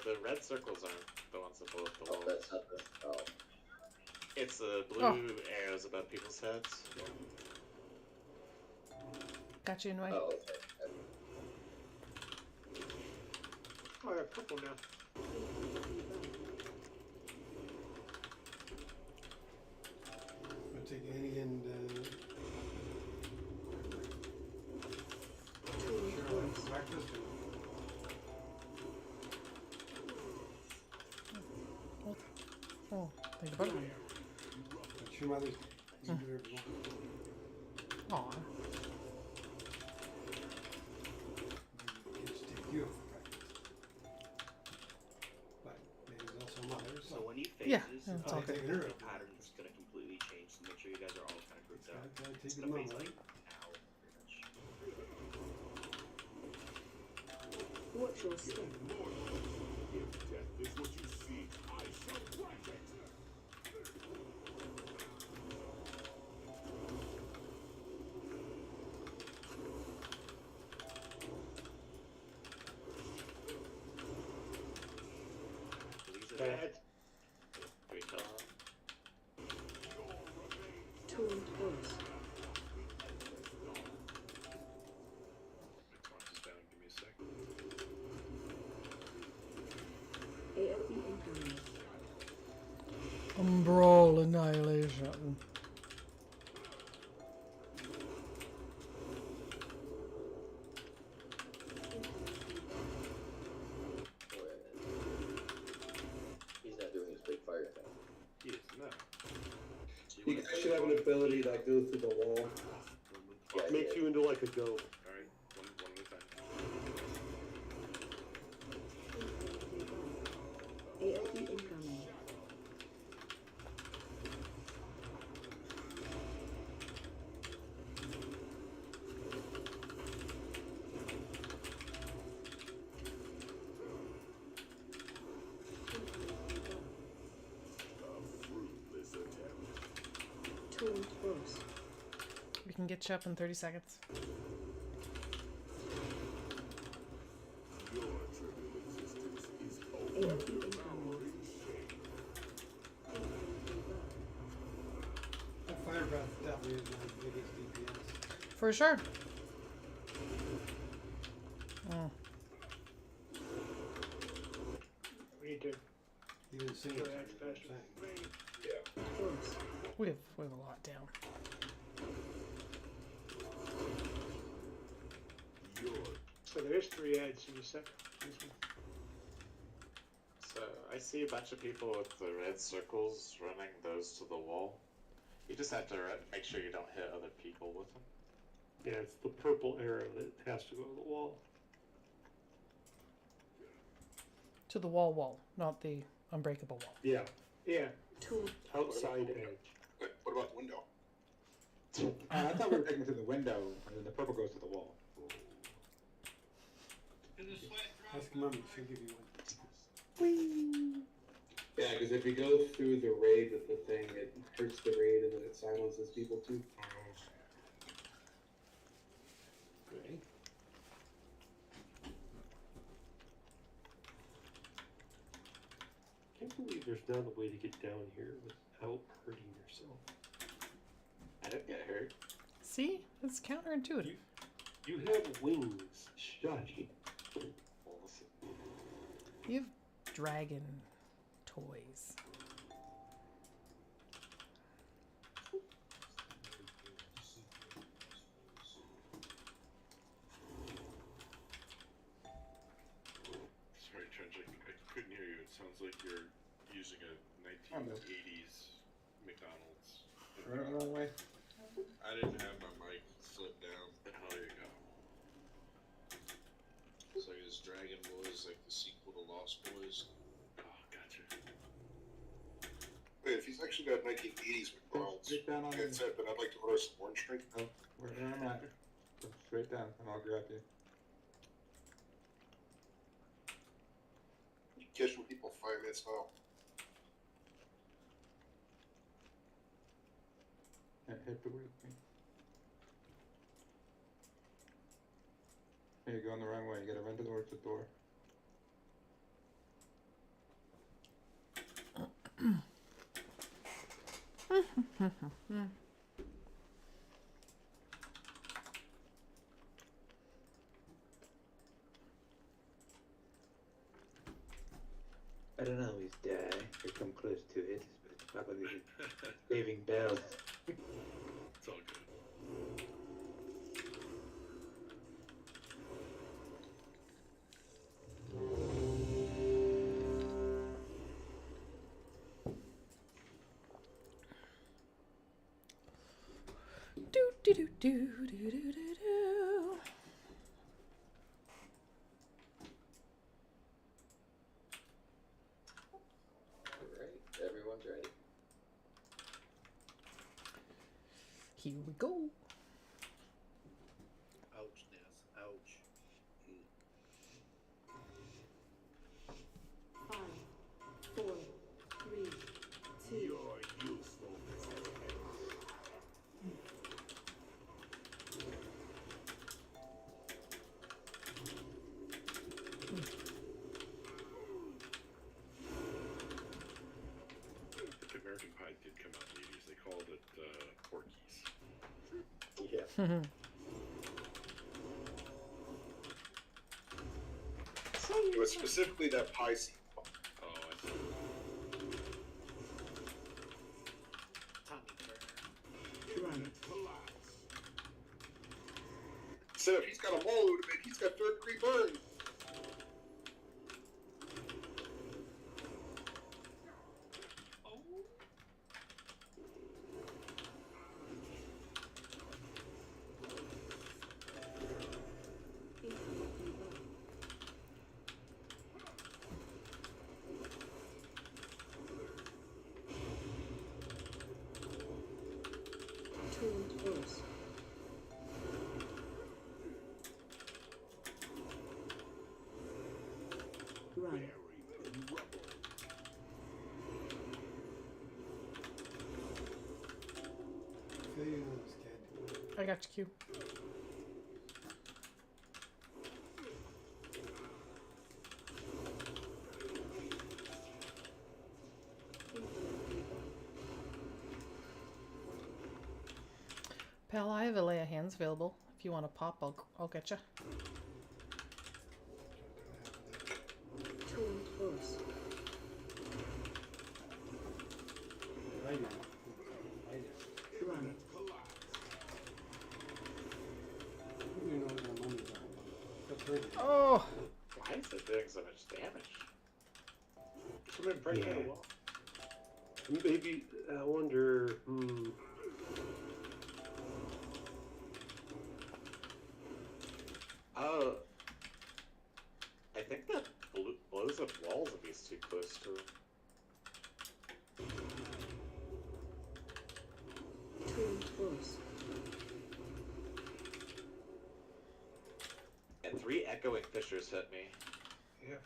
the red circles aren't the ones that blow up the wall. That's not the. Oh. It's the blue arrows above people's heads. Got you in way. Oh, okay. Oh, I have a couple now. I'll take Annie and Caroline for breakfast. Oh, think about it. It's your mother's. You can do whatever you want. Aw. Kids take you for breakfast. But May's also mother's. So when you phase Yeah, this, it's all good. the pattern is going to completely change. So make sure you guys are all kind of grouped up. Gotta take It's the going to phase moment. like now, pretty much. Watch your step. If death is what you seek, I shall grant it. These are Bad. Do we kill him? Taunt boss. My taunt is down. Give me a sec. AoE incoming. Umbral annihilation. He's not doing his big fire thing. He is not. You guys should have an ability to like, go through the wall. Yeah, Makes you into like a goat. Alright, one at a time. AoE incoming. A fruitless attempt. Taunt boss. We can get you up in 30 seconds. Your trivial existence is AoE over. incoming. That fire breath definitely is my biggest DPS. For sure. Oh, We need to. Even singing. Sure, that's faster. Boss. we have a lot down. So there is 3 ads in the second. This one. So I see a bunch of people with the red circles running those to the wall. You just have to make sure you don't hit other people with them. Yeah, it's the purple arrow that has to go to the wall. To the wall, not the unbreakable wall. Yeah, Yeah. Taunt. outside edge. What about the window? I thought we were taking it to the window, and then the purple goes to the wall. Ask Mummy, she'll give you one. Yeah, because if you go through the raid with the thing, it hurts the raid and then it silences people too. there's not a way to get down here without hurting yourself. I didn't get hurt. See? It's counterintuitive. You have wings. Shush. You have dragon toys. Sorry, Trench, I couldn't hear you. It sounds like you're using a 1980s McDonald's. Right the wrong way. I didn't have my mic flipped down. Oh, there you go. It's like this Dragon Boys, like the sequel to Lost Boys. Oh, gotcha. Wait, if he's actually got 1980s McDonald's, Straight down on that's it, then I'd like to order some orange drink. Oh, where I'm at. Go straight down, and I'll grab you. You catch with people 5 minutes now. Can't hit the wheel. Hey, you're going the wrong way. You gotta run towards the door. I don't always die or come close to it, but it's probably saving bells. It's all good. Do do do do do do do do. Alright, everyone's ready. Here we go. Ouch, Ness. Ouch. 5, 4, 3, 2. You're useful. The American Pie did come out in the 80s. They called it Porky's. Yeah. It was specifically that pie seed. Oh, I see. Tommy Turner. Run. Instead of he's got a mole, it would have been he's got 3rd-degree burn. Tuned voice. Run. Feel your nose, kid. I got you, Q. Pal, I have a lay of hands available. If you want to pop, I'll get you. Tuned voice. I do. I do. Run. You know what our money's on. That's hurting. Oh! Why is it doing so much damage? Somebody break that wall. Maybe, I wonder, I think that blows up walls if he's too close to him. Tuned voice. And 3 echoing fissures hit me. Yeah.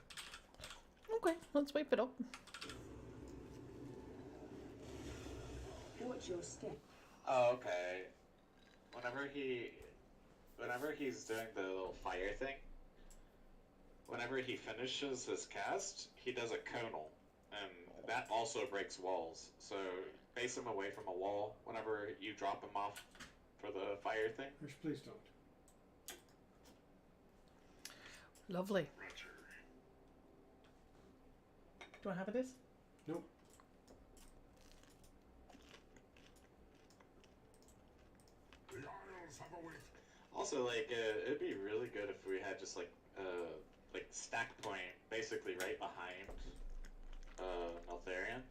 Okay, let's wipe it up. Watch your step. Oh, okay. Whenever he's doing the little fire thing, whenever he finishes his cast, he does a conal, and that also breaks walls. So face them away from a wall whenever you drop them off for the fire thing. Hirsch, please don't. Lovely. Do I have it is? Nope. The Isles have awaited. Also, like, it'd be really good if we had just like stack point basically right behind Neltharion,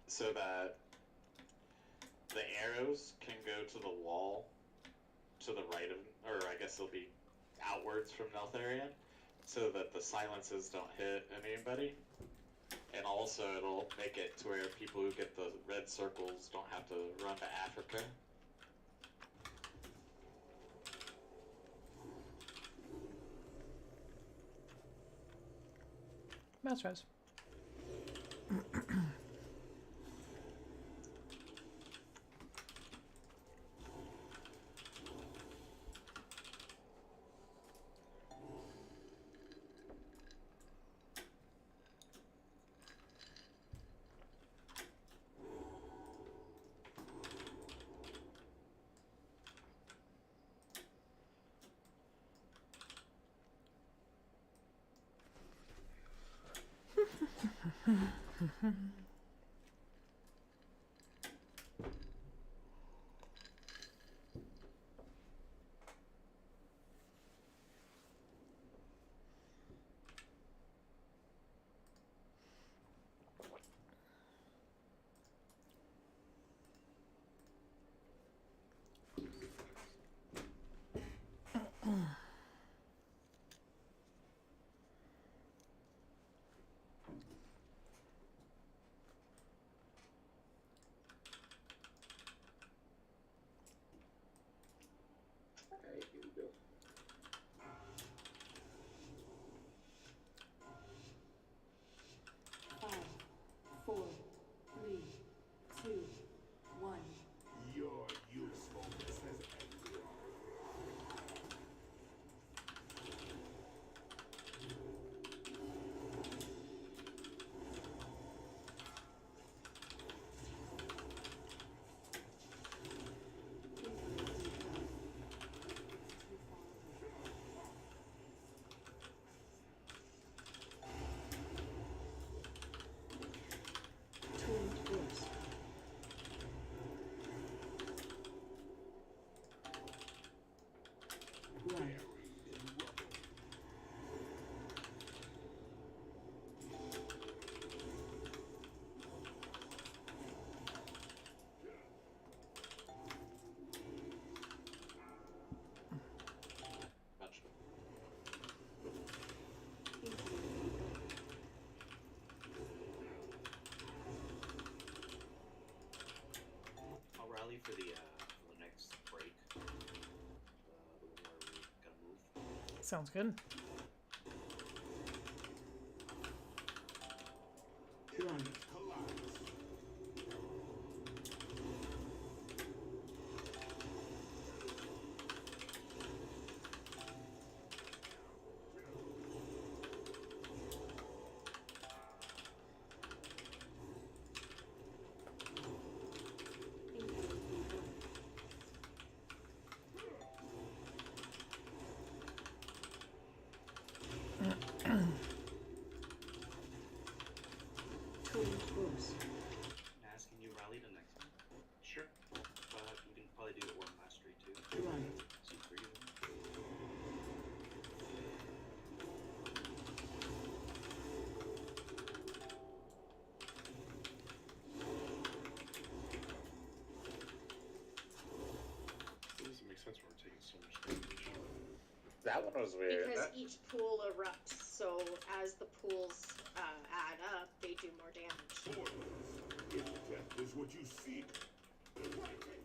so that the arrows can go to the wall to the right of, or I guess they'll be outwards from Neltharion, so that the silences don't hit anybody. And also it'll make it to where people who get the red circles don't have to run to Africa. Mouse Rose. Alright, here we go. Five, four, three, two, one. Your usefulness has ended. Turned force. Run. Much. I'll rally for the next break. The one where we gotta move. Sounds good. Run. Turned force. Naz, can you rally the next one? Sure. You can probably do the Orb Mastery too. Run. See for you. It doesn't make sense when we're taking so much damage. That one was weird. Because each pool erupts, so as the pools add up, they do more damage. If death is what you seek, fight it.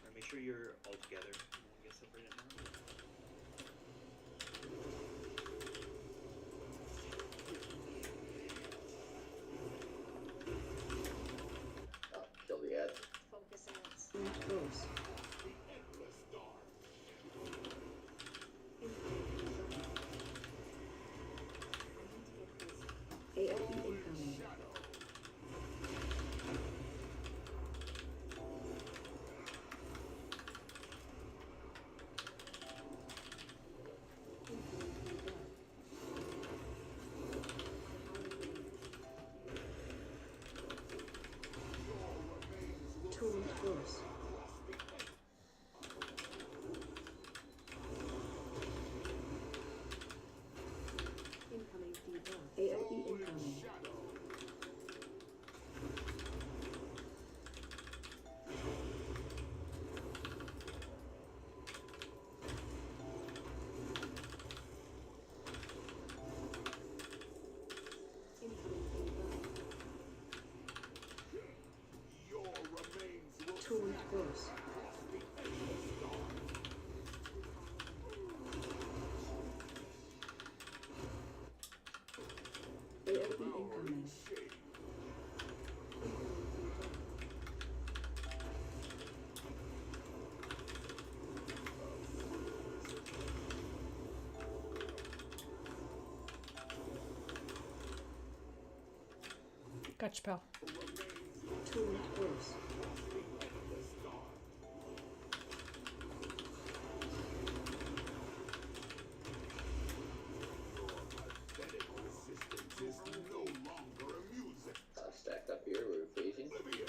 Alright, make sure you're all together. You won't get separated now. Oh, kill the ad. Focus ants. Turned force. The endless dark. Infinite. Torrent force. Incoming debuff. AOE incoming. Incoming debuff. Your remains will Torrent force. AOE incoming. Gotcha, pal. Torrent force. pathetic resistance is no longer amusing. Stacked up here, we're phasing. Oblivion.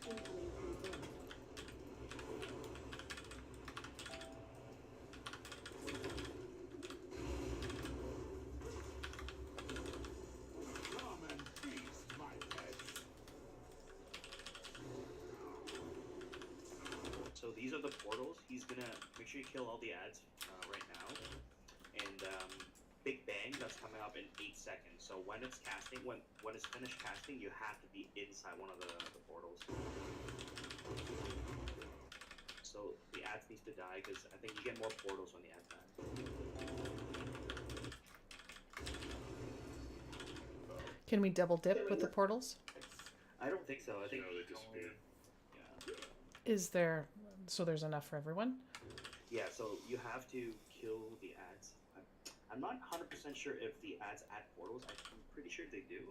Incoming debuff. Come and feast, my pets. So these are the portals. He's gonna make sure you kill all the ads right now. And Big Bang, that's coming up in 8 seconds. So when it's casting, when it's finished casting, you have to be inside one of the portals. So the ads needs to die because I think you get more portals when the ads die. Can we double dip with the portals? I don't think so. I think No, they disappear. Is there, so there's enough for everyone? Yeah, so you have to kill the ads. I'm not 100% sure if the ads add portals. I'm pretty sure they do.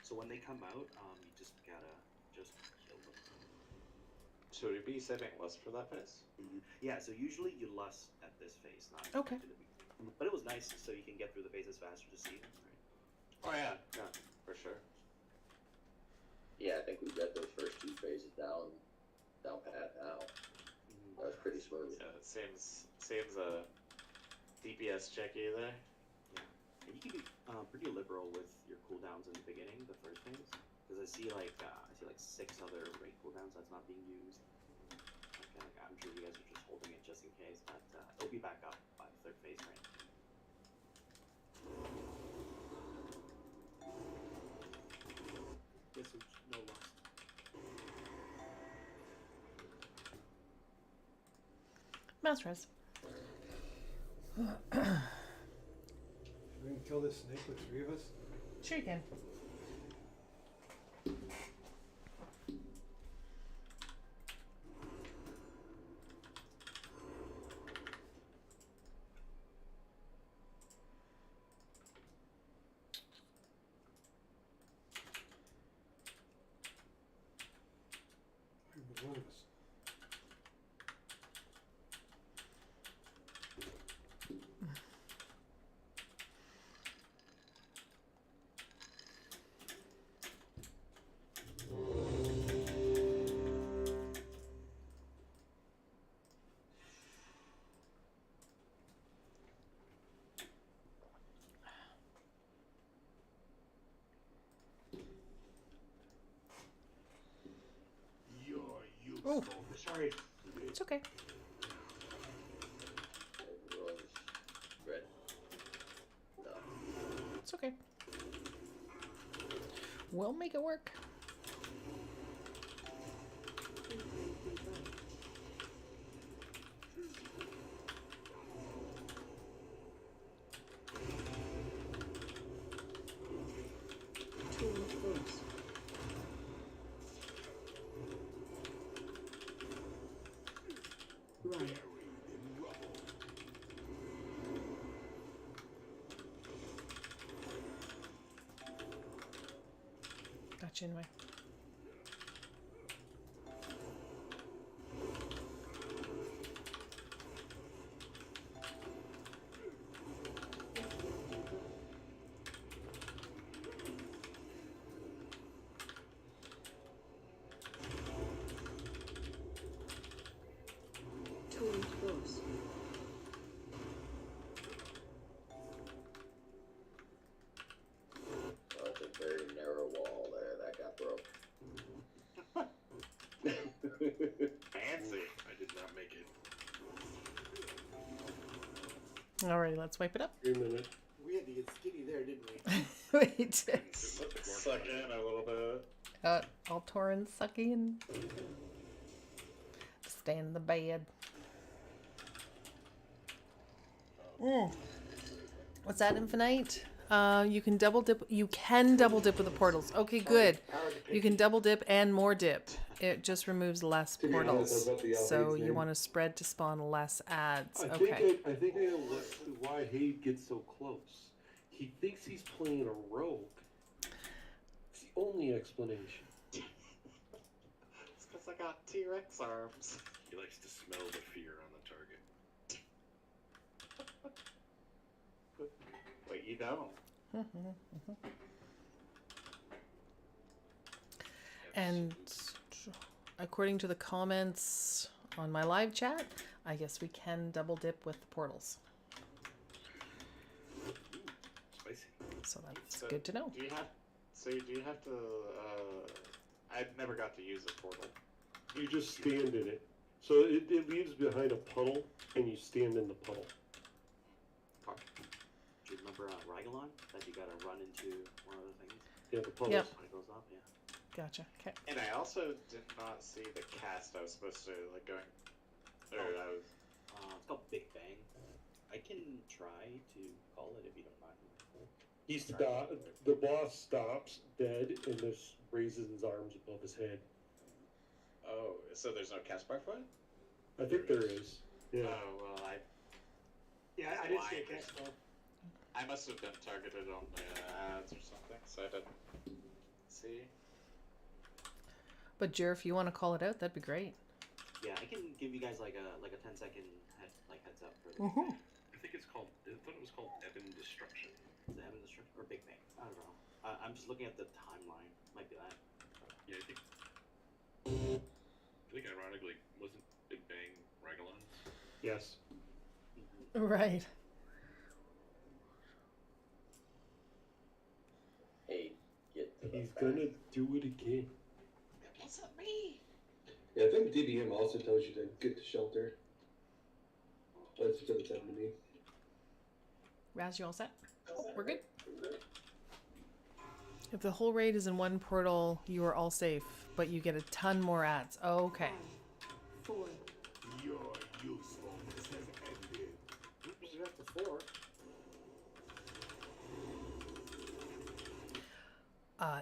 So when they come out, you just gotta kill them. Should we be saving lust for that phase? Yeah, so usually you lust at this phase, not Okay. to the beginning. But it was nice, so you can get through the phases faster to see them, right? Oh yeah, yeah, for sure. Yeah, I think we've got those first 2 phases down pat now. That was pretty smooth. Yeah, it seems a DPS checky there. And you can be pretty liberal with your cooldowns in the beginning, the first phase, because I see like 6 other rate cooldowns that's not being used. Okay, I'm sure you guys are just holding it just in case, but it'll be back up by the 3rd phase, right? Guess there's no loss. Mouse res. We can kill this snake with 3 of us. Sure you can. With 1 of us. Oh, Sorry. it's okay. Everyone's red. No. It's okay. We'll make it work. Incoming debuff. Torrent force. Run. Gotcha anyway. Fancy. I did not make it. Alrighty, let's wipe it up. Wait a minute. We had to get skinny there, didn't we? Wait. Suck in a little bit. All torn, sucky, and stay in the bed. What's that, Infinite? You can double dip. You can double dip with the portals. Okay, good. You can double dip and more dip. It just removes less To be honest, portals. that's what the So Hayes you name. want to spread to spawn less ads. I Okay. think I know why Hayes gets so close. He thinks he's playing a rogue. It's the only explanation. It's because I got T-Rex arms. He likes to smell the fear on the target. Wait, you don't? And according to the comments on my live chat, I guess we can double dip with the portals. Spicy. So that's So good to know. Do you have to? I never got to use a portal. You just stand in it. So it leaves behind a puddle, and you stand in the puddle. Do you remember Rygolon? That you gotta run into one of the things? Yeah, the puddles. Yep. When it goes up, yeah. Gotcha. Okay. And I also did not see the cast I was supposed to like going. Or I was. It's called Big Bang. I can try to call it if you don't mind. The boss stops dead and just raises his arms above his head. Oh, so there's no cast bar for it? I think there is. Yeah. Oh well, I Yeah, I didn't see a cast bar. I must have been targeted on the ads or something, so I didn't see. But Jer, if you want to call it out, that'd be great. Yeah, I can give you guys like a 10-second heads up for this. I think it's called. I thought it was called Ebon Destruction. Is it Heaven Destruction or Big Bang? I don't know. I'm just looking at the timeline. Might be that. Yeah, I think ironically, wasn't Big Bang Rygolon? Yes. Right. Hey, get to the He's back. gonna do it again. It wasn't me. Yeah, I think DBM also tells you to get to shelter. That's what it's happened to me. Raz, you all set? We're good. If the whole raid is in one portal, you are all safe, but you get a ton more ads. Okay. 4, Your usefulness has ended. Oops, you got to 4.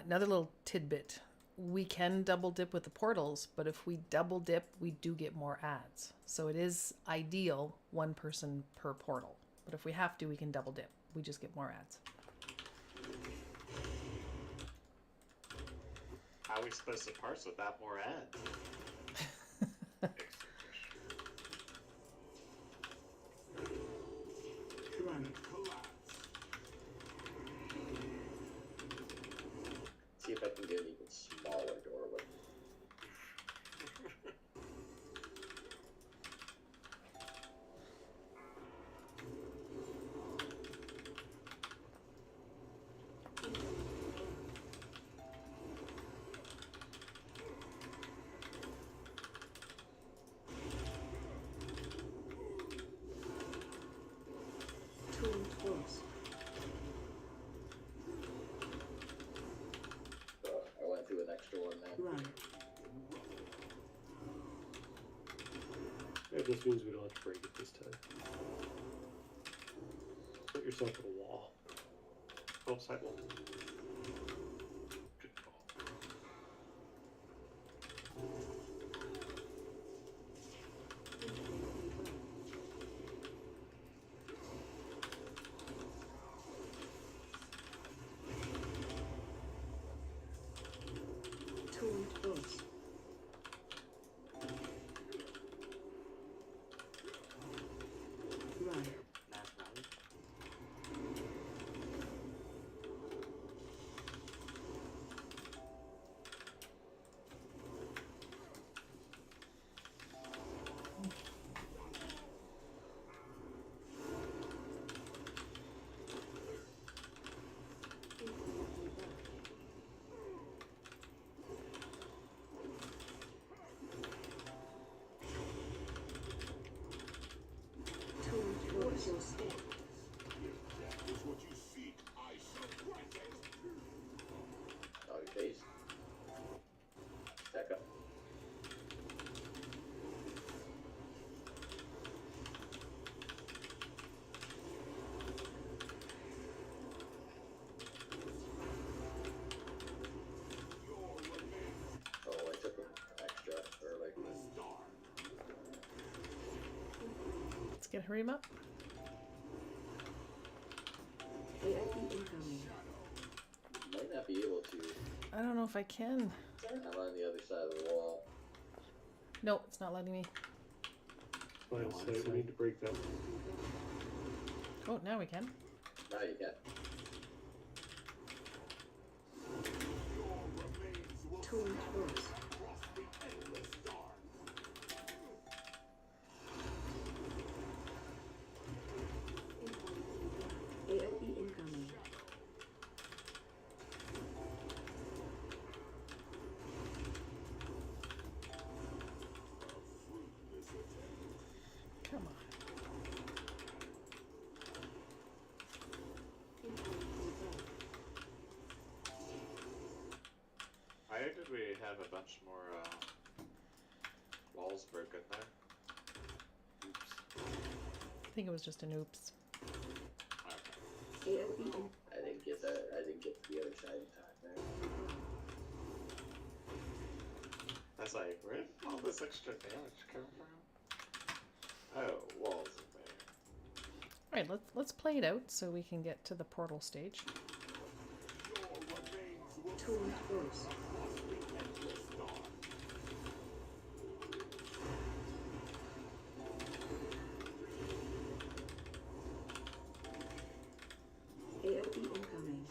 Another little tidbit. We can double dip with the portals, but if we double dip, we do get more ads. So it is ideal one person per portal. But if we have to, we can double dip. We just get more ads. How are we supposed to parse without more ads? Granite collapse. See if I can get an even smaller doorway. Tuned horse. I went through an extra one there. Run. That just means we don't have to break it this time. Put yourself at a wall. Oh, sidewall. Good call. Tuned horse. Run. Mass rally. get Harim up. AOE incoming. Might not be able to. I don't know if I can. I'm on the other side of the wall. No, it's not letting me. Line of sight, we need to break that one. Oh, now we can. Now you can. Taunt close. AOE incoming. Come on. Why did we have a bunch more walls broken there? Oops. I think it was just an oops. I didn't get that. I didn't get to the other side in time there. That's like, where did all this extra damage come from? Oh, walls in there. All right, let's play it out so we can get to the portal stage. Taunt close. AOE incoming.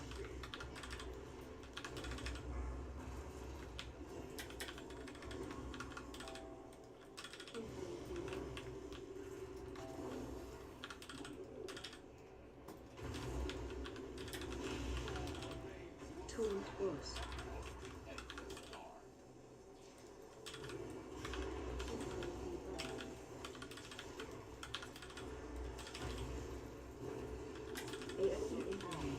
Taunt close. AOE incoming.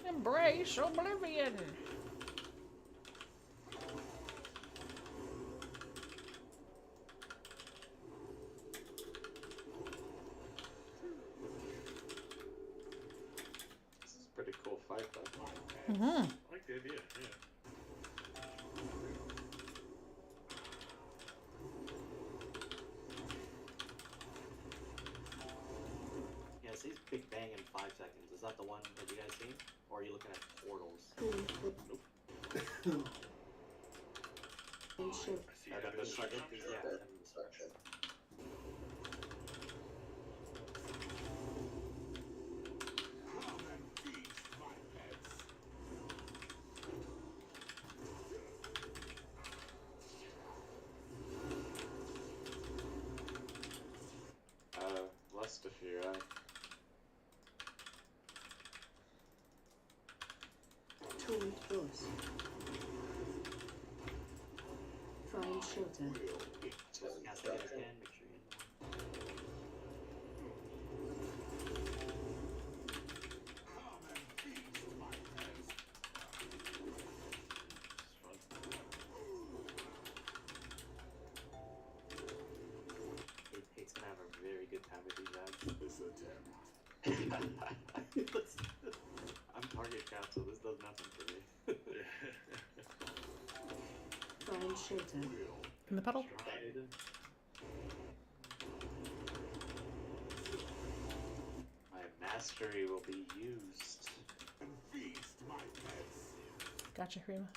Embrace oblivion. This is a pretty cool fight, though. Mm-hmm. I like the idea, yeah. Yeah, it says Big Bang in 5 seconds. Is that the one that you guys seen? Or are you looking at portals? And shift. And then the second, Yeah, That and destruction. lust of fury. Taunt close. Find shelter. Cast it again, make sure you hit one. It's gonna have a very good time with these ads. This attempt. I'm target cap, so this does nothing for me. Find shelter. In the puddle. My mastery will be used. And feast my pets. Gotcha, Rima.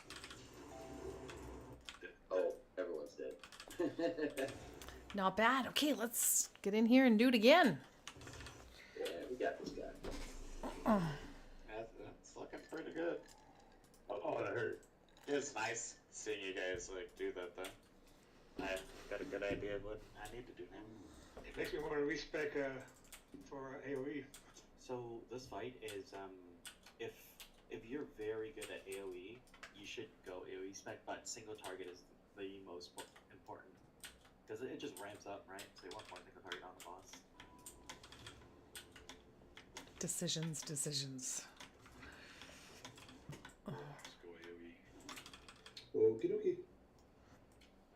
Oh, everyone's dead. Not bad. Okay, let's get in here and do it again. Yeah, we got this guy. That's looking pretty good. Oh, that hurt. It's nice seeing you guys like do that though. I got a good idea of what I need to do now. It makes me want to respec for AoE. So this fight is if you're very good at AoE, you should go AoE spec, but single target is the most important because it just ramps up, right? So you want more single target on the boss. Decisions. Let's go AoE. Okie dokie.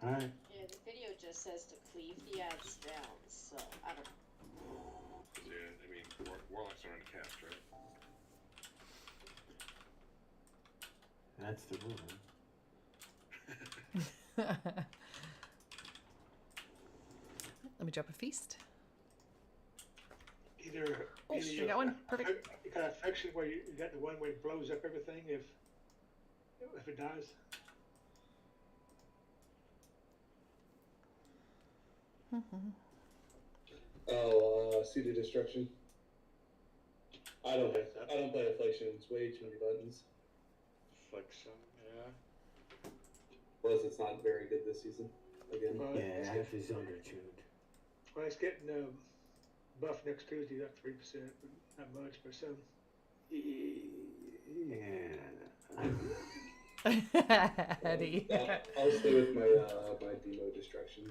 Alright. Yeah, the video just says to cleave the ads down, so So I don't know. Yeah, I mean, warlocks aren't a cast, right? That's the rule. Let me drop a feast. Either Oh, I got one. Perfect. You got a faction where you got the one where it blows up everything if it dies. Seed of Destruction. I don't play Affliction. It's way too many buttons. Affliction, yeah. Plus, it's not very good this season. Again. Yeah, half is undertuned. Well, it's getting buff next Tuesday, up 3%, but not much, but some. Yeah. Eddie. I'll stay with my my Demo Destruction.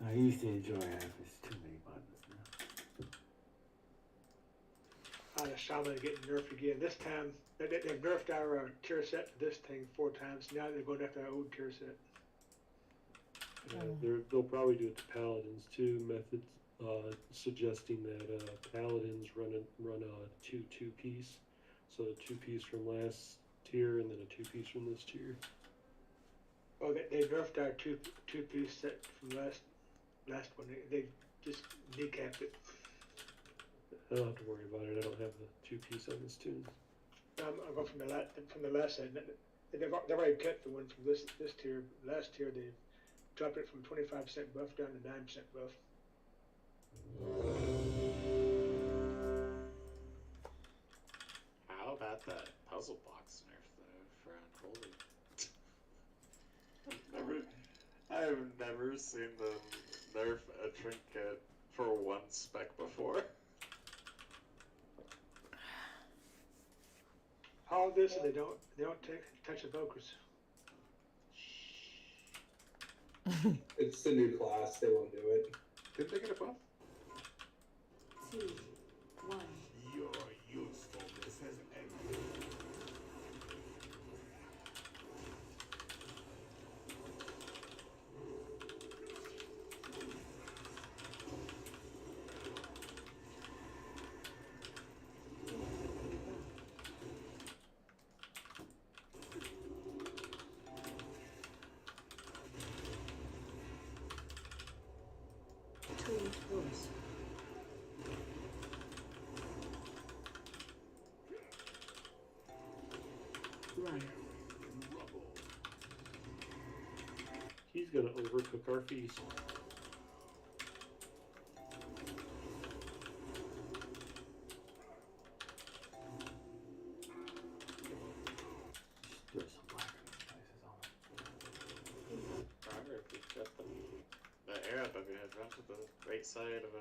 I used to enjoy half is too many buttons now. The Shaman getting nerfed again. This time, they've nerfed our tier set to this thing 4 times. Now they're going after our old tier set. They'll probably do it to paladins too. Methods suggesting that paladins run a 2 piece, so a 2 piece from last tier and then a 2 piece from this tier. Oh, they nerfed our two piece set from last one. They just kneecapped it. I don't have to worry about it. I don't have the 2 piece on this tune. I'll go from the last set. They've already cut the one from this tier. Last tier they dropped it from 25% buff down to 9% buff. How about that puzzle box nerf though, for Unholy? I have never seen them nerf a trinket for 1 spec before. All this and they don't touch the focus. It's the new class. They won't do it. Didn't they get a buff? 2, 1. Your usefulness has ended. Run. He's gonna overcook our feast. Throw some black in these places on them. Remember, if you've got the air above your head, run to the right side of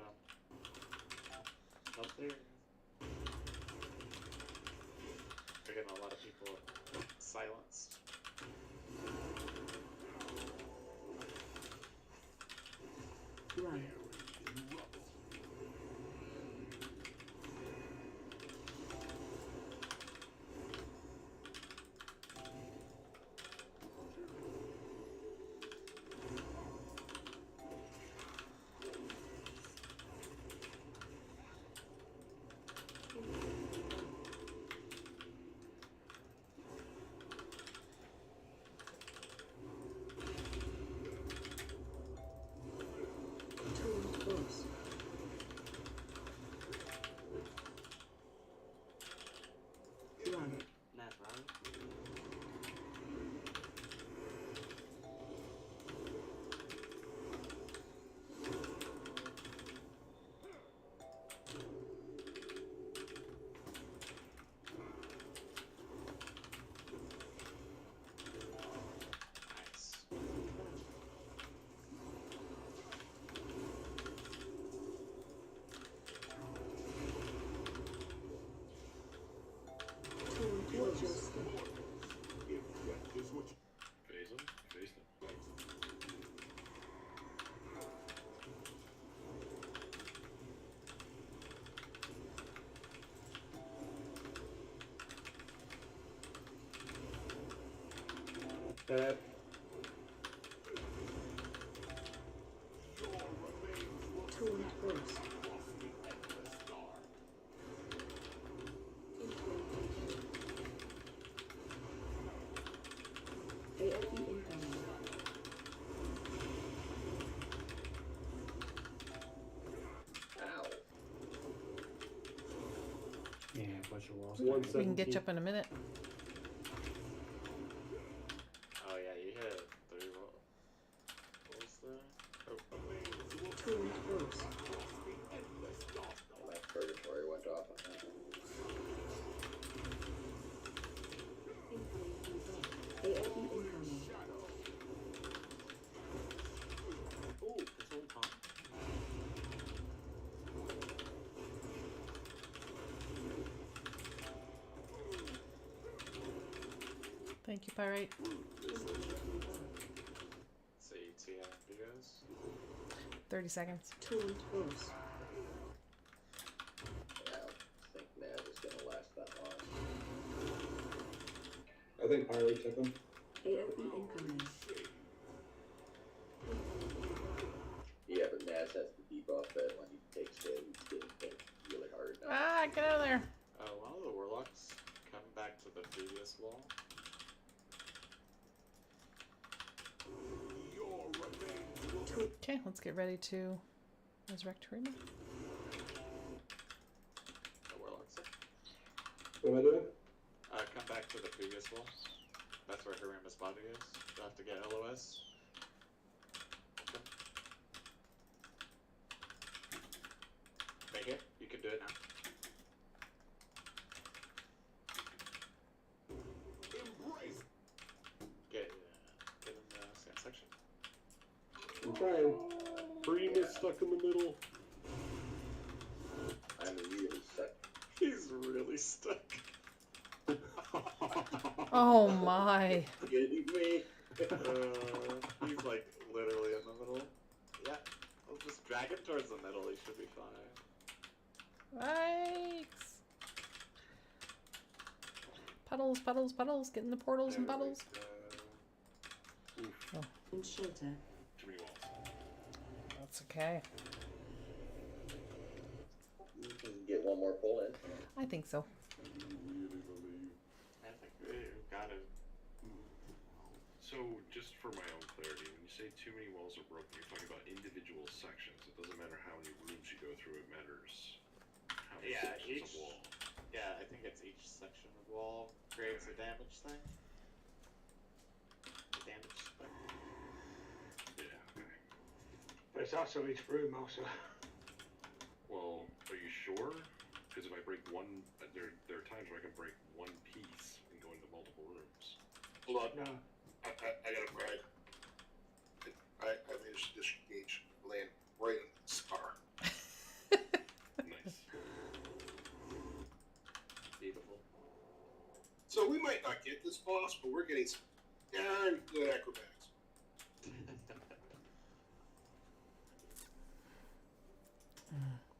up there. We're getting a lot of people silenced. Run. Phase them, face them. bunch of walls. We can get you up in a minute. Oh yeah, you hit 3 rolls there. Oh. My purgatory went off on that. AOE incoming. Ooh, it's only CONT. Thank you, Pyrite. ABERRUS. 30 seconds. Taunt burst. Yeah, I don't think Naz is gonna last that long. I think Pilot took him. AOE incoming. Yeah, but Naz has the debuff that when he takes hit, he's getting hit really hard now. Ah, get out of there. One of the warlocks come back to the previous wall. Okay, let's get ready to resurrect Harima. The warlocks. What am I doing? Come back to the previous wall. That's where Harima's body is. You'll have to get LOS. Okay. Right here. You can do it now. Get in the scan section. I'm trying. Harima's stuck in the middle. I'm really stuck. He's really stuck. Oh my. Kidding me? He's like literally in the middle. Yeah, I'll just drag him towards the middle. He should be fine. Yikes. Puddles, puddles, puddles. Get in the portals and puddles. Oof. Oh. And shelter. Too many walls. That's okay. You can get one more pull in. I think so. I think we've got it. So, just for my own clarity, when you say too many walls are broken, you're talking about individual sections. It doesn't matter how many rooms you go through, it matters how many sections of wall. Yeah, I think it's each section of wall creates a damage thing. Yeah, okay. But it's also each room also. Well, are you sure? Because if I break one, there are times where I can break one piece and go into multiple rooms. Hold on. No. I got a brag. I managed to disengage, land right in the scar. Nice. Beautiful. So we might not get this boss, but we're getting some darn good acrobatics.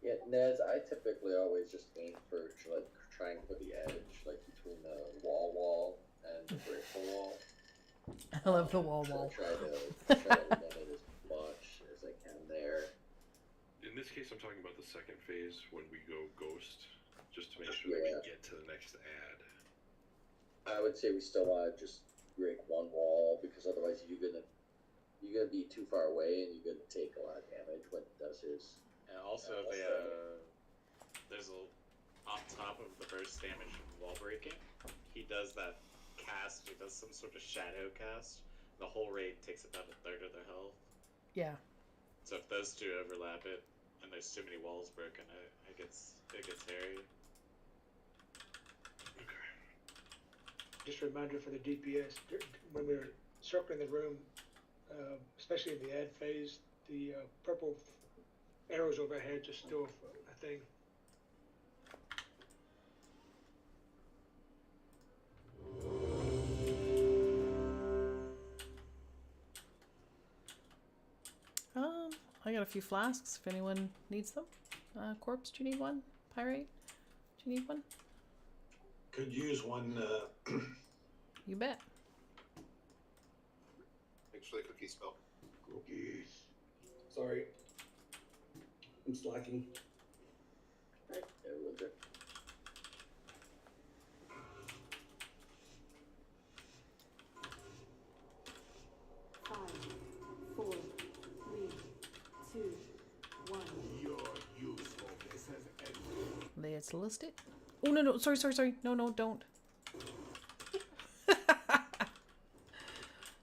Yeah, Nez, I typically always just aim for like trying for the edge, like between the wall and the breakable wall. I love the wall. Try to limit as much as I can there. In this case, I'm talking about the second phase when we go ghost, just to make sure that we get to the next ad. I would say we still want to just break one wall because otherwise you're gonna be too far away and you're gonna take a lot of damage when it does his. And also, there's on top of the burst damage from wall breaking, he does that cast. He does some sort of shadow cast. The whole raid takes about a third of their health. Yeah. So if those two overlap it, and there's too many walls broken, it gets hairy. Just a reminder for the DPS, when we're circling the room, especially in the ad phase, the purple arrows overhead just still a thing. I got a few flasks if anyone needs them. Corpse, do you need one? Pyrite, do you need one? Could use one. You bet. Thanks for the cookie spell. Cookies. Sorry. I'm slacking. Right, everyone's there. Let's list it. Oh, no, no. Sorry. No, don't.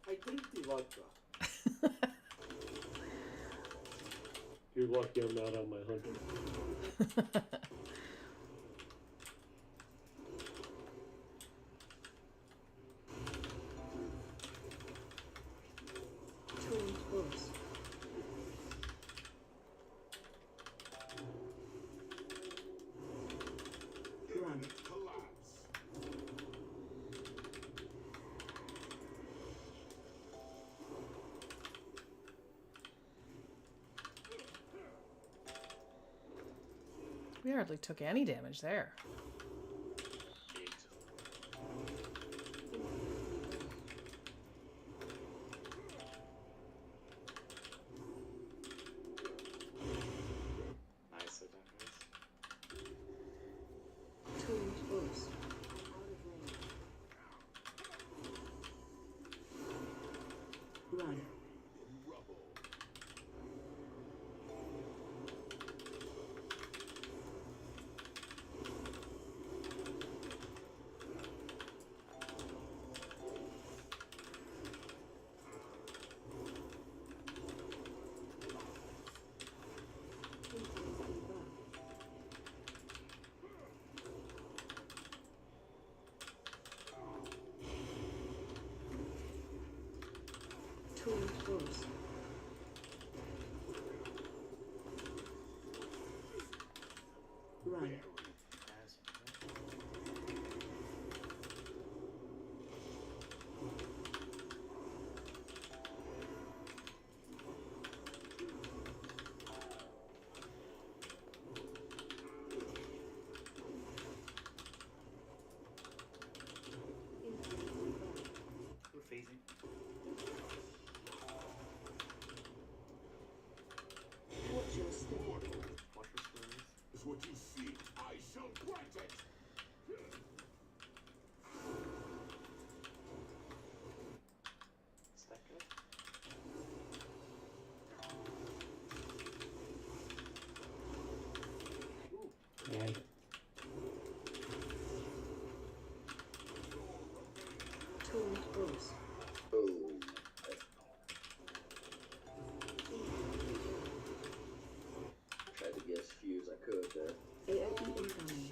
I drink the vodka. You're lucky I'm not on my hunter. Taunt boss. Run. Collapse. We hardly took any damage there. Nicely done, guys. Taunt boss. Run. Taunt boss. Run. We're phasing. Watch your step. Watch for squares. Is what you seek. I shall grant it. Is that good? And Taunt boss. Oh. Tried to get as few as I could there. AOE incoming.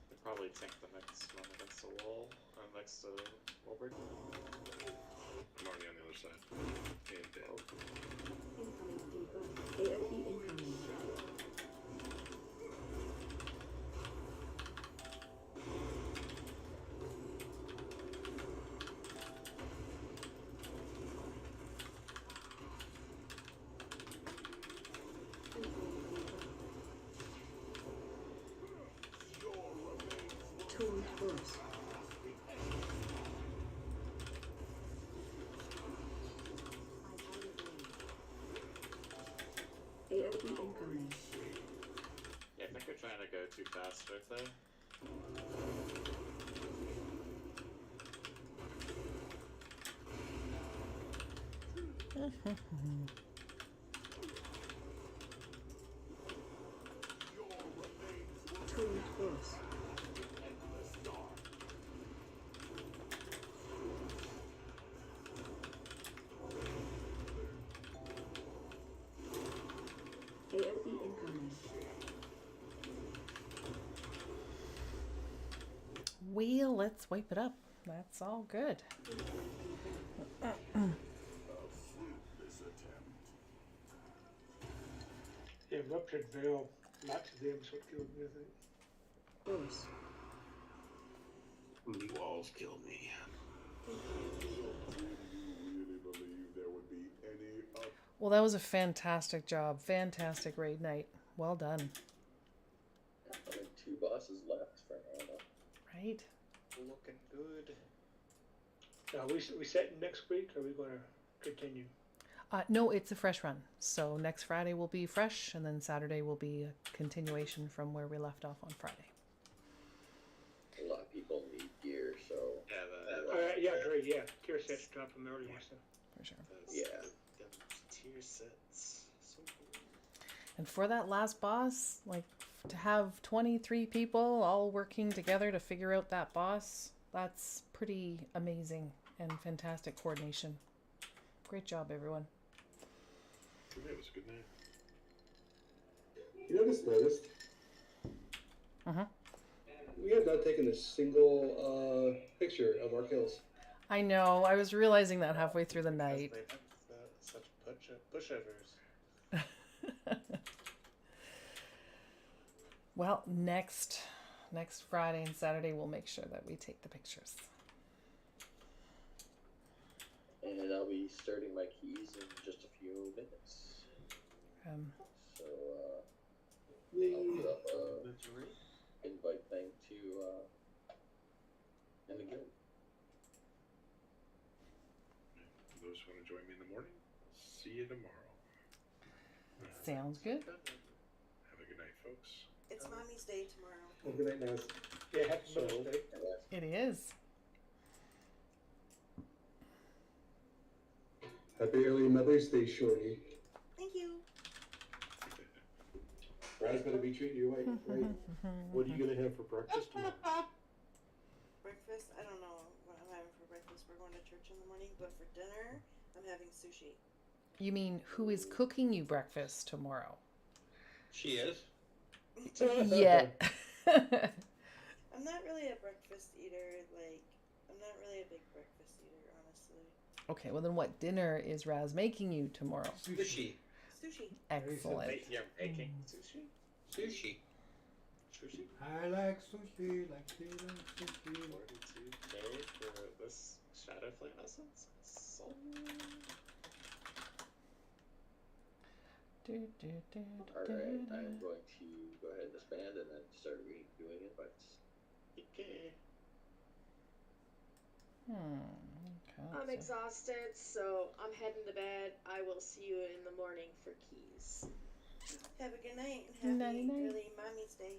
They probably tank the next one against the wall, next to wall break. I'm already on the other side. And dead. Incoming debuff. AOE incoming. Taunt boss. AOE incoming. Yeah, I think they're trying to go too fast right there. Taunt boss. AOE incoming. Well, let's wipe it up. That's all good. A fruitless attempt. Yeah, ruptured valve. Lots of them is what killed me, I think. Boss. The walls killed me. Do you really believe there would be any other? Well, that was a fantastic job. Fantastic raid night. Well done. Only 2 bosses left for Anna. Right? Looking good. Are we setting next week, or are we going to continue? No, it's a fresh run. So next Friday will be fresh, and then Saturday will be a continuation from where we left off on Friday. A lot of people need gear, so. Yeah, great. Yeah, tier sets drop from earlier. So. For sure. Yeah. Tier sets. So cool. And for that last boss, like to have 23 people all working together to figure out that boss, that's pretty amazing and fantastic coordination. Great job, everyone. It was a good night. You know, just noticed. We have not taken a single picture of our kills. I know. I was realizing that halfway through the night. They have such pushovers. Well, next Friday and Saturday, we'll make sure that we take the pictures. And I'll be starting my keys in just a few minutes. So I'll put up a invite thing to in the guild. For those who want to join me in the morning, see you tomorrow. Sounds good. Have a good night, folks. It's Mommy's Day tomorrow. Oh, good night, Naz. Yeah, happy Mother's Day. It is. Happy early Mother's Day, Shorty. Thank you. Brad's better be treating you right. What are you gonna have for breakfast tomorrow? Breakfast? I don't know what I'm having for breakfast. We're going to church in the morning, but for dinner, I'm having sushi. You mean who is cooking you breakfast tomorrow? She is. Yeah. I'm not really a breakfast eater. Like, I'm not really a big breakfast eater, honestly. Okay, well then what dinner is Raz making you tomorrow? Sushi. Sushi. Excellent. You're making sushi? Sushi. Sushi? I like sushi, like they like sushi. 42K for this Shadow Flame Essence? So... Alright, I'm going to go ahead and disband and then start doing invites. Okay. I'm exhausted, so I'm heading to bed. I will see you in the morning for keys. Have a good night and happy Nighty-night. early Mommy's Day.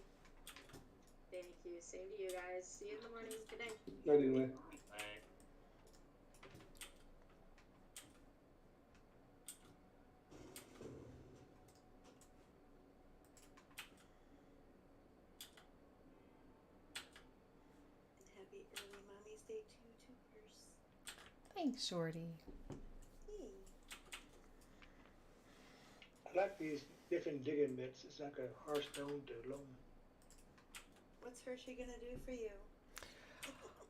Thank you. Same to you guys. See you in the morning. Good night. Night anyway. Bye. And happy early Mommy's Day to Purse. Thanks, Shorty. Hey. I like these different digging bits. It's like a Hearthstone to loam. What's Hershey gonna do for you?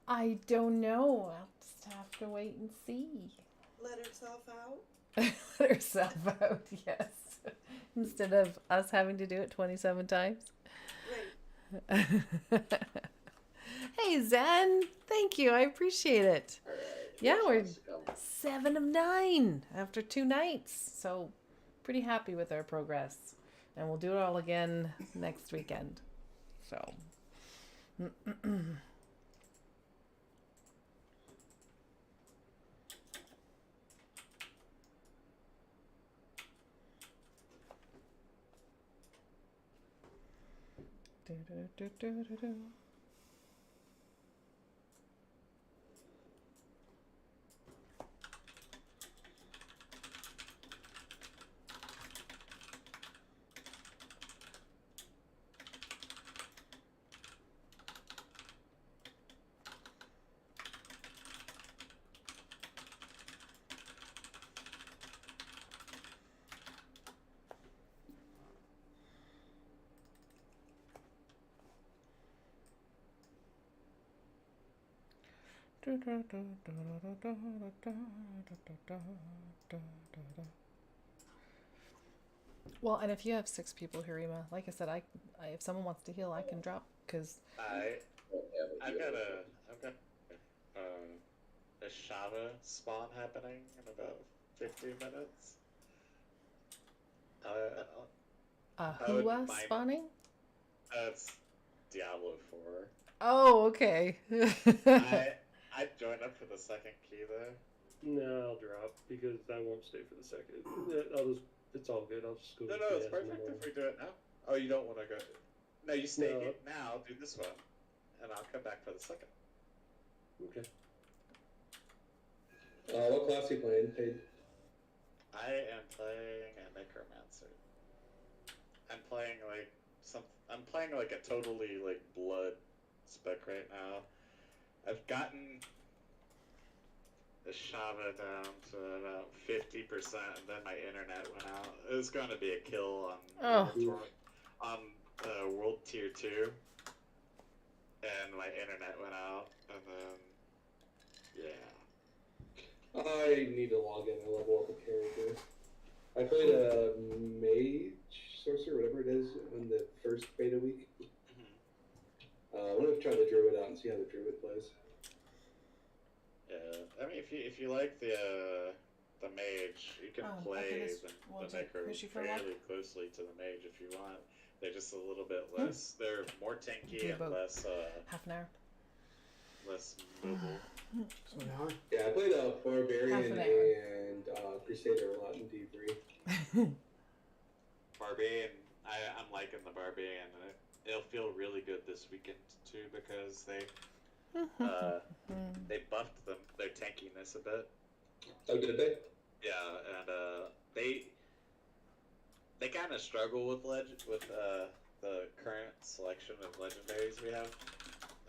I don't know. I'll just have to wait and see. Let herself out? Let herself out, yes. Instead of us having to do it 27 times. Right. Hey, Zen. Thank you. I appreciate it. Alright. Yeah, who we're wants to come? 7 of 9 after 2 nights. So pretty happy with our progress. And we'll do it all again next weekend. So. Do-do-do-do-do-do. Well, and if you have 6 people, Harima, like I said, I if someone wants to heal, I can drop because I've got a Shava spawn happening in about 15 minutes. Hua spawning. That's Diablo 4. Oh, okay. I joined up for the second key though. No, I'll drop because I won't stay for the second. It's all good. I'll just go. No, to no, it's jazz in the perfect if morning. we do it now. Oh, you don't want to go? No, you stay No. here now. Do this one, and I'll come back for the second. Okay. What class are you playing, Paige? I am playing a necromancer. I'm playing like a totally like blood spec right now. I've gotten the Shava down to about 50%, and then my internet went out. It was going to be a kill on World Tier 2, and my internet went out, and then, yeah. I need to log in and level up a character. I played a mage, sorcerer, whatever it is, in the first beta week. I want to try the druid out and see how the druid plays. Yeah, I mean, if you like the mage, you can play the necro fairly closely to the mage if you want. They're just a little bit less. They're more tanky and less. Half an hour. Less mobile. So an hour? Yeah, I played a barbarian and crusader a lot in D3. Barbarian, I'm liking the barbarian. It'll feel really good this weekend too because they buffed their tankiness a bit. Oh, did they? Yeah, and they kind of struggle with the current selection of legendaries we have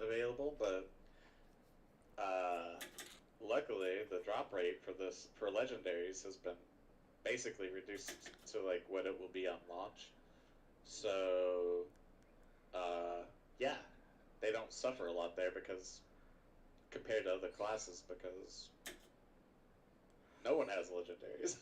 available, but luckily the drop rate for legendaries has been basically reduced to like what it will be on launch. So yeah, they don't suffer a lot there because compared to other classes because no one has legendaries.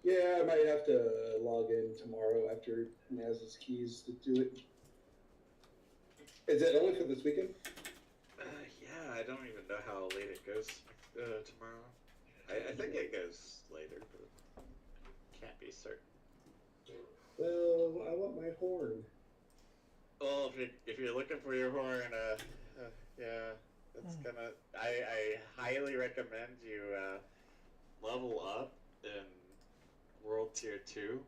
Yeah, I might have to log in tomorrow after Naz's keys to do it. Is it only for this weekend? Yeah, I don't even know how late it goes tomorrow. I think it goes later, but can't be certain. Well, I want my horn. Well, if you're looking for your horn, yeah, it's gonna. I highly recommend you level up in World Tier 2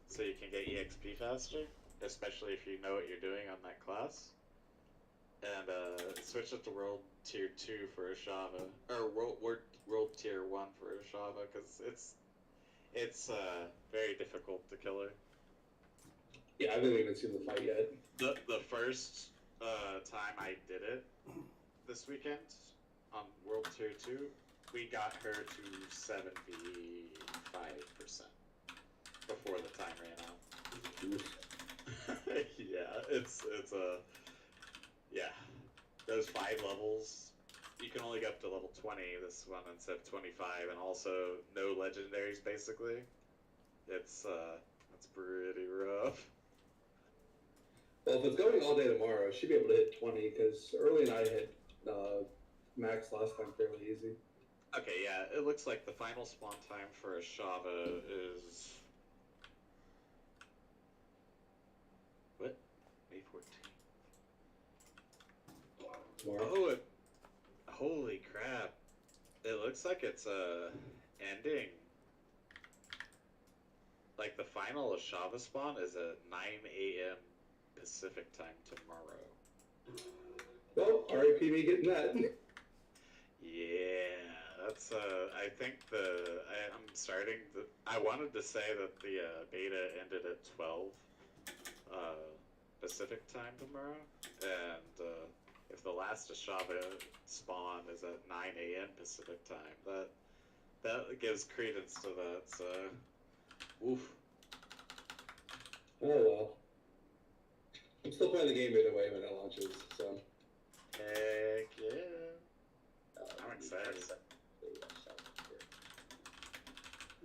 so you can get EXP faster, especially if you know what you're doing on that class. And switch it to World Tier 2 for a Shava, or World Tier 1 for a Shava, because it's very difficult to kill her. Yeah, I haven't even seen the fight yet. The first time I did it this weekend on World Tier 2, we got her to 75% before the time ran out. Yeah, it's yeah. Those 5 levels, you can only go up to level 20 this one instead of 25, and also no legendaries basically. It's pretty rough. Well, if it's going all day tomorrow, I should be able to hit 20, because early and I hit max last time fairly easy. Okay, yeah, it looks like the final spawn time for a Shava is... What? May 14th. Tomorrow? Oh, holy crap. It looks like it's ending. Like the final Shava spawn is at 9 a.m. Pacific time tomorrow. Well, RIP me getting that. Yeah, that's I think I'm starting I wanted to say that the beta ended at 12 Pacific time tomorrow, and if the last Ashava spawn is at 9 a.m. Pacific time, that gives credence to that. So, oof. Oh well. I'm still playing the game either way when it launches, so. Heck yeah. I'm excited. Good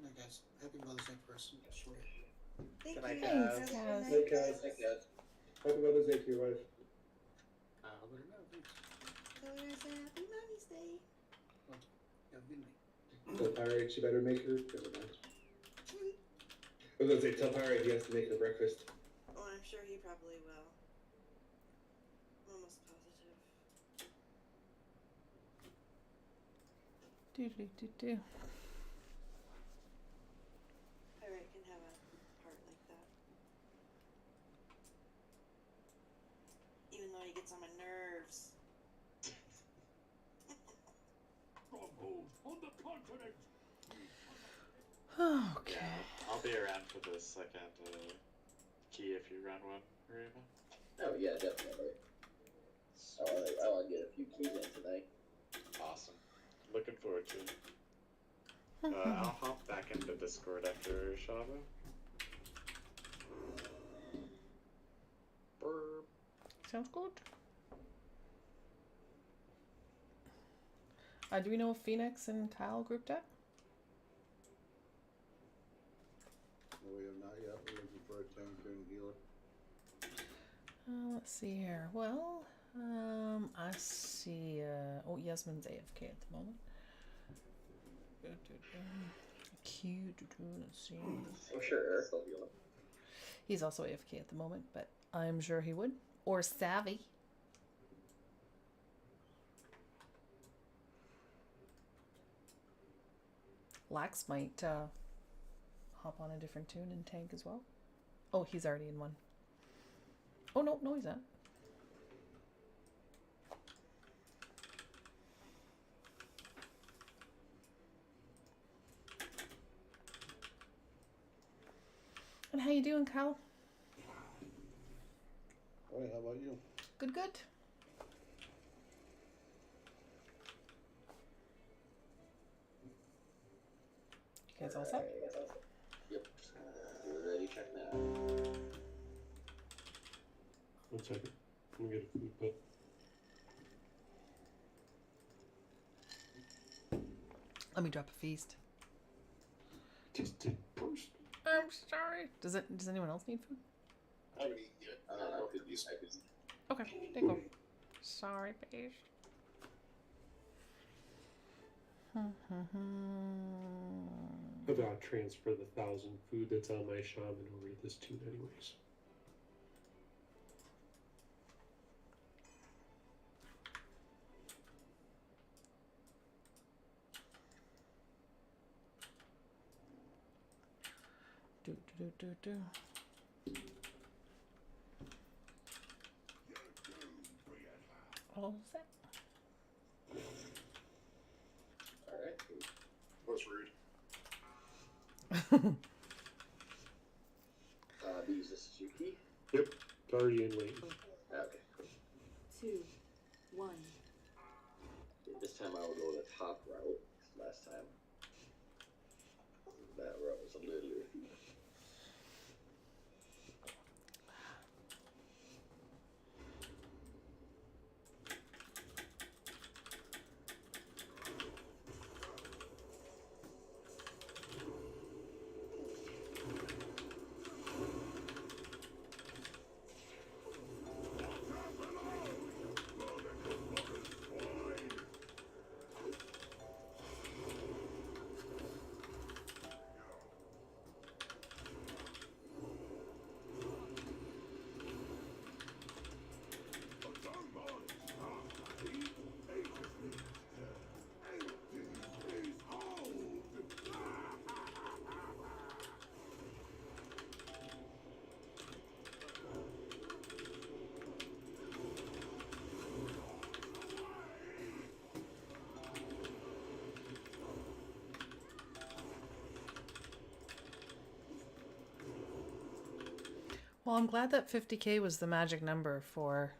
night, guys. Happy Mother's Day person. Thank Good night, you. guys. Have a Guys. good Hey, night, guys. Happy Mother's Day to your wife. Let her know, thanks. Tell her I said Happy Mommy's Day. Have a good night. Tell Pirate she better make her. Never mind. I was gonna say, tell Pirate he has to make her breakfast. Oh, I'm sure he probably will. I'm almost positive. Do. Pirate can have a heart like that. Even though he gets on my nerves. Stronghold on the continent. Okay. Yeah, I'll be around for the second key if you run one, Rima. Oh yeah, definitely. I want to get a few keys in tonight. Awesome. Looking forward to it. I'll hop back into Discord after Shava. Burp. Sounds good. Do we know if Phoenix and Kyle grouped up? No, we have not yet. We're looking for a tanker and healer. Let's see here. Well, I see. Oh, Yasmin's AFK at the moment. Cute. Let's see. I'm sure Eric will heal him. He's also AFK at the moment, but I'm sure he would. Or Savvy. Lax might hop on a different tune and tank as well. Oh, he's already in one. Oh, no, he's not. And how you doing, Kyle? All right, how about you? Good. You guys all set? Yep. We're ready. Check now. 1 second. Let me get a food put. Let me drop a feast. Just did burst. I'm sorry. Does anyone else need food? I haven't eaten yet. I could use Okay, there you go. Sorry, beast. I've got to transfer the 1,000 food that's on my shaman over to this tune anyways. Do. All set. Alright. What's rude? These is Suzuki. Yep, it's already in waiting. Okay. 2, 1. This time I will go the top route. Last time that route was a little iffy. Well, I'm glad that 50k was the magic number for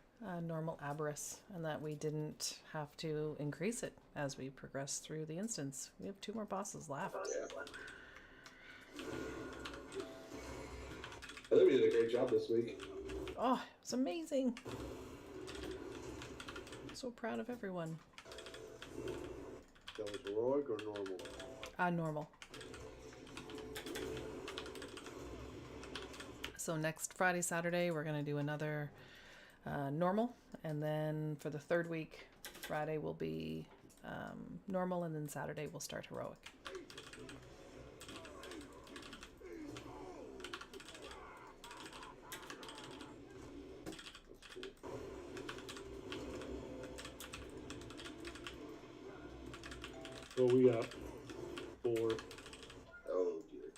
normal ABERRUS and that we didn't have to increase it as we progress through the instance. We have 2 more bosses left. I think we did a great job this week. Oh, it's amazing. So proud of everyone. That was heroic or normal? Normal. So next Friday, Saturday, we're going to do another normal. And then for the 3rd week, Friday will be normal. And then Saturday we'll start heroic. So we got 4. Oh dear.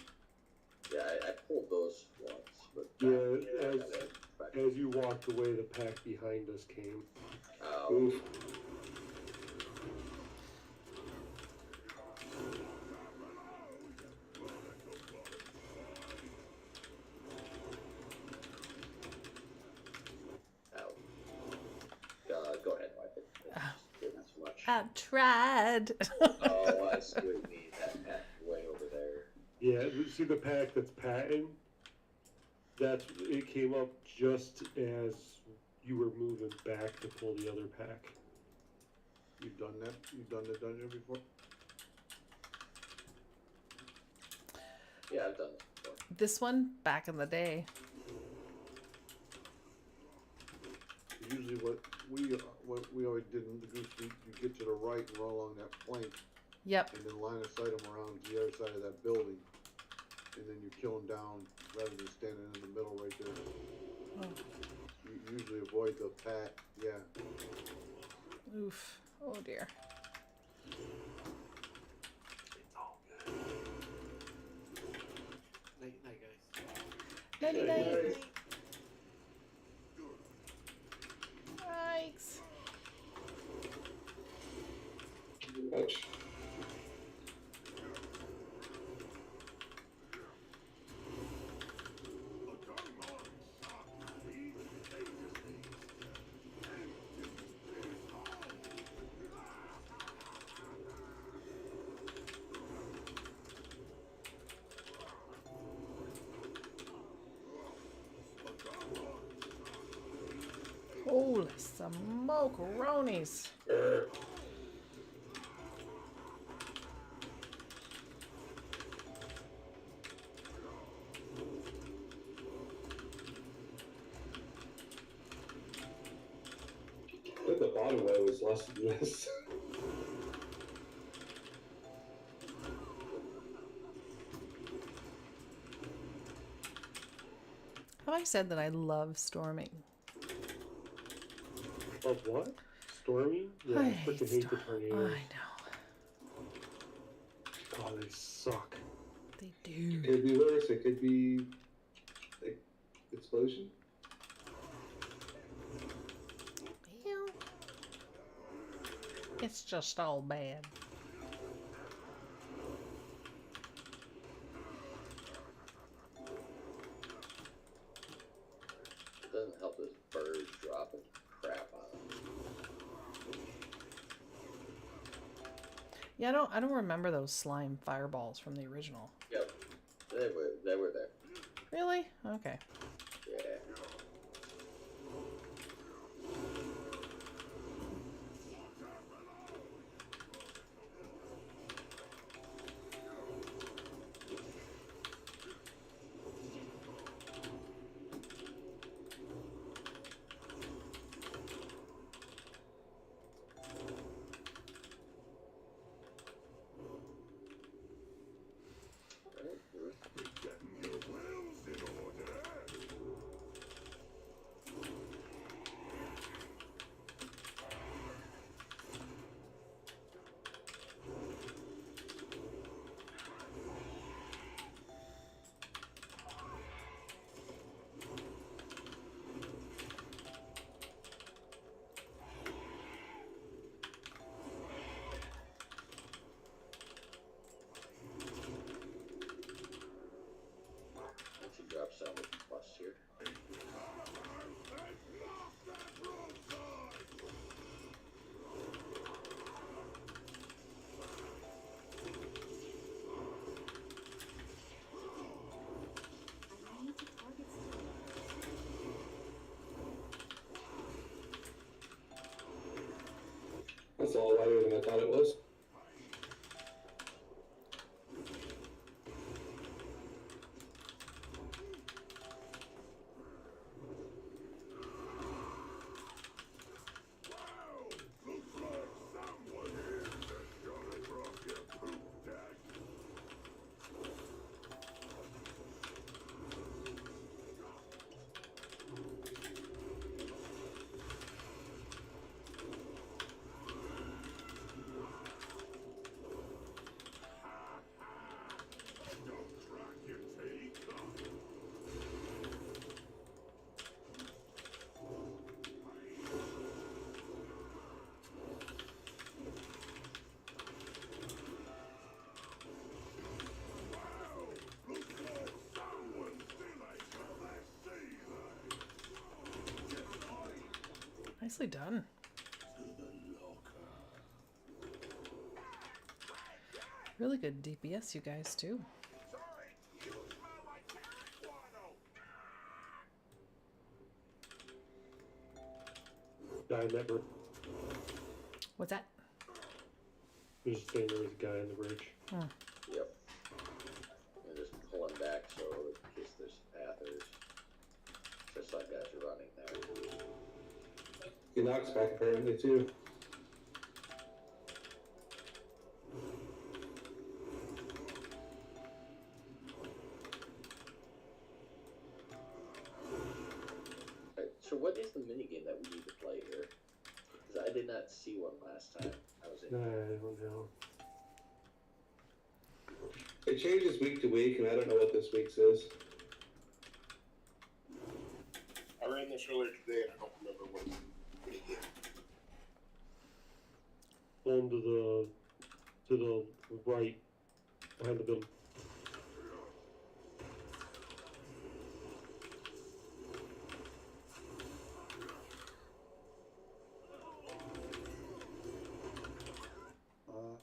Yeah, I pulled those once, but Yeah, as you walked away, the pack behind us came. Oof. Go ahead, wipe it. It's not too much. I tried. Oh, I see what you mean. That pack way over there. Yeah, see the pack that's patting? It came up just as you were moving back to pull the other pack. You've done that? You've done the dungeon before? Yeah, I've done this before. This one, back in the day. Usually what we always did in the Goose Meat, you get to the right and run along that plank. Yep. And then line of sight them around to the other side of that building. And then you kill them down rather than standing in the middle right there. Oh. You usually avoid the pack, yeah. Oof. Oh dear. Night, night, guys. Nighty night. Yikes. Ouch. Holy smokeronies. I think the bottom way was less than this. Have I said that I love storming? Of what? Storming? Yeah, I freaking hate the tornadoes. I know. Oh, they suck. They do. It could be worse. It could be like explosion. Well, it's just all bad. It doesn't help those birds dropping crap on them. Yeah, I don't remember those slime fireballs from the original. Yep. They were there. Really? Okay. Yeah. Drop some with plus here. That's a lot lighter than I thought it was. Nicely done. Really good DPS, you guys, too. Guy in that bridge. What's that? There's a thing, there was a guy on the bridge. Oh. Yep. And just pulling back so in case there's pathers. Just like guys are running there. He knocks back apparently too. Right, so what is the minigame that we need to play here? Because I did not see one last time I was in. I don't know. It changes week to week, and I don't know what this week's is. I ran this earlier today, and I don't remember what it is. Pull him to the right, behind the building.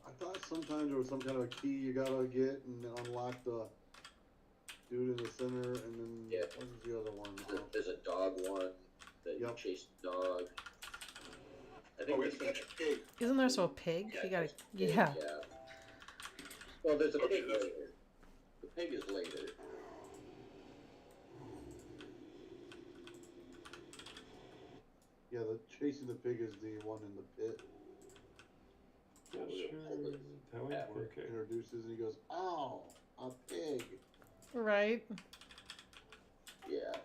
I thought sometimes there was some kind of a key you gotta get and then unlock the dude in the center, and then what was the other one? There's a dog one that you chase the dog. I think it's catch a pig. Isn't there also a pig? You gotta, yeah. Yeah. Well, there's a Okay, pig later. The pig is later. Yeah, the chasing the pig is the one in the pit. Not sure how it works. Introduces and he goes, "Oh, a pig." Right. Yeah.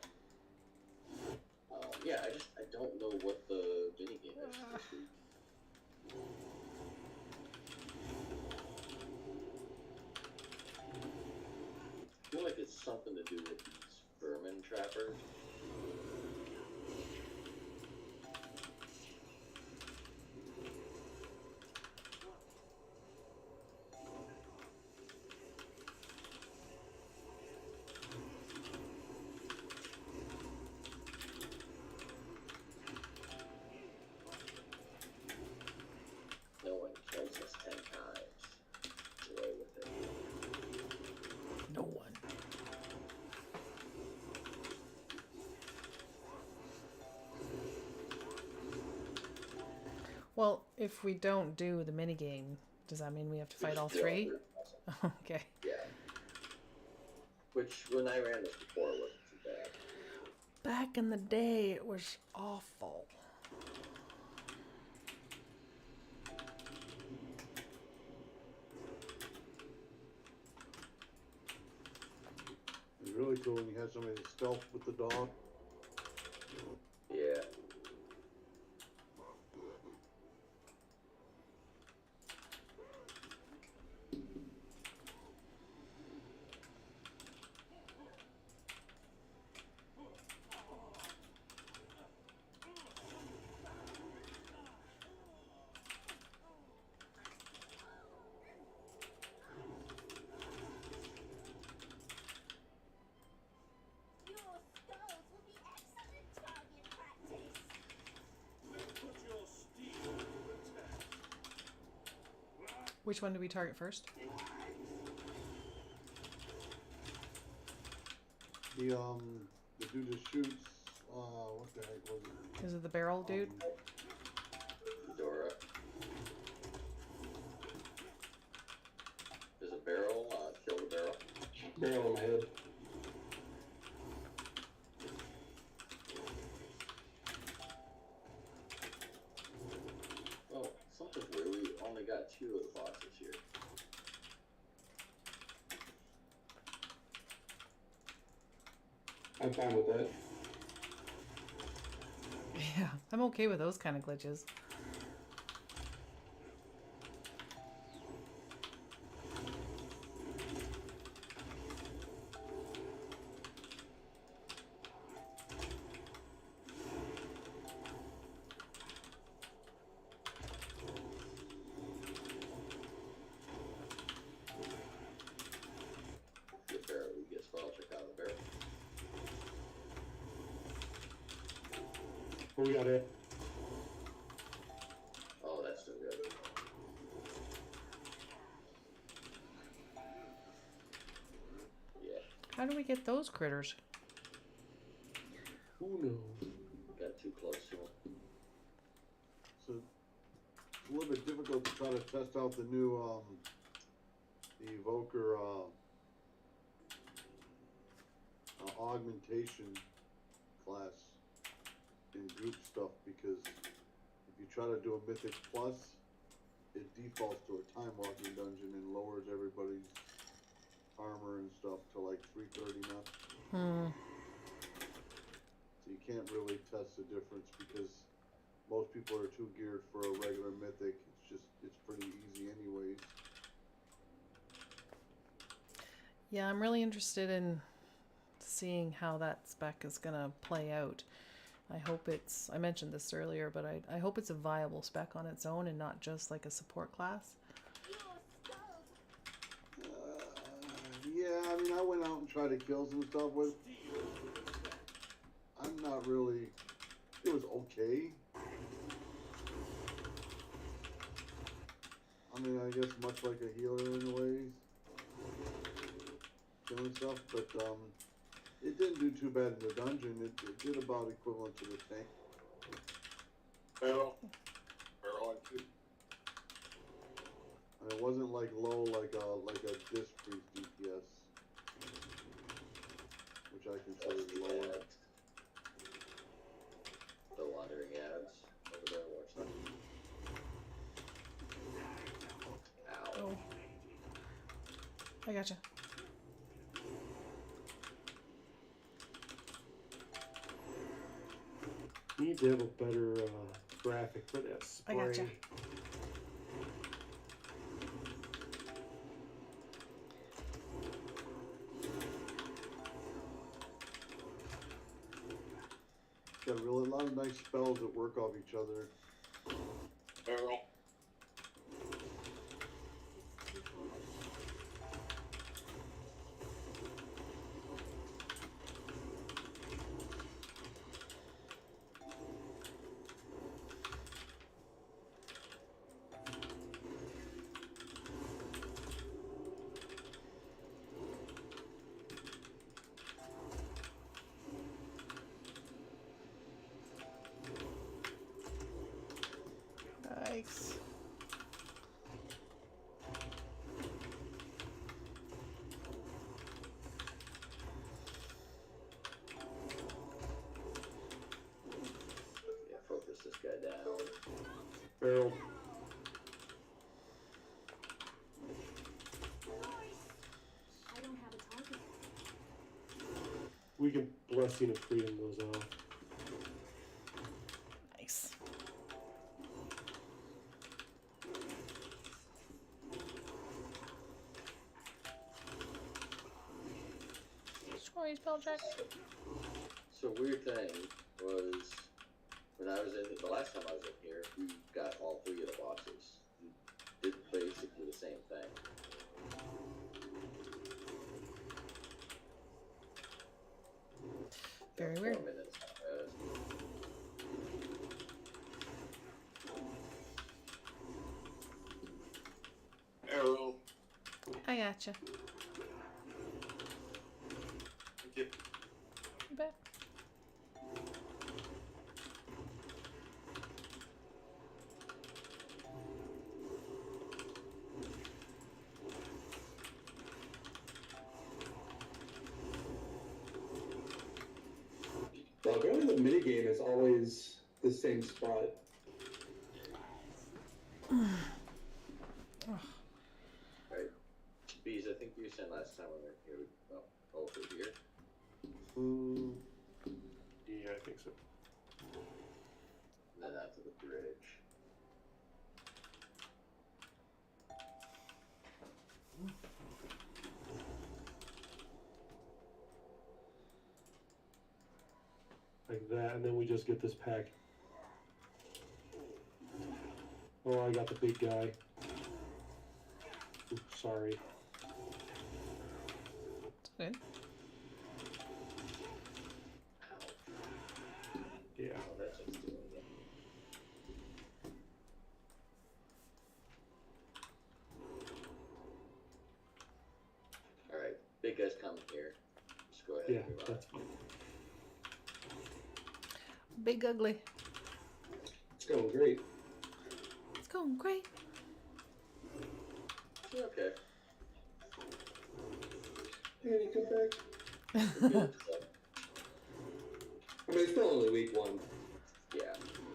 Yeah, I don't know what the minigame is this week. I feel like it's something to do with these vermin trappers. No one kills us 10 times. Away with it. No one. Well, if we don't do the minigame, does that mean we have to fight all three? Okay. Yeah. Which, when I ran this before, it wasn't too bad. Back in the day, it was awful. It was really cool when you had somebody stealth with the dog. Yeah. Which one do we target first? The dude that shoots, what the heck was it? Is it the barrel dude? Dora. There's a barrel, kill the barrel. Barrel in my head. Oh, something's weird. We only got 2 of the bosses here. I'm fine with that. Yeah, I'm okay with those kind of glitches. The barrel, we get spell check out of the barrel. What we got it? How do we get those critters? Who knows? Got too close to him. So it's a little bit difficult to try to test out the new the evoker augmentation class in group stuff, because if you try to do a Mythic Plus, it defaults to a time walking dungeon and lowers everybody's armor and stuff to like 330 now. So you can't really test the difference because most people are too geared for a regular Mythic. It's pretty easy anyways. Yeah, I'm really interested in seeing how that spec is going to play out. I hope it's, I mentioned this earlier, but I hope it's a viable spec on its own and not just like a support class. Yeah, I mean, I went out and tried to kill some stuff with. I'm not really. It was okay. I mean, I guess much like a healer in ways, killing stuff, but it didn't do too bad in the dungeon. It did about equivalent to the tank. Barrel on 2. And it wasn't like low like a disc priest DPS, which I consider lower. The wandering ads over there, watch them. Ow. Oh. I gotcha. Need to have a better graphic for that spray. I gotcha. Got really a lot of nice spells that work off each other. Barrel. Nice. Yeah, focus this guy down. Barrel. I don't have a target. We can Blessing of Freedom those off. Nice. Sorry, spell check. So weird thing was when I was in the last time I was in here, we got all 3 of the bosses. We did basically the same thing. Very 4 weird. minutes. Arrow. I gotcha. Thank you. You bet. Well, apparently the minigame is always the same spot. Right. Bees, I think you said last time we were here. Oh, over here. Yeah, I think so. And then out to the bridge. Like that, and then we just get this pack. Oh, I got the big guy. Oops, sorry. It's good. Yeah. Oh, that's what's doing it. Alright, big guy's coming here. Yeah, that's fine. Big ugly. It's going great. It's going great. Okay. Danny, come back. I mean, it's still only week 1. Yeah.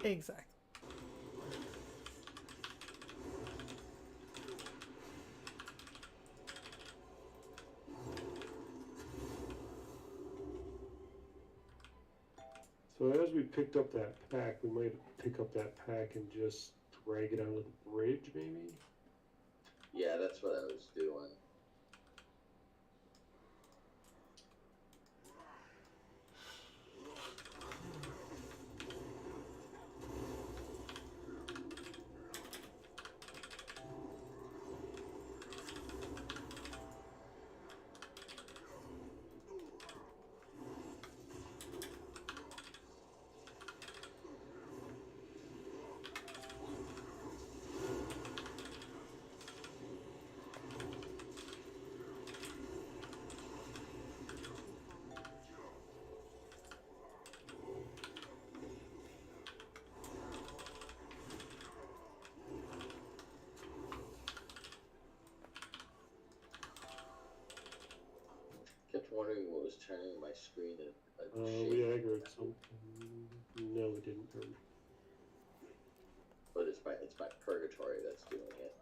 Exactly. So as we picked up that pack, we might pick up that pack and just drag it onto the bridge, maybe? Yeah, that's what I was doing. Kept wondering what was turning my screen a We shape, aggroed something. No, we didn't. but it's my purgatory that's doing it.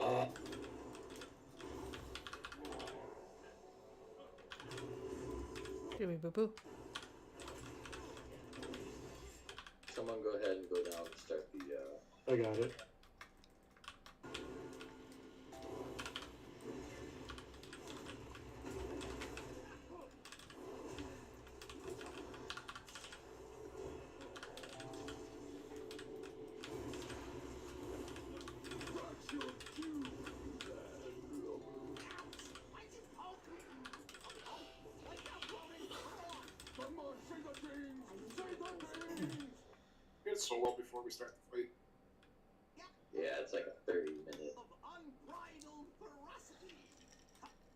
Oh. Jimmy Boo Boo. Someone go ahead and go down and start the. I got it. It's so well before we start the fight. Yeah, it's like a 30-minute.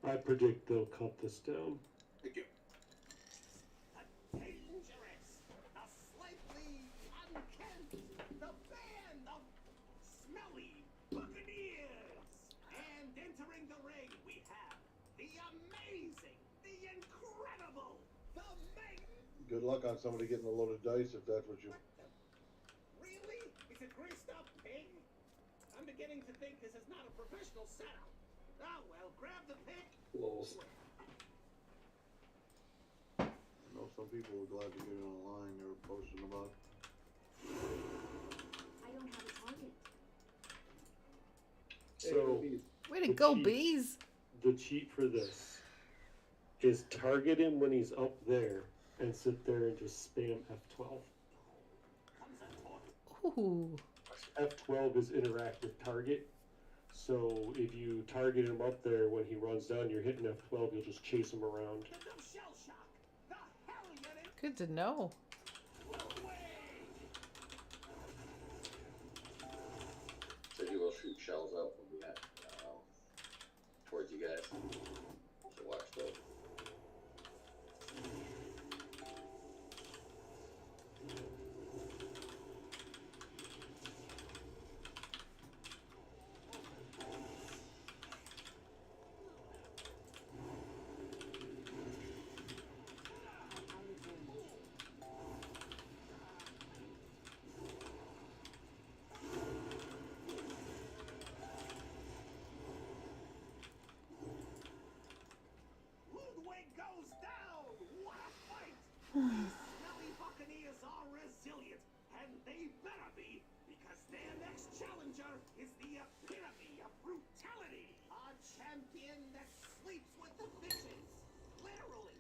I predict they'll cut this down. Thank you. Dangerous, the slightly unkempt, the band of smelly buccaneers. And entering the ring, we have the amazing, the incredible, the Good luck on somebody getting a load of dice if that's what you. Really? It's a greased up pig? I'm beginning to think this is not a professional setup. Oh well, grab the pick. Lols. I know some people were glad to get it online. They were posting about. I don't have a target. So, Way to the go, cheat- bees. The cheat for this is target him when he's up there and sit there and just spam F12. Ooh. F12 is interactive target. So if you target him up there when he runs down, you're hitting F12, you'll just chase him around. Good to know. So he will shoot shells out when we get towards you guys. So watch those. resilient, and they better be, because their next challenger is the epitome of brutality. A champion that sleeps with the fishes. Literally.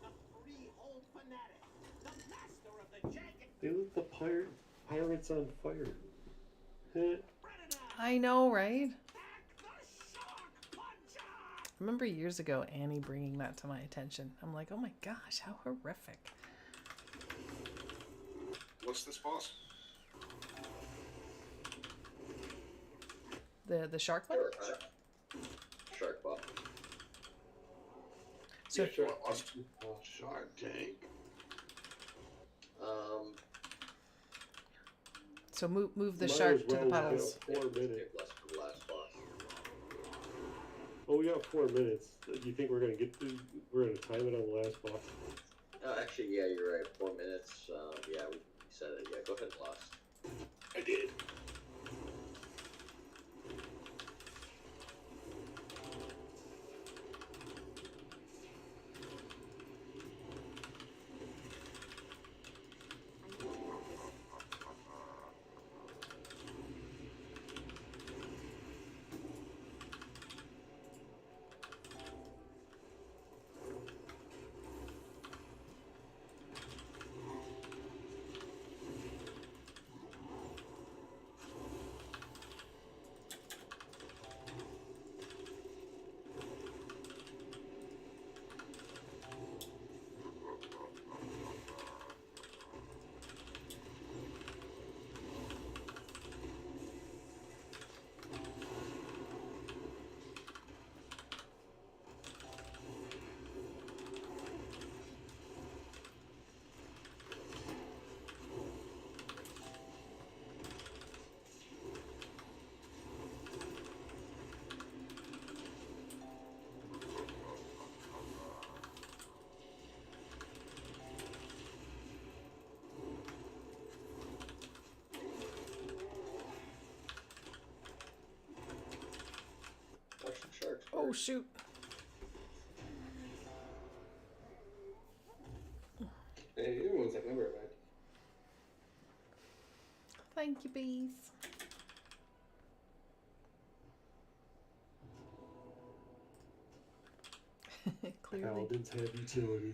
A freehold fanatic. The master of the jagged. They lit the pirates on fire. Heh. I know, right? Remember years ago Annie bringing that to my attention. I'm like, oh my gosh, how horrific. What's this boss? The shark one? Shark ball. So Yeah, sure. Shark Tank. So move the Might shark as to the well, we got puddles. 4 minutes. Less for the last boss. Oh, we got 4 minutes. Do you think we're gonna we're gonna time it on the last boss? Actually, yeah, you're right. 4 minutes. Yeah, we said it. Yeah, go ahead and last. I did. Sharks. Oh shoot. Hey, give me 1 second. I'll be right back. Thank you, bees. Clearly. Paladins have utility.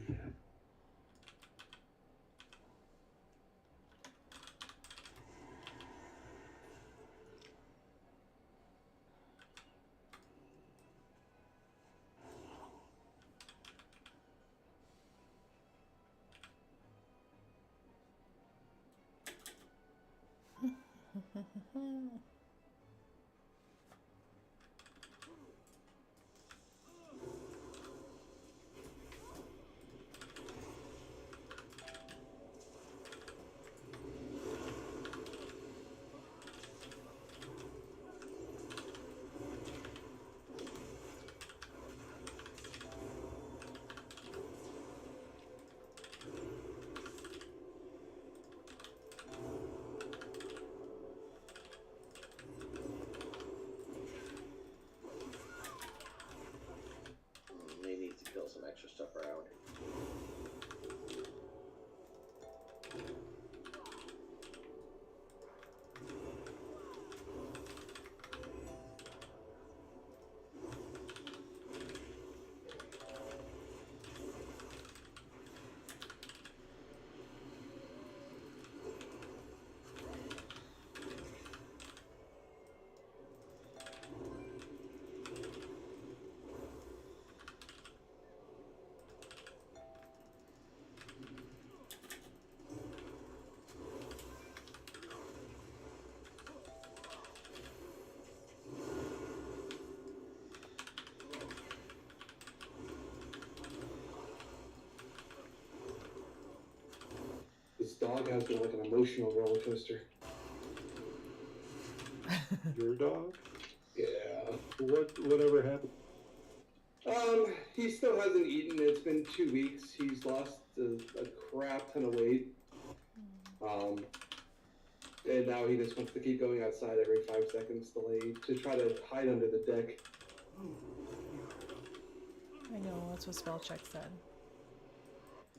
They need to kill some extra stuff around. This dog has been like an emotional roller coaster. Your dog? Yeah. Whatever happened? He still hasn't eaten. It's been 2 weeks. He's lost a crap ton of weight. And now he just wants to keep going outside every 5 seconds to try to hide under the deck. I know, that's what spell check said.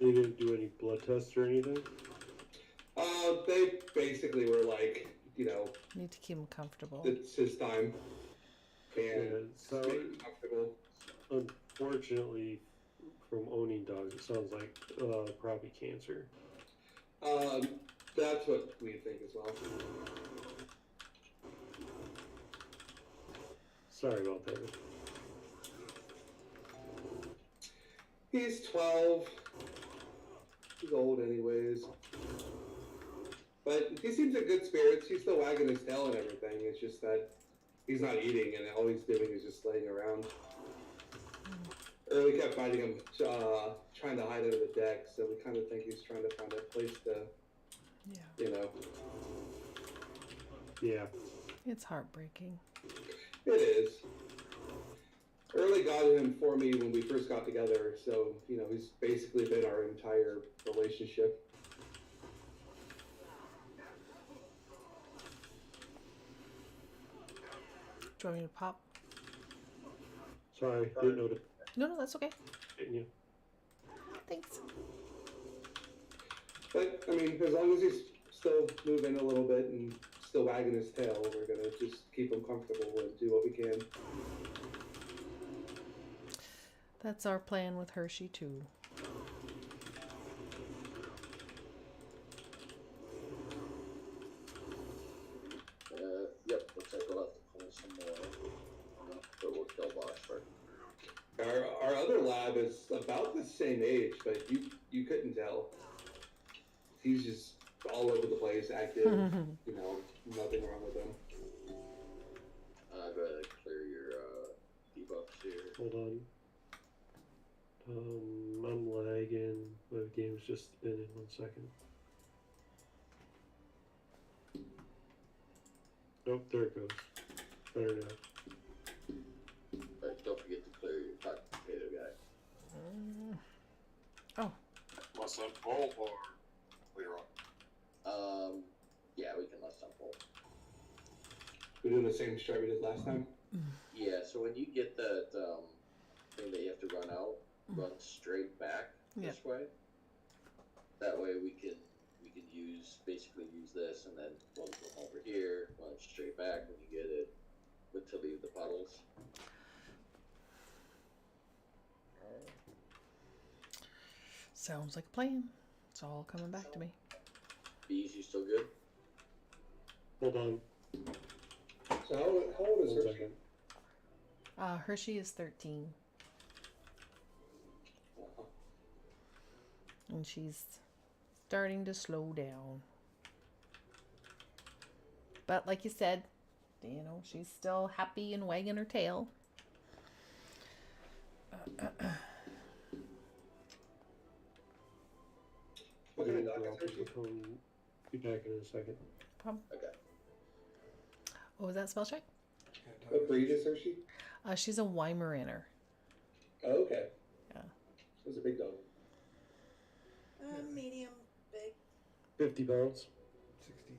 They didn't do any blood tests or anything? they basically were like, you know, Need to keep him comfortable. it's his time. And so make him comfortable. Unfortunately, from owning dogs, it sounds like probably cancer. That's what we think as well. Sorry about that. He's 12. He's old anyways. But he seems in good spirits. He's still wagging his tail and everything. It's just that he's not eating, and all he's doing is just laying around. Early kept finding him trying to hide under the deck, so we kind of think he's trying to find a place to, you know. Yeah. It's heartbreaking. It is. Early got him for me when we first got together, so, you know, he's basically been our entire relationship. Do you want me to pop? Sorry, didn't know to. No, that's okay. Didn't you? Thanks. But, I mean, as long as he's still moving a little bit and still wagging his tail, we're going to just keep him comfortable and do what we can. That's our plan with Hershey, too. Yep, looks like we'll have to pull some more. But we'll kill boss first. Our other lab is about the same age, but you couldn't tell. He's just all over the place, active. You know, nothing wrong with him. Go ahead and clear your debuffs here. Hold on. I'm lagging. My game's just spinning. 1 second. Nope, there it goes. Better now. But don't forget to clear your hot potato guy. Less than full or clear up? Yeah, we can let some pull. We're doing the same strat we did last time? Yeah, so when you get that thing that you have to run out, run straight back this way. That way we can basically use this, and then one come over here, run straight back when you get it, but to leave the puddles. Sounds like a plan. It's all coming back to me. Bees, you still good? Hold on. So how old is Hershey? Hershey is 13. And she's starting to slow down. But like you said, you know, she's still happy and wagging her tail. What kind of dog is Hershey? Be back in a second. Okay. What was that spell check? What breed is Hershey? She's a Weimaraner. Oh, okay. Yeah. It was a big dog. Medium, big. 50 pounds. 60,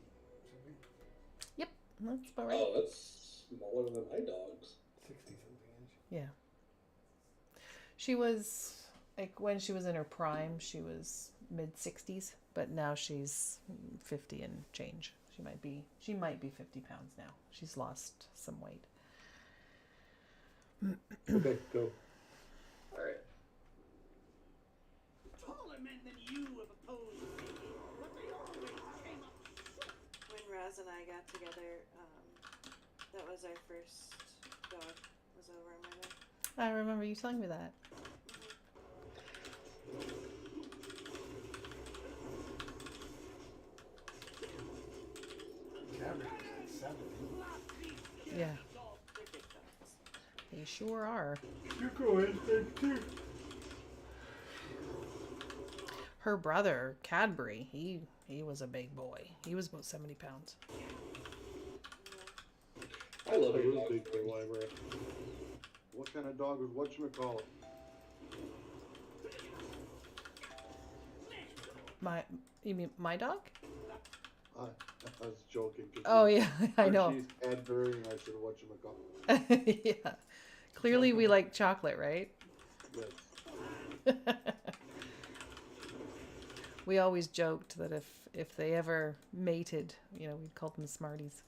70. Yep, that's about right. Oh, that's smaller than my dogs. 60 something inch. Yeah. She was, like, when she was in her prime, she was mid-60s, but now she's 50 and change. She might be 50 pounds now. She's lost some weight. Okay, go. Alright. Taller men than you have opposed me, but they always came up short. When Raz and I got together, that was our first dog. Was a Weimaraner. I remember you telling me that. Cabbage, 70. Yeah. They sure are. You go in, too. Her brother, Cadbury, he was a big boy. He was about 70 pounds. I love It your was dog. big for a Weimaraner. What kind of dog is whatchamacallit? You mean my dog? I was joking. Oh, yeah, I know. She's Cadbury, and I said whatchamacallit. Yeah. Clearly we like chocolate, right? Yes. We always joked that if they ever mated, you know, we'd call them Smarties.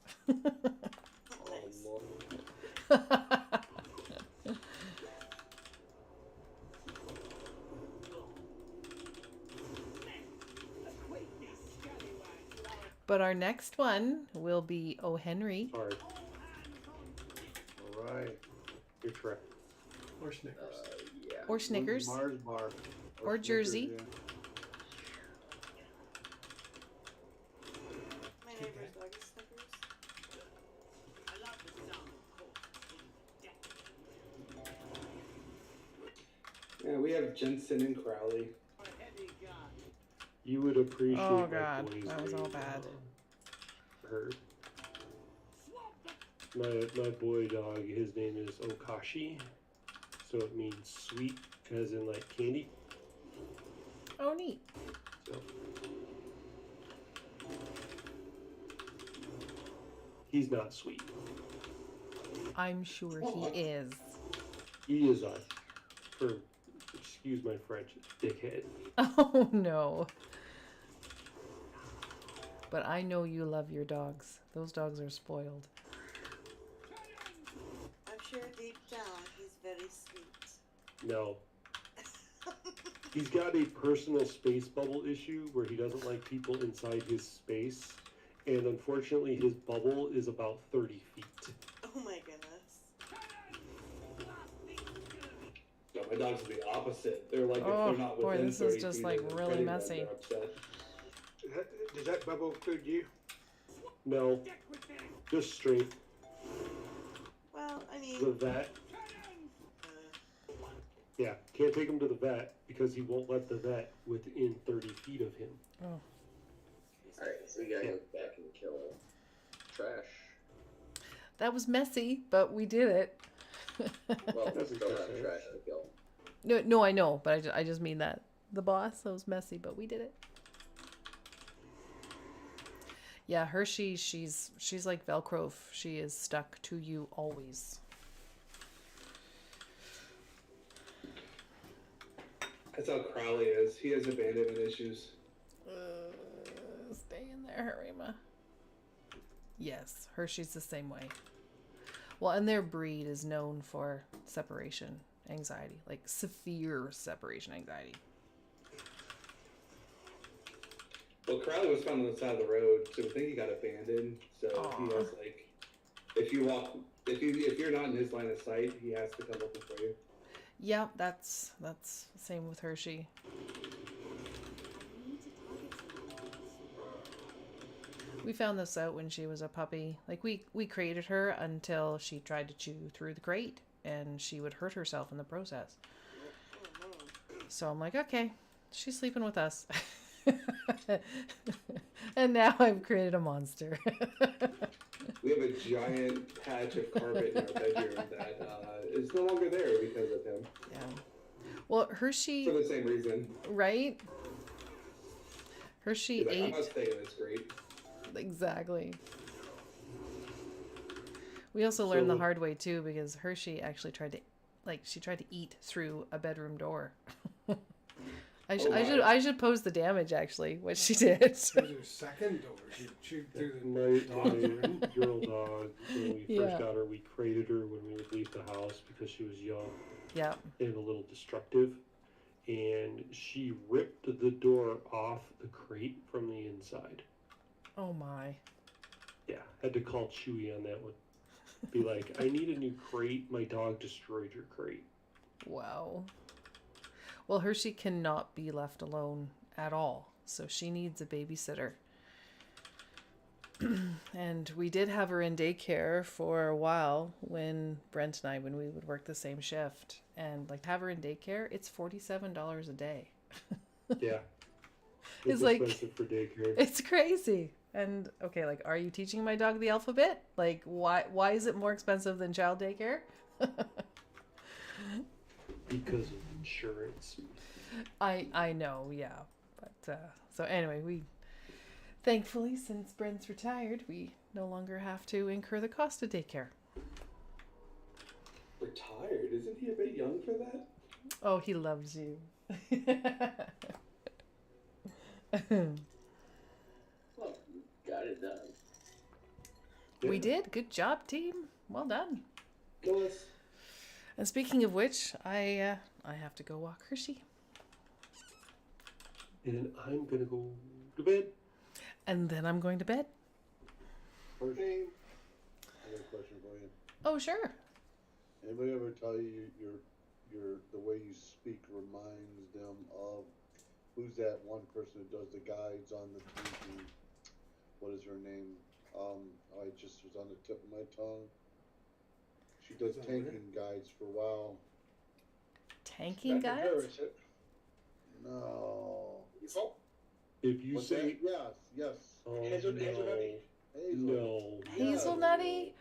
But our next one will be O. Henry. All right. Your try. Or Snickers. Yeah. Or Snickers. Mars bar. Or Jersey. Snickers, My neighbor's dog is Snickers. I love the sound of cold in Yeah, we have Jensen and Crowley. You would appreciate Oh my god, boy's that was all name, bad. Her. My boy dog, his name is Okashi, so it means sweet, as in like candy. Oh, neat. So he's not sweet. I'm sure he is. He is a, for excuse my French, dickhead. Oh no. But I know you love your dogs. Those dogs are spoiled. I'm sure deep down he's very sweet. No. He's got a personal space bubble issue where he doesn't like people inside his space, and unfortunately his bubble is about 30 feet. Oh my goodness. No, my dogs are the opposite. They're like, if Oh, they're not boy, within this 30 is just feet like of really anyone, messy. they're upset. Does that bubble include you? No, just straight. Well, I mean, The vet. Yeah, can't take him to the vet because he won't let the vet within 30 feet of him. Oh. Alright, so we gotta go back and kill trash. That was messy, but we did it. Well, we still have trash to kill. No, I know, but I just mean that. The boss, that was messy, but we did it. Yeah, Hershey, she's like Velcro. She is stuck to you always. That's how Crowley is. He has abandonment issues. Stay in there, Harima. Yes, Hershey's the same way. Well, and their breed is known for separation anxiety, like severe separation anxiety. Well, Crowley was found on the side of the road, so I think he got abandoned. So he has like, if you're not in his line of sight, he has to come looking for you. Yeah, that's the same with Hershey. We found this out when she was a puppy. Like we created her until she tried to chew through the crate and she would hurt herself in the process. So I'm like, okay, she's sleeping with us. And now I've created a monster. We have a giant patch of carpet in our bedroom that is no longer there because of him. Yeah. Well, Hershey. For the same reason. Right? Hershey He's like, ate. I'm not staying in this crate. Exactly. We also learned the hard way too because Hershey actually tried to eat through a bedroom door. I should pose the damage actually what she did. There's a second door. She chewed through the My girl dog, when we first got her, we crated her when we would leave the house because she was young. Yeah. And a little destructive. And she ripped the door off the crate from the inside. Oh my. Yeah, had to call Chewy on that one. Be like, I need a new crate. My dog destroyed your crate. Wow. Well, Hershey cannot be left alone at all, so she needs a babysitter. And we did have her in daycare for a while when Brent and I, when we would work the same shift. And like to have her in daycare, it's $47 a day. Yeah. It's like expensive for daycare. It's crazy. And okay, like, are you teaching my dog the alphabet? Like, why is it more expensive than child daycare? Because of insurance. I know, yeah. But so anyway, we thankfully, since Brent's retired, we no longer have to incur the cost of daycare. Retired? Isn't he a bit young for that? Oh, he loves you. We did. Good job, team. Well done. Nice. And speaking of which, I have to go walk Hershey. And I'm gonna go to bed. And then I'm going to bed. First, I got a question for you. Oh, sure. Anybody ever tell you the way you speak reminds them of who's that one person who does the guides on the TV? What is her name? I just was on the tip of my tongue. She does tanking guides for WoW. Tanking guides? ABERRUS, it? No. If you What's say that? Yes. oh, Hazelnutty? no. Hazelnutty?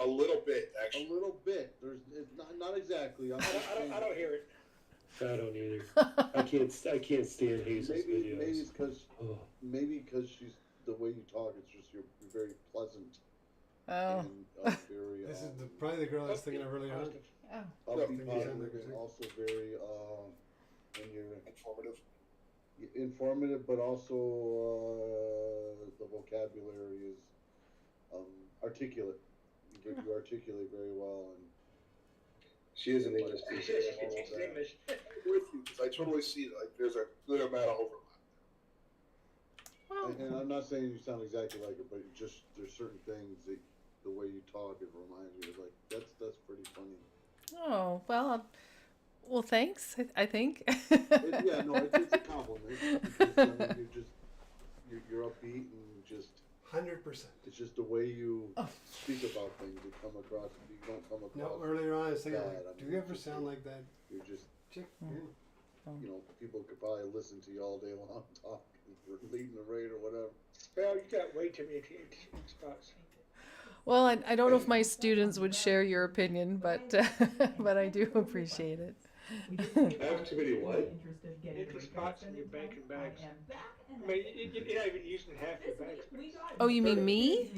A little bit, actually. A little bit. There's it's not exactly. I don't hear it. I don't either. I can't stand Hazel's videos. Maybe because she's the way you talk. It's just you're very pleasant. Oh. And very. This is probably the girl I was thinking of earlier on. Oh. Upbeat, positive, and also very and you're informative, but also the vocabulary is articulate. You articulate very well, and she is an English teacher. She's English. I'm with you, because I totally see like there's a good amount of overlap. And I'm not saying you sound exactly like her, but just there's certain things that the way you talk, it reminds me of like that's pretty funny. Oh, well, well, thanks, I think. It's a compliment because I mean, you're upbeat and just 100%. It's just the way you speak about things. You come across. You don't come across. No, earlier on I was thinking, bad. like, do you ever sound like that? You're just, chick? you know, people could probably listen to you all day long talk, leading the raid or whatever. Well, you got way too many spots. Well, I don't know if my students would share your opinion, but but I do appreciate it. I have too many what? Empty spots in your banking bags. I mean, you're not even using half your bags. Oh, you mean me?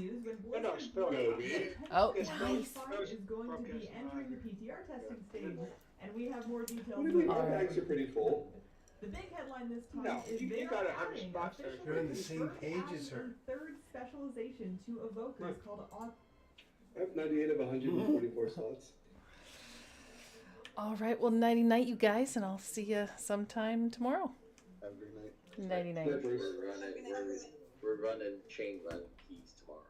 No, spell it. Oh, It's nice. Is going to be entering the PTR testing stage, and we have more details. What do you mean? My bags are pretty full. The big headline this time No, is you they got are 100 adding spots there. officially You're on the same page as adding her. a third specialization to evokers called I have 98 of 144 slots. All right, well, nighty night, you guys, and I'll see you sometime tomorrow. Have a great night. Nighty night. We're running chain run keys tomorrow.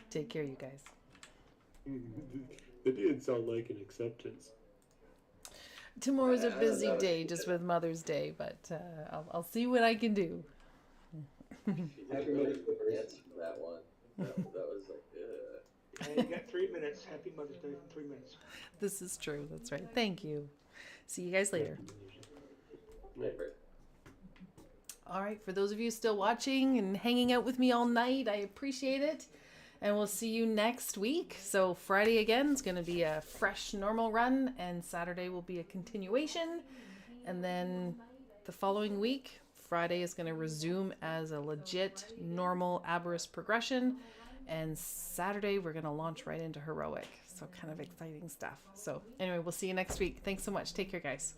Take care, you guys. That didn't sound like an acceptance. Tomorrow's a busy day, just with Mother's Day, but I'll see what I can do. Happy Mother's Day. That one. That was like, And you got 3 minutes. Happy Mother's Day in 3 minutes. This is true. That's right. Thank you. See you guys later. All right, for those of you still watching and hanging out with me all night, I appreciate it. And we'll see you next week. So Friday again is going to be a fresh normal run, and Saturday will be a continuation. And then the following week, Friday is going to resume as a legit normal ABERRUS progression. And Saturday, we're going to launch right into heroic. So kind of exciting stuff. So anyway, we'll see you next week. Thanks so much. Take care, guys.